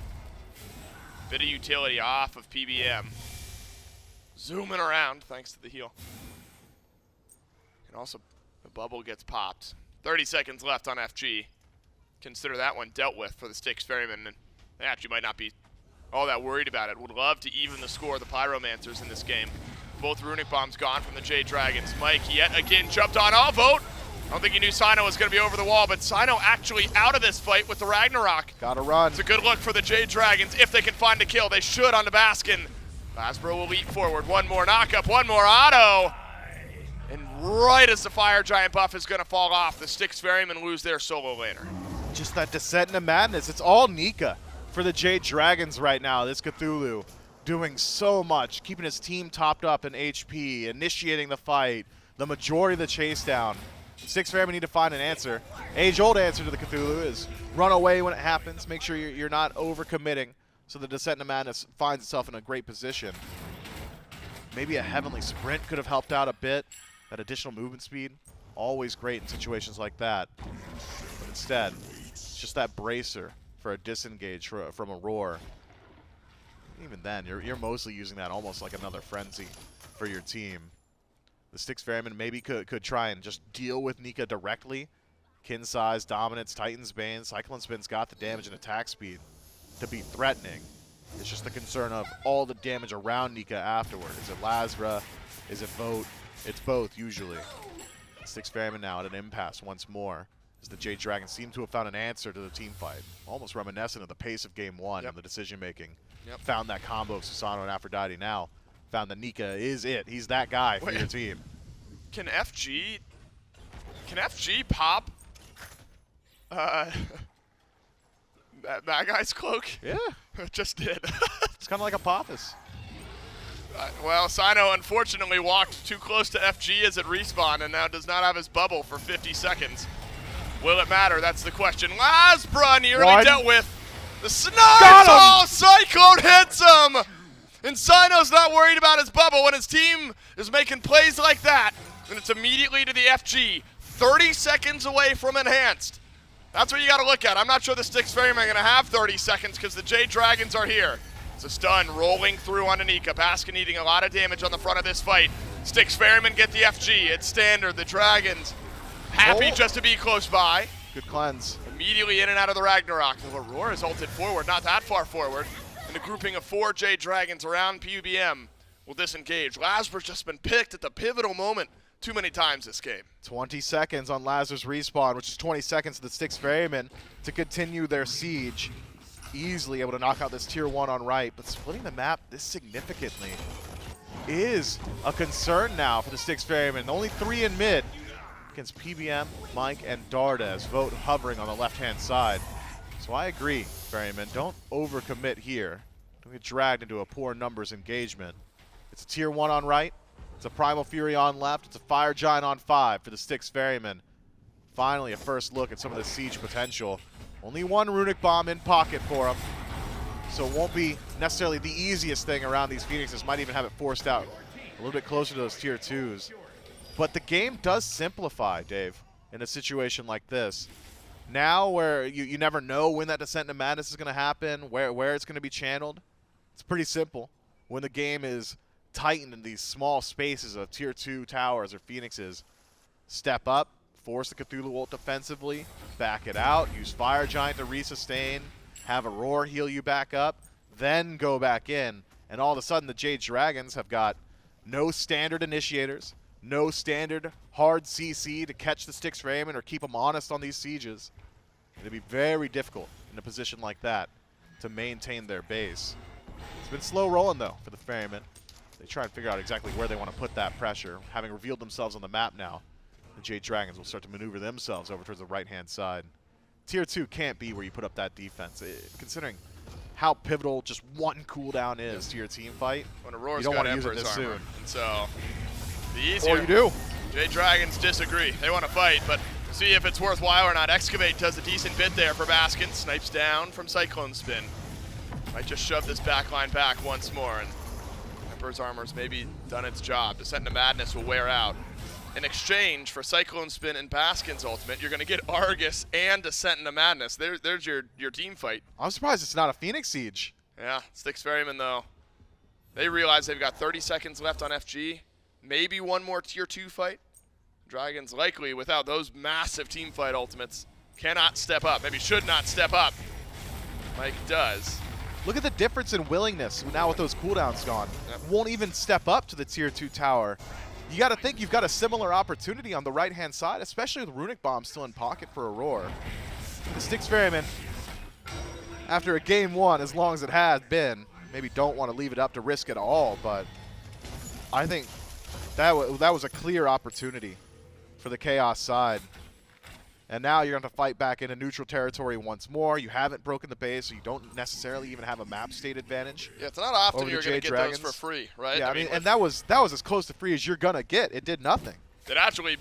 Bit of utility off of PBM. Zooming around thanks to the heal. And also, the bubble gets popped. 30 seconds left on FG. Consider that one dealt with for the Styx Ferrymen, and they actually might not be all that worried about it. Would love to even the score of the Pyromancers in this game. Both Runic Bombs gone from the Jade Dragons. Mike yet again jumped on. Oh, Vote! I don't think he knew Cyno was going to be over the wall, but Cyno actually out of this fight with the Ragnarok. Gotta run. It's a good look for the Jade Dragons. If they can find a kill, they should on the Baskin. LASBRA will leap forward. One more knockup, one more auto. And right as the Fire Giant buff is going to fall off, the Styx Ferrymen lose their solo laner. Just that descent into madness. It's all Nika for the Jade Dragons right now. This Cthulhu doing so much, keeping his team topped up in HP, initiating the fight, the majority of the chase down. Styx Ferrymen need to find an answer. Age-old answer to the Cthulhu is run away when it happens. Make sure you're not overcommitting so the Descent into Madness finds itself in a great position. Maybe a Heavenly Sprint could have helped out a bit. That additional movement speed, always great in situations like that. But instead, it's just that bracer for a disengage from Aror. Even then, you're mostly using that almost like another frenzy for your team. The Styx Ferrymen maybe could try and just deal with Nika directly. Kin size, dominance, Titan's Bane, CycloneSpin's got the damage and attack speed to be threatening. It's just the concern of all the damage around Nika afterward. Is it LASBRA? Is it Vote? It's both, usually. Styx Ferrymen now at an impasse once more, as the Jade Dragons seem to have found an answer to the team fight. Almost reminiscent of the pace of Game 1 and the decision-making. Found that combo of Susano and Aphrodite now. Found that Nika is it. He's that guy for your team. Can FG pop that guy's cloak? Yeah. It just did. It's kind of like Apophis. Well, Cyno unfortunately walked too close to FG as it respawned and now does not have his bubble for 50 seconds. Will it matter? That's the question. LASBRA nearly dealt with. The snipes! Oh, Cyclone hits him! And Cyno's not worried about his bubble when his team is making plays like that. And it's immediately to the FG. 30 seconds away from enhanced. That's what you got to look at. I'm not sure the Styx Ferrymen are going to have 30 seconds because the Jade Dragons are here. It's a stun rolling through on Nika. Baskin eating a lot of damage on the front of this fight. Styx Ferrymen get the FG. It's standard. The Dragons happy just to be close by. Good cleanse. Immediately in and out of the Ragnarok. The Aror is ulted forward, not that far forward. And a grouping of 4 Jade Dragons around PUBM will disengage. LASBRA's just been picked at the pivotal moment too many times this game. 20 seconds on LASBRA's respawn, which is 20 seconds to the Styx Ferrymen to continue their siege. Easily able to knock out this tier 1 on right, but splitting the map this significantly is a concern now for the Styx Ferrymen. Only 3 in mid against PBM, Mike, and Dardez. Vote hovering on the left-hand side. So I agree, Ferrymen. Don't overcommit here. Don't get dragged into a poor numbers engagement. It's a tier 1 on right. It's a Primal Fury on left. It's a Fire Giant on 5 for the Styx Ferrymen. Finally, a first look at some of the siege potential. Only 1 runic bomb in pocket for him. So it won't be necessarily the easiest thing around these Phoenixes. Might even have it forced out a little bit closer to those tier 2s. But the game does simplify, Dave, in a situation like this. Now where you never know when that Descent into Madness is going to happen, where it's going to be channeled, it's pretty simple. When the game is tightened in these small spaces of tier 2 towers or Phoenixes, step up, force the Cthulhu ult defensively, back it out, use Fire Giant to resustain, have Aror heal you back up, then go back in, and all of a sudden the Jade Dragons have got no standard initiators, no standard hard CC to catch the Styx Ferrymen or keep them honest on these sieges. It'll be very difficult in a position like that to maintain their base. It's been slow rolling though for the Ferrymen. They try and figure out exactly where they want to put that pressure. Having revealed themselves on the map now, the Jade Dragons will start to maneuver themselves over towards the right-hand side. Tier 2 can't be where you put up that defense. Considering how pivotal just 1 cooldown is to your team fight, when Auror's you don't want to use it Emperor's this armor. soon. And so, the easier. Or you do. Jade Dragons disagree. They want to fight, but see if it's worthwhile or not. Excavate does a decent bit there for Baskin. Snipes down from CycloneSpin. Might just shove this backline back once more, and Emperor's armor's maybe done its job. Descent into Madness will wear out. In exchange for CycloneSpin and Baskin's ultimate, you're going to get Argus and Descent into Madness. There's your team fight. I'm surprised it's not a Phoenix Siege. Yeah, Styx Ferrymen though, they realize they've got 30 seconds left on FG. Maybe 1 more tier 2 fight. Dragons likely, without those massive team fight ultimates, cannot step up. Maybe should not step up. Mike does. Look at the difference in willingness now with those cooldowns gone. Yep. Won't even step up to the tier 2 tower. You got to think you've got a similar opportunity on the right-hand side, especially with Runic Bomb still in pocket for Auror. The Styx Ferrymen, after a game 1, as long as it has been, maybe don't want to leave it up to risk at all, but I think that was a clear opportunity for the Chaos side. And now you're going to have to fight back into neutral territory once more. You haven't broken the base, so you don't necessarily even have a map state advantage. Yeah, it's not often you're going to get those for free, right? Yeah, I mean and that was as close to free as you're going to get. It did nothing. It actually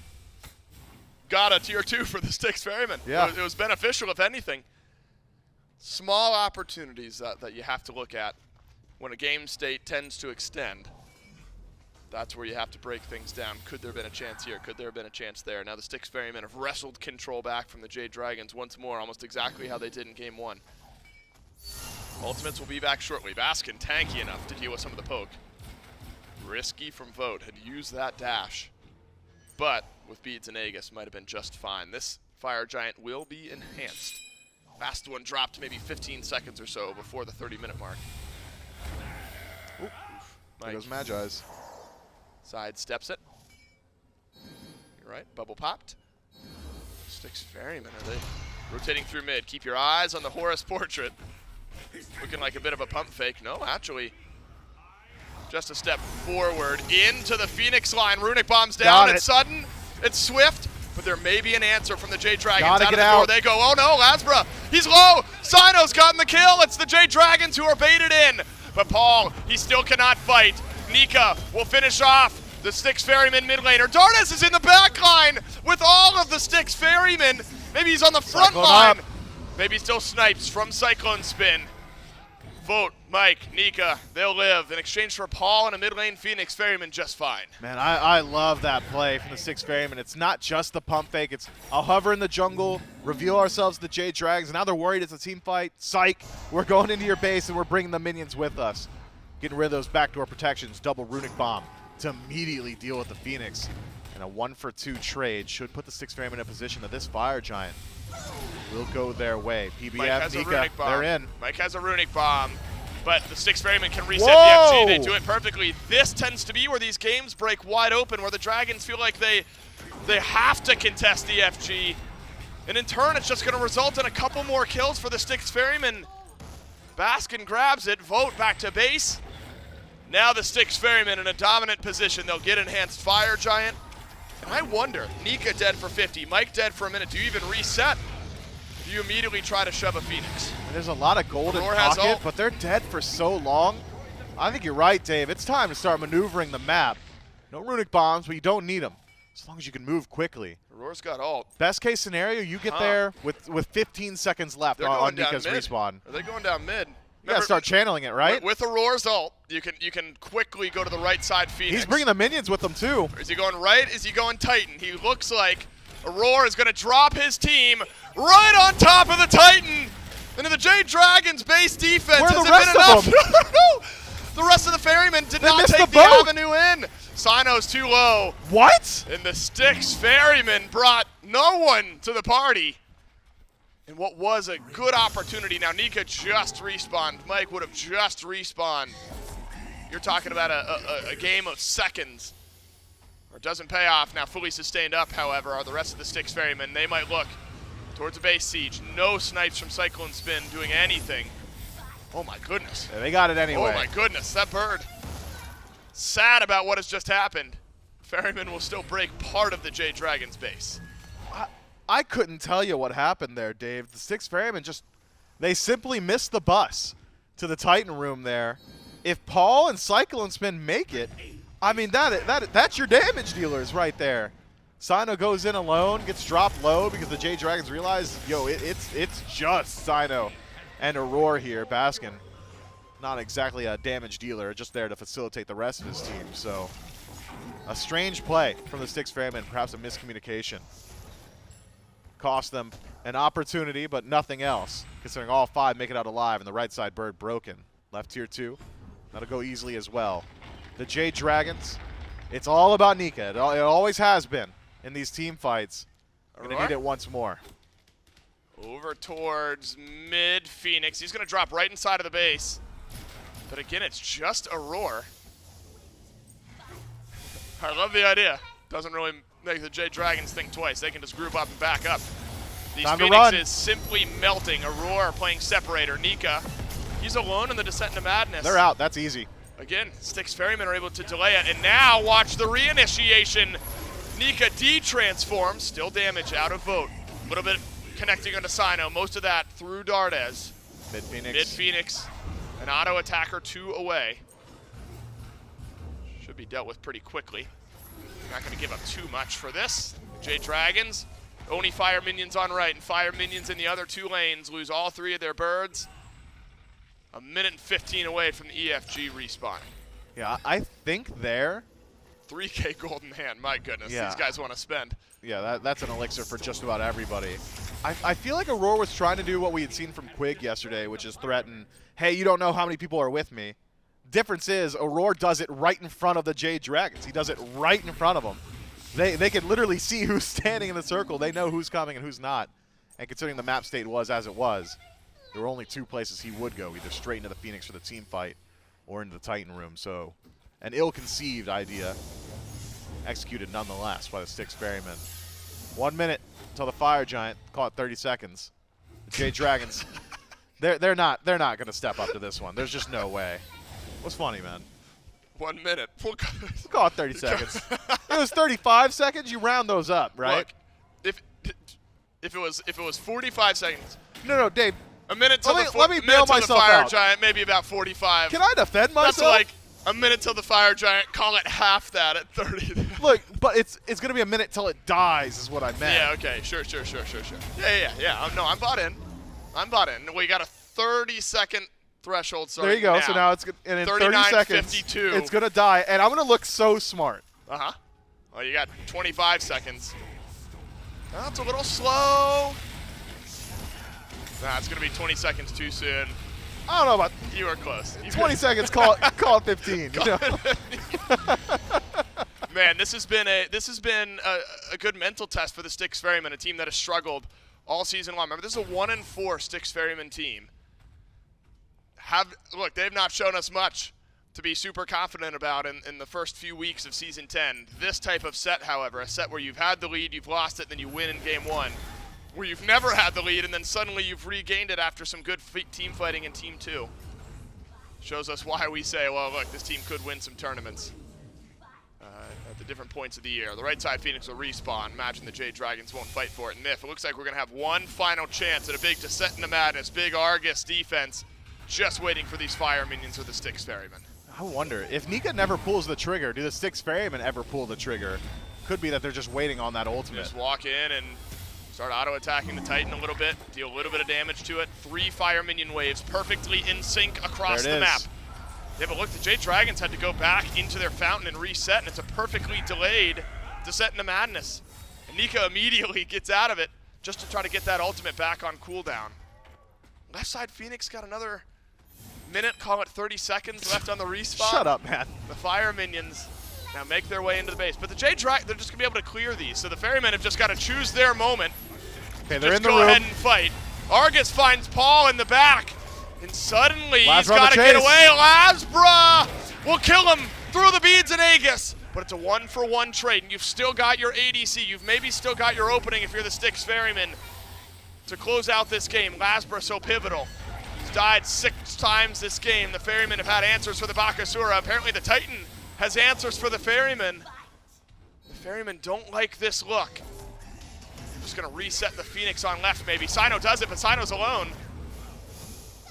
got a tier 2 for the Styx Ferrymen. Yeah. It was beneficial, if anything. Small opportunities that you have to look at when a game state tends to extend. That's where you have to break things down. Could there have been a chance here? Could there have been a chance there? Now the Styx Ferrymen have wrestled control back from the Jade Dragons once more, almost exactly how they did in game 1. Ultimates will be back shortly. Baskin tanky enough to deal with some of the poke. Risky from Vote, had used that dash. But with Beads and Aegis might have been just fine. This Fire Giant will be enhanced. Last one dropped maybe 15 seconds or so before the 30-minute mark. Oof. There goes Magi's. Side steps it. You're right, bubble popped. Styx Ferrymen, are they rotating through mid? Keep your eyes on the Horus portrait. Looking like a bit of a pump fake. No, actually, just a step forward into the Phoenix line. Runic Bomb's down. It's sudden, it's swift, but there may be an answer from the Jade Dragons. Gotta out get of the out. door they go. Oh no, LASBRA, he's low. Cyno's gotten the kill. It's the Jade Dragons who are baited in. But Paul, he still cannot fight. Nika will finish off the Styx Ferrymen mid laner. Dardez is in the back line with all of the Styx Ferrymen. Maybe he's on the front line. Maybe still snipes from CycloneSpin. Vote, Mike, Nika, they'll live in exchange for Paul and a mid lane Phoenix Ferryman just fine. Man, I love that play from the Styx Ferrymen. It's not just the pump fake. It's I'll hover in the jungle, reveal ourselves to the Jade Dragons. Now they're worried it's a team fight. Psych, we're going into your base and we're bringing the minions with us. Getting rid of those backdoor protections, double runic bomb to immediately deal with the Phoenix. And a 1-for-2 trade should put the Styx Ferrymen in a position that this Fire Giant will go their way. PBF, Nika, they're in. Mike has a runic bomb, but the Styx Ferrymen can reset the FG. They do it perfectly. This tends to be where these games break wide open, where the Dragons feel like they have to contest the FG. And in turn, it's just going to result in a couple more kills for the Styx Ferrymen. Baskin grabs it, Vote back to base. Now the Styx Ferrymen in a dominant position. They'll get enhanced Fire Giant. And I wonder, Nika dead for 50, Mike dead for a minute. Do you even reset? Do you immediately try to shove a Phoenix? And there's a lot of gold in pocket, but they're dead for so long. I think you're right, Dave. It's time to start maneuvering the map. No runic bombs, but you don't need them, as long as you can move quickly. Auror's got ult. Best case scenario, you get there with 15 seconds left on Nika's respawn. Are they going down mid? You gotta start channeling it, right? With Auror's ult, you can quickly go to the right side Phoenix. He's bringing the minions with him too. Is he going right? Is he going Titan? He looks like Aror is gonna drop his team right on top of the Titan. Into the Jade Dragons base defense. Where are the Has rest it been of enough? them? The rest of the Ferrymen did They not missed take the the boat. avenue in. Cyno's too low. What? And the Styx Ferrymen brought no one to the party. And what was a good opportunity. Now Nika just respawned. Mike would have just respawned. You're talking about a game of seconds. Or it doesn't pay off. Now fully sustained up, however, are the rest of the Styx Ferrymen. They might look towards a base siege. No snipes from CycloneSpin doing anything. Oh my goodness. Yeah, they got it anyway. Oh my goodness, that bird. Sad about what has just happened. Ferryman will still break part of the Jade Dragons base. I couldn't tell you what happened there, Dave. The Styx Ferrymen they simply missed the bus to the Titan room there. If Paul and CycloneSpin make it, I mean, that's your damage dealers right there. Cyno goes in alone, gets dropped low because the Jade Dragons realize, yo, it's just Cyno and Aror here. Baskin, not exactly a damage dealer, just there to facilitate the rest of his team. So a strange play from the Styx Ferrymen, perhaps a miscommunication. Cost them an opportunity, but nothing else, considering all 5 make it out alive and the right side bird broken. Left tier 2, that'll go easily as well. The Jade Dragons, it's all about Nika. It always has been in these team fights. Gonna need it once more. Over towards mid Phoenix. He's gonna drop right inside of the base. But again, it's just Aror. I love the idea. Doesn't really make the Jade Dragons think twice. They can just group up and back up. These Phoenixes simply melting. Aurora playing separator. Nika, he's alone in the descent into madness. They're out. That's easy. Again, Styx Ferrymen are able to delay it. And now watch the reinitiation. Nika de-transforms. Still damage out of Vote. A little bit connecting onto Cyno. Most of that through Dardez. Mid Phoenix. Mid Phoenix. An auto attacker 2 away. Should be dealt with pretty quickly. Not going to give up too much for this. Jade Dragons, only fire minions on right and fire minions in the other 2 lanes. Lose all 3 of their birds. A minute and 15 away from the EFG respawn. Yeah, I think there. 3K golden hand, my goodness. Yeah. These guys want to spend. Yeah, that's an elixir for just about everybody. I feel like Aurora was trying to do what we had seen from Quig yesterday, which is threaten, hey, you don't know how many people are with me. Difference is, Aurora does it right in front of the Jade Dragons. He does it right in front of them. They can literally see who's standing in the circle. They know who's coming and who's not. And considering the map state was as it was, there were only 2 places he would go, either straight into the Phoenix for the team fight or into the Titan room. So an ill-conceived idea, executed nonetheless by the Styx Ferrymen. 1 minute until the Fire Giant, call it 30 seconds. The Jade Dragons, they're not going to step up to this one. There's just no way. What's funny, man? 1 minute. We'll call it 30 seconds. It was 35 seconds. You round those up, right? Look, if it was 45 seconds. No, Dave. A minute till let me bail myself Fire out. Giant, maybe about 45. Can I defend myself? That's like A minute till the fire giant. Call it half that at 30. Look, but it's going to be a minute till it dies is what I meant. Yeah, okay. Sure. Yeah. No, I'm bought in. We got a 30-second threshold. There you go. Now. So now it's and in 30 seconds, 52. it's going to die. And I'm going to look so smart. Uh-huh. Well, you got 25 seconds. That's a little slow. Nah, it's going to be 20 seconds too soon. I don't know about. You were close. 20 seconds. Call it 15. You know? Man, this has been a good mental test for the Styx Ferrymen, a team that has struggled all season long. Remember, this is a 1-4 Styx Ferrymen team. Look, they've not shown us much to be super confident about in the first few weeks of Season 10. This type of set, however, a set where you've had the lead, you've lost it, then you win in Game 1, where you've never had the lead, and then suddenly you've regained it after some good team fighting in Team 2. Shows us why we say, well, look, this team could win some tournaments at the different points of the year. The right side Phoenix will respawn. Imagine the Jade Dragons won't fight for it. And if it looks like we're going to have one final chance at a big descent into madness, big Argus defense, just waiting for these fire minions with the Styx Ferrymen. I wonder, if Nika never pulls the trigger, do the Styx Ferrymen ever pull the trigger? Could be that they're just waiting on that ultimate. Just walk in and start auto-attacking the Titan a little bit, deal a little bit of damage to it. 3 fire minion waves perfectly in sync across the map. Yeah, but look, the Jade Dragons had to go back into their fountain and reset, and it's a perfectly delayed descent into madness. And Nika immediately gets out of it just to try to get that ultimate back on cooldown. Left side Phoenix got another minute, call it 30 seconds left on the respawn. Shut up, man. The fire minions now make their way into the base. But the Jade Dragons, they're just going to be able to clear these. So the Ferrymen have just got to choose their moment. Okay, they're just in the room. go ahead and fight. Argus finds Paul in the back. And suddenly LASBRA he's got to get chase. away. LASBRA will kill him through the beads and Aegis. But it's a 1-for-1 trade. And you've still got your ADC. You've maybe still got your opening if you're the Styx Ferrymen to close out this game. LASBRA so pivotal. He's died 6 times this game. The Ferrymen have had answers for the Bakasura. Apparently the Titan has answers for the Ferrymen. The Ferrymen don't like this look. Just going to reset the Phoenix on left maybe. Cyno does it, but Cyno's alone.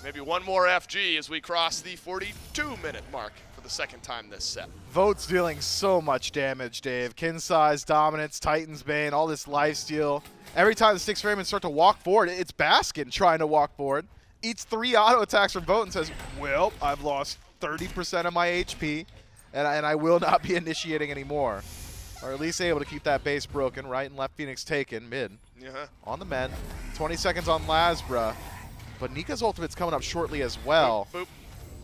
Maybe one more FG as we cross the 42-minute mark for the second time this set. Vote's dealing so much damage, Dave. Kin size, dominance, Titan's Bane, all this lifesteal. Every time the Styx Ferrymen start to walk forward, it's Baskin trying to walk forward. Eats 3 auto attacks from Vote and says, well, I've lost 30% of my HP, and I will not be initiating anymore. Or at least able to keep that base broken. Right and left Phoenix taken, mid. On the men. 20 seconds on LASBRA. But Nika's ultimate's coming up shortly as well. Boop, boop.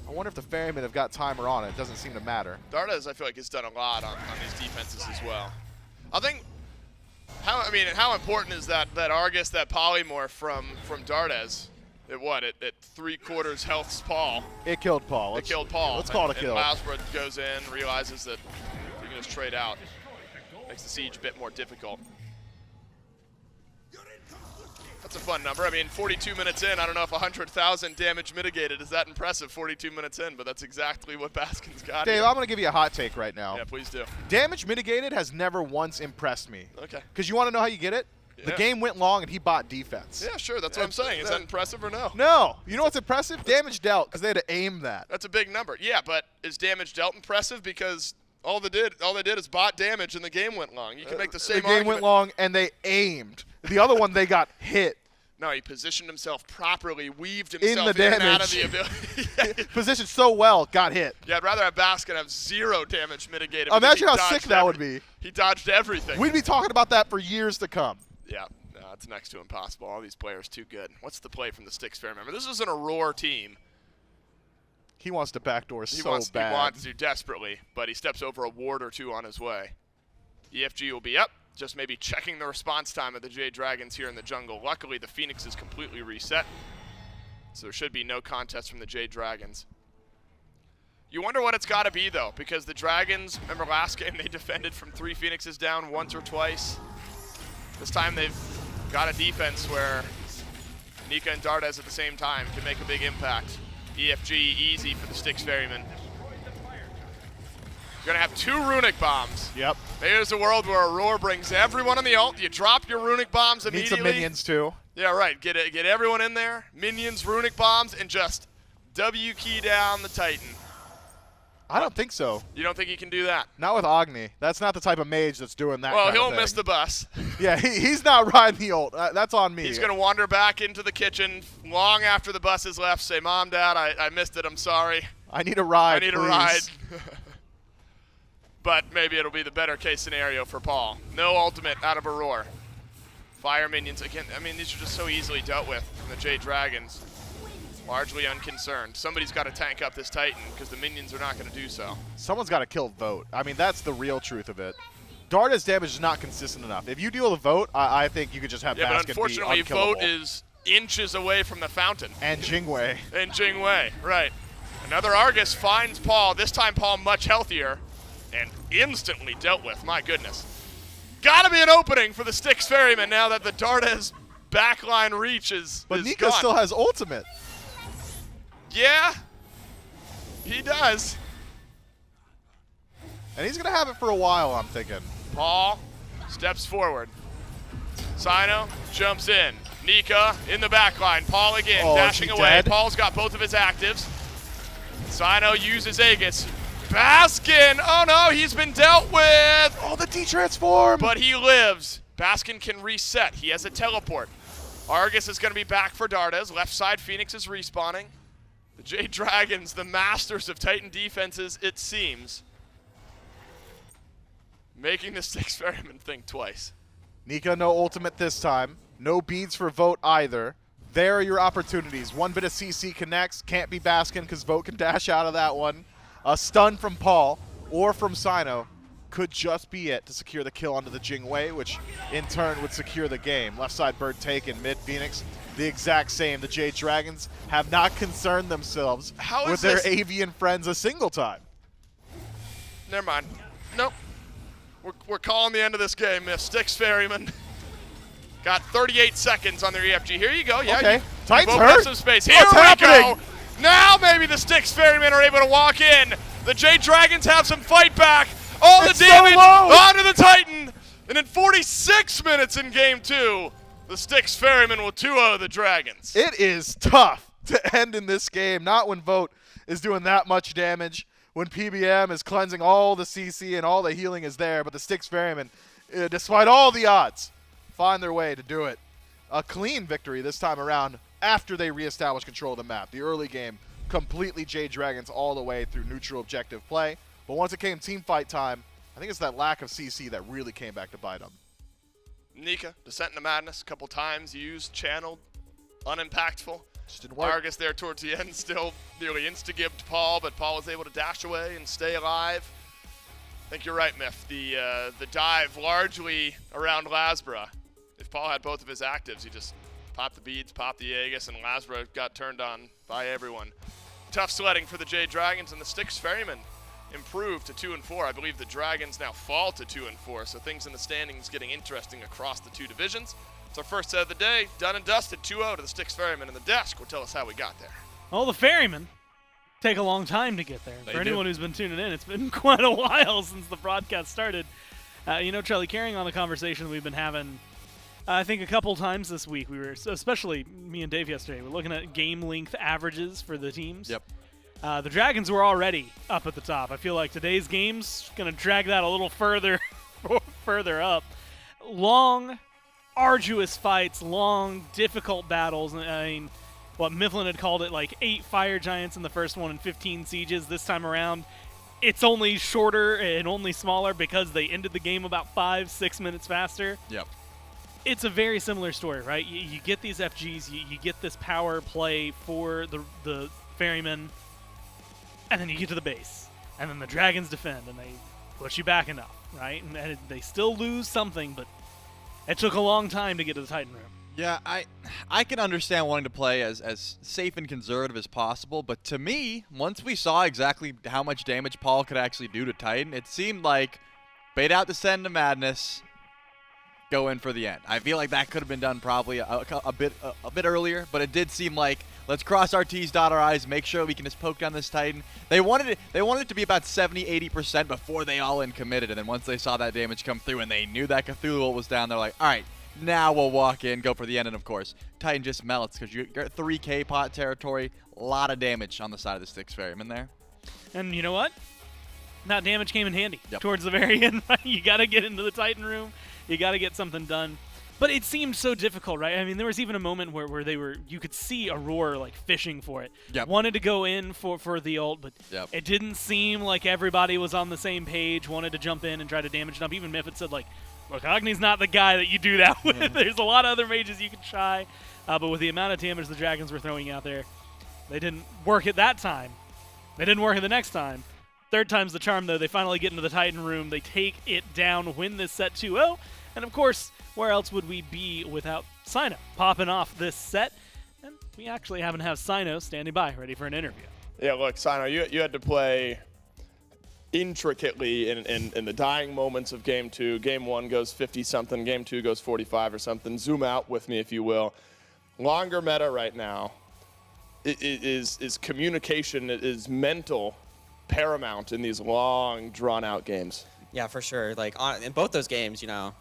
I wonder if the Ferrymen have got timer on it. It doesn't seem to matter. Dardez, I feel like, has done a lot on these defenses as well. I think, how important is that Argus, that polymorph from Dardez? At 3/4 health's Paul. It killed Paul. It killed Paul. Let's call it a kill. And LASBRA goes in, realizes that you can just trade out. Makes the siege a bit more difficult. That's a fun number. I mean, 42 minutes in, I don't know if 100,000 damage mitigated is that impressive 42 minutes in, but that's exactly what Baskin's got. Dave, here. I'm going to give you a hot take right now. Yeah, please do. Damage mitigated has never once impressed me. Okay. Because you want to know how you get it? Yeah. The game went long and he bought defense. Yeah, sure. That's what I'm saying. Is that impressive or no? No. You know what's impressive? Damage dealt, because they had to aim that. That's a big number. Yeah, but is damage dealt impressive? Because all they did is bought damage and the game went long. You can make the same argument. The game went long and they aimed. The other one, they got hit. No, he positioned himself properly, weaved himself in the damage. and out of the ability. Positioned so well, got hit. Yeah, I'd rather have Baskin have 0 damage mitigated. Imagine how sick that would be. He dodged everything. We'd be talking about that for years to come. Yeah, no, it's next to impossible. All these players too good. What's the play from the Styx Ferrymen? This is an Aror team. He wants to backdoor He so wants bad. to desperately, but he steps over a ward or 2 on his way. EFG will be up. Just maybe checking the response time of the Jade Dragons here in the jungle. Luckily, the Phoenix is completely reset, so there should be no contest from the Jade Dragons. You wonder what it's got to be, though, because the Dragons, remember last game, they defended from 3 Phoenixes down once or twice. This time they've got a defense where Nika and Dardez at the same time can make a big impact. EFG easy for the Styx Ferrymen. You're going to have 2 runic bombs. Yep. There's a world where Aror brings everyone on the ult. You drop your runic bombs immediately. Need some minions, too. Yeah, right. Get everyone in there. Minions, runic bombs, and just W key down the Titan. I don't think so. You don't think he can do that? Not with Agni. That's not the type of mage that's doing that. Well, kind of he'll thing. miss the bus. Yeah, he's not riding the ult. That's on me. He's going to wander back into the kitchen long after the bus is left, say, Mom, Dad, I missed it. I'm sorry. I need a ride, I need a ride. But maybe it'll be the better case scenario for Paul. No ultimate out of Aror. Fire minions, again, I mean, these are just so easily dealt with from the Jade Dragons. Largely unconcerned. Somebody's got to tank up this Titan because the minions are not going to do so. Someone's got to kill Vote. I mean, that's the real truth of it. Dardez damage is not consistent enough. If you deal with Vote, I think you could just have Baskin but unfortunately, be unkillable. Vote is inches away from the fountain. And Jingwei. And Jingwei, right. Another Argus finds Paul. This time Paul much healthier and instantly dealt with. My goodness. Gotta be an opening for the Styx Ferrymen now that the Dardez backline reach is But is Nika gone. still has ultimate. Yeah, he does. And he's going to have it for a while, I'm thinking. Paul steps forward. Cyno jumps in. Nika in the back line. Paul again dashing away. Dead? Paul's got both of his actives. Cyno uses Aegis. Baskin! Oh no, he's been dealt with! Oh, the D-transform! But he lives. Baskin can reset. He has a teleport. Argus is going to be back for Dardez. Left side, Phoenix is respawning. The Jade Dragons, the masters of Titan defenses, it seems. Making the Styx Ferrymen think twice. Nika, no ultimate this time. No beads for Vote either. There are your opportunities. One bit of CC connects. Can't be Baskin because Vote can dash out of that one. A stun from Paul or from Cyno could just be it to secure the kill onto the Jingwei, which in turn would secure the game. Left side bird taken, mid Phoenix. The exact same. The Jade Dragons have not concerned themselves with their avian friends a single time. Never mind. Nope. We're calling the end of this game, Miss Styx Ferrymen. Got 38 seconds on their EFG. Here you go. Yeah, okay. you Titan's both hurt. have some space. Here What's we happening? go. Now maybe the Styx Ferrymen are able to walk in. The Jade Dragons have some fight back. All the damage onto the Titan. And in 46 minutes in game 2, the Styx Ferrymen will 2-0 the Dragons. It is tough to end in this game, not when Vote is doing that much damage, when PBM is cleansing all the CC and all the healing is there, but the Styx Ferrymen, despite all the odds, find their way to do it. A clean victory this time around after they reestablish control of the map. The early game, completely Jade Dragons all the way through neutral objective play, but once it came team fight time, I think it's that lack of CC that really came back to bite them. Nika, Descent into Madness, a couple times used, channeled, unimpactful. Just didn't work. Argus there towards the end, still nearly insta-gibbed Paul, but Paul was able to dash away and stay alive. I think you're right, Miff. The dive largely around LASBRA. If Paul had both of his actives, he just popped the beads, popped the Aegis, and LASBRA got turned on by everyone. Tough sledding for the Jade Dragons, and the Styx Ferrymen improved to 2-4. I believe the Dragons now fall to 2-4, so things in the standings getting interesting across the two divisions. It's our first set of the day, done and dusted, 2-0 to the Styx Ferrymen, and the desk will tell us how we got there. Well, the Ferrymen take a long time to get there. They For do. anyone who's been tuning in, it's been quite a while since the broadcast started. You know, Charlie, carrying on the conversation we've been having, I think a couple times this week, we were, especially me and Dave yesterday, we're looking at game length averages for the teams. Yep. The Dragons were already up at the top. I feel like today's game's going to drag that a little further up. Long, arduous fights, long, difficult battles. I mean, what Mifflin had called it, like 8 fire giants in the first one and 15 sieges. This time around, it's only shorter and only smaller because they ended the game about 5-6 minutes faster. Yep. It's a very similar story, right? You get these FGs, you get this power play for the Ferrymen, and then you get to the base, and then the Dragons defend, and they push you back enough, right? And they still lose something, but it took a long time to get to the Titan room. Yeah, I can understand wanting to play as safe and conservative as possible, but to me, once we saw exactly how much damage Paul could actually do to Titan, it seemed like bait out Descent into Madness, go in for the end. I feel like that could have been done probably a bit earlier, but it did seem like let's cross our T's, dot our I's, make sure we can just poke down this Titan. They wanted it to be about 70-80% before they all in committed, and then once they saw that damage come through and they knew that Cthulhu was down, they're like, all right, now we'll walk in, go for the end, and of course, Titan just melts because you're at 3K pot territory. A lot of damage on the side of the Styx Ferrymen there. And you know what? That damage came in handy towards the very end. Right? You got to get into the Titan room. You got to get something done. But it seemed so difficult, right? I mean, there was even a moment where you could see Aror like fishing for it. Wanted to go in for the ult, but it didn't seem like everybody was on the same page. Wanted to jump in and try to damage it up. Even if it said like, look, Agni's not the guy that you do that with. There's a lot of other mages you can try. But with the amount of damage the Dragons were throwing out there, they didn't work it that time. They didn't work it the next time. Third time's the charm, though. They finally get into the Titan room. They take it down, win this set 2-0. And, of course, where else would we be without Cyno popping off this set? And we actually happen to have Cyno standing by, ready for an interview. Yeah, look, Cyno, you had to play intricately in the dying moments of Game 2. Game 1 goes 50-something. Game 2 goes 45 or something. Zoom out with me, if you will. Longer meta right now is communication, is mental paramount in these long, drawn-out games. Yeah, for sure. Like in both those games, you know,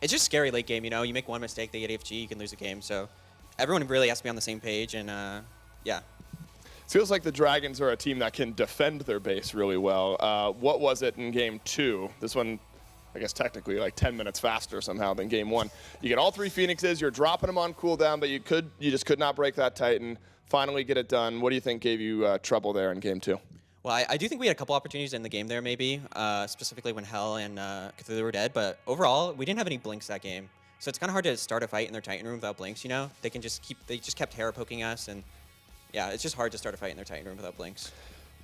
it's just scary late game. You know, you make one mistake, they get AFG, you can lose a game. So everyone really has to be on the same page, and yeah. It feels like the Dragons are a team that can defend their base really well. What was it in Game 2? This one, I guess technically like 10 minutes faster somehow than Game 1. You get all 3 Phoenixes, you're dropping them on cooldown, but you just could not break that Titan. Finally get it done. What do you think gave you trouble there in Game 2? Well, I do think we had a couple opportunities in the game there, maybe, specifically when Hell and Cthulhu were dead. But overall, we didn't have any blinks that game, so it's kind of hard to start a fight in their Titan room without blinks. You know, they just kept Hera poking us, and yeah, it's just hard to start a fight in their Titan room without blinks.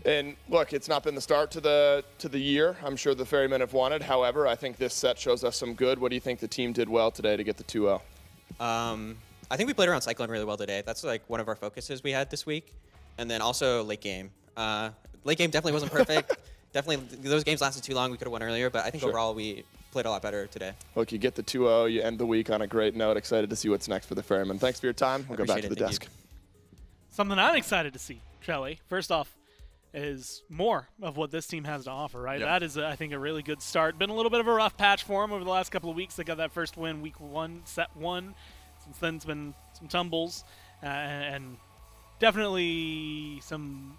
And look, it's not been the start to the year. I'm sure the Ferrymen have wanted. However, I think this set shows us some good. What do you think the team did well today to get the 2-0? I think we played around Cyclone really well today. That's like one of our focuses we had this week, and then also late game. Late game definitely wasn't perfect. Definitely, those games lasted too long. We could have won earlier, but I think overall we played a lot better today. Look, you get the 2-0. You end the week on a great note. Excited to see what's next for the Ferrymen. Thanks for your time. We'll go back to the desk. Something I'm excited to see, Shelly. First off, is more of what this team has to offer, right? That is, I think, a really good start. Been a little bit of a rough patch for them over the last couple of weeks. They got that first win week 1, set 1. Since then, it's been some tumbles and definitely some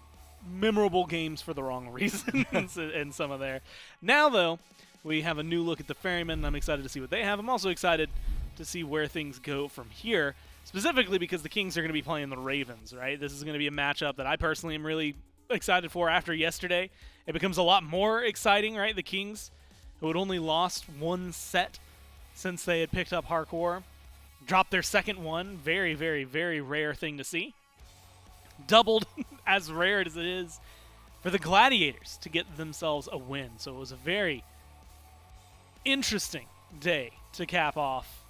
memorable games for the wrong reasons in some of there. Now, though, we have a new look at the Ferrymen. I'm excited to see what they have. I'm also excited to see where things go from here, specifically because the Kings are going to be playing the Ravens, right? This is going to be a matchup that I personally am really excited for after yesterday. It becomes a lot more exciting, right? The Kings, who had only lost 1 set since they had picked up Hardcore, dropped their second one. Very, very, very rare thing to see. Doubled as rare as it is for the Gladiators to get themselves a win. So it was a very interesting day to cap off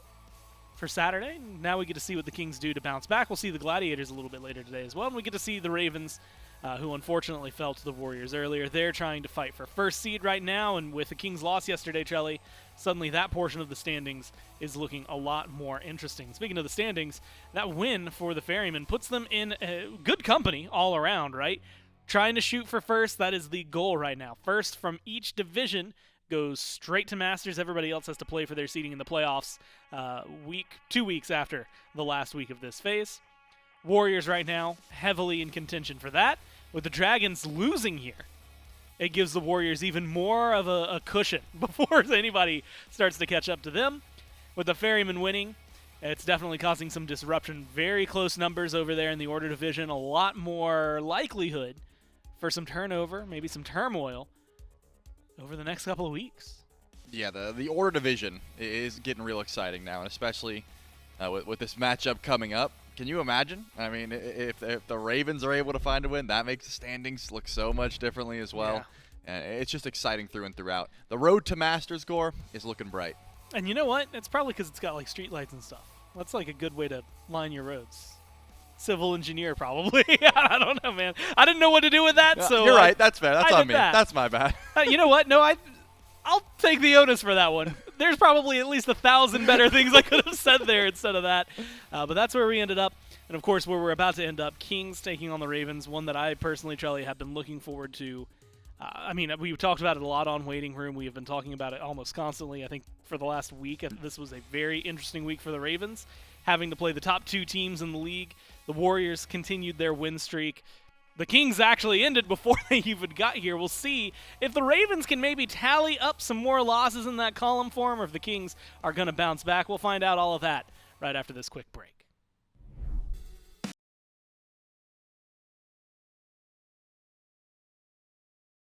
for Saturday. Now we get to see what the Kings do to bounce back. We'll see the Gladiators a little bit later today as well. And we get to see the Ravens, who unfortunately fell to the Warriors earlier. They're trying to fight for first seed right now, and with the Kings' loss yesterday, Chelly, suddenly that portion of the standings is looking a lot more interesting. Speaking of the standings, that win for the Ferrymen puts them in good company all around, right? Trying to shoot for first, that is the goal right now. First from each division goes straight to Masters. Everybody else has to play for their seeding in the playoffs 2 weeks after the last week of this phase. Warriors right now heavily in contention for that. With the Dragons losing here, it gives the Warriors even more of a cushion before anybody starts to catch up to them. With the Ferrymen winning, it's definitely causing some disruption. Very close numbers over there in the Order Division. A lot more likelihood for some turnover, maybe some turmoil over the next couple of weeks. Yeah, the Order Division is getting real exciting now, and especially with this matchup coming up. Can you imagine? I mean, if the Ravens are able to find a win, that makes the standings look so much differently as well. Yeah. And it's just exciting through and throughout. The road to Masters Gore is looking bright. And you know what? It's probably because it's got like street lights and stuff. That's like a good way to line your roads. Civil engineer, probably. I don't know, man. I didn't know what to do with that, so you're right. That's fair. That's on me. That's my bad. You know what? No, I'll take the onus for that one. There's probably at least 1,000 better things I could have said there instead of that. But that's where we ended up. And, of course, where we're about to end up, Kings taking on the Ravens, one that I personally, Charlie, have been looking forward to. I mean, we've talked about it a lot on Waiting Room. We have been talking about it almost constantly. I think for the last week, this was a very interesting week for the Ravens, having to play the top 2 teams in the league. The Warriors continued their win streak. the Kings actually ended before they even got here. We'll see if the Ravens can maybe tally up some more losses in that column form, or if the Kings are going to bounce back. We'll find out all of that right after this quick break.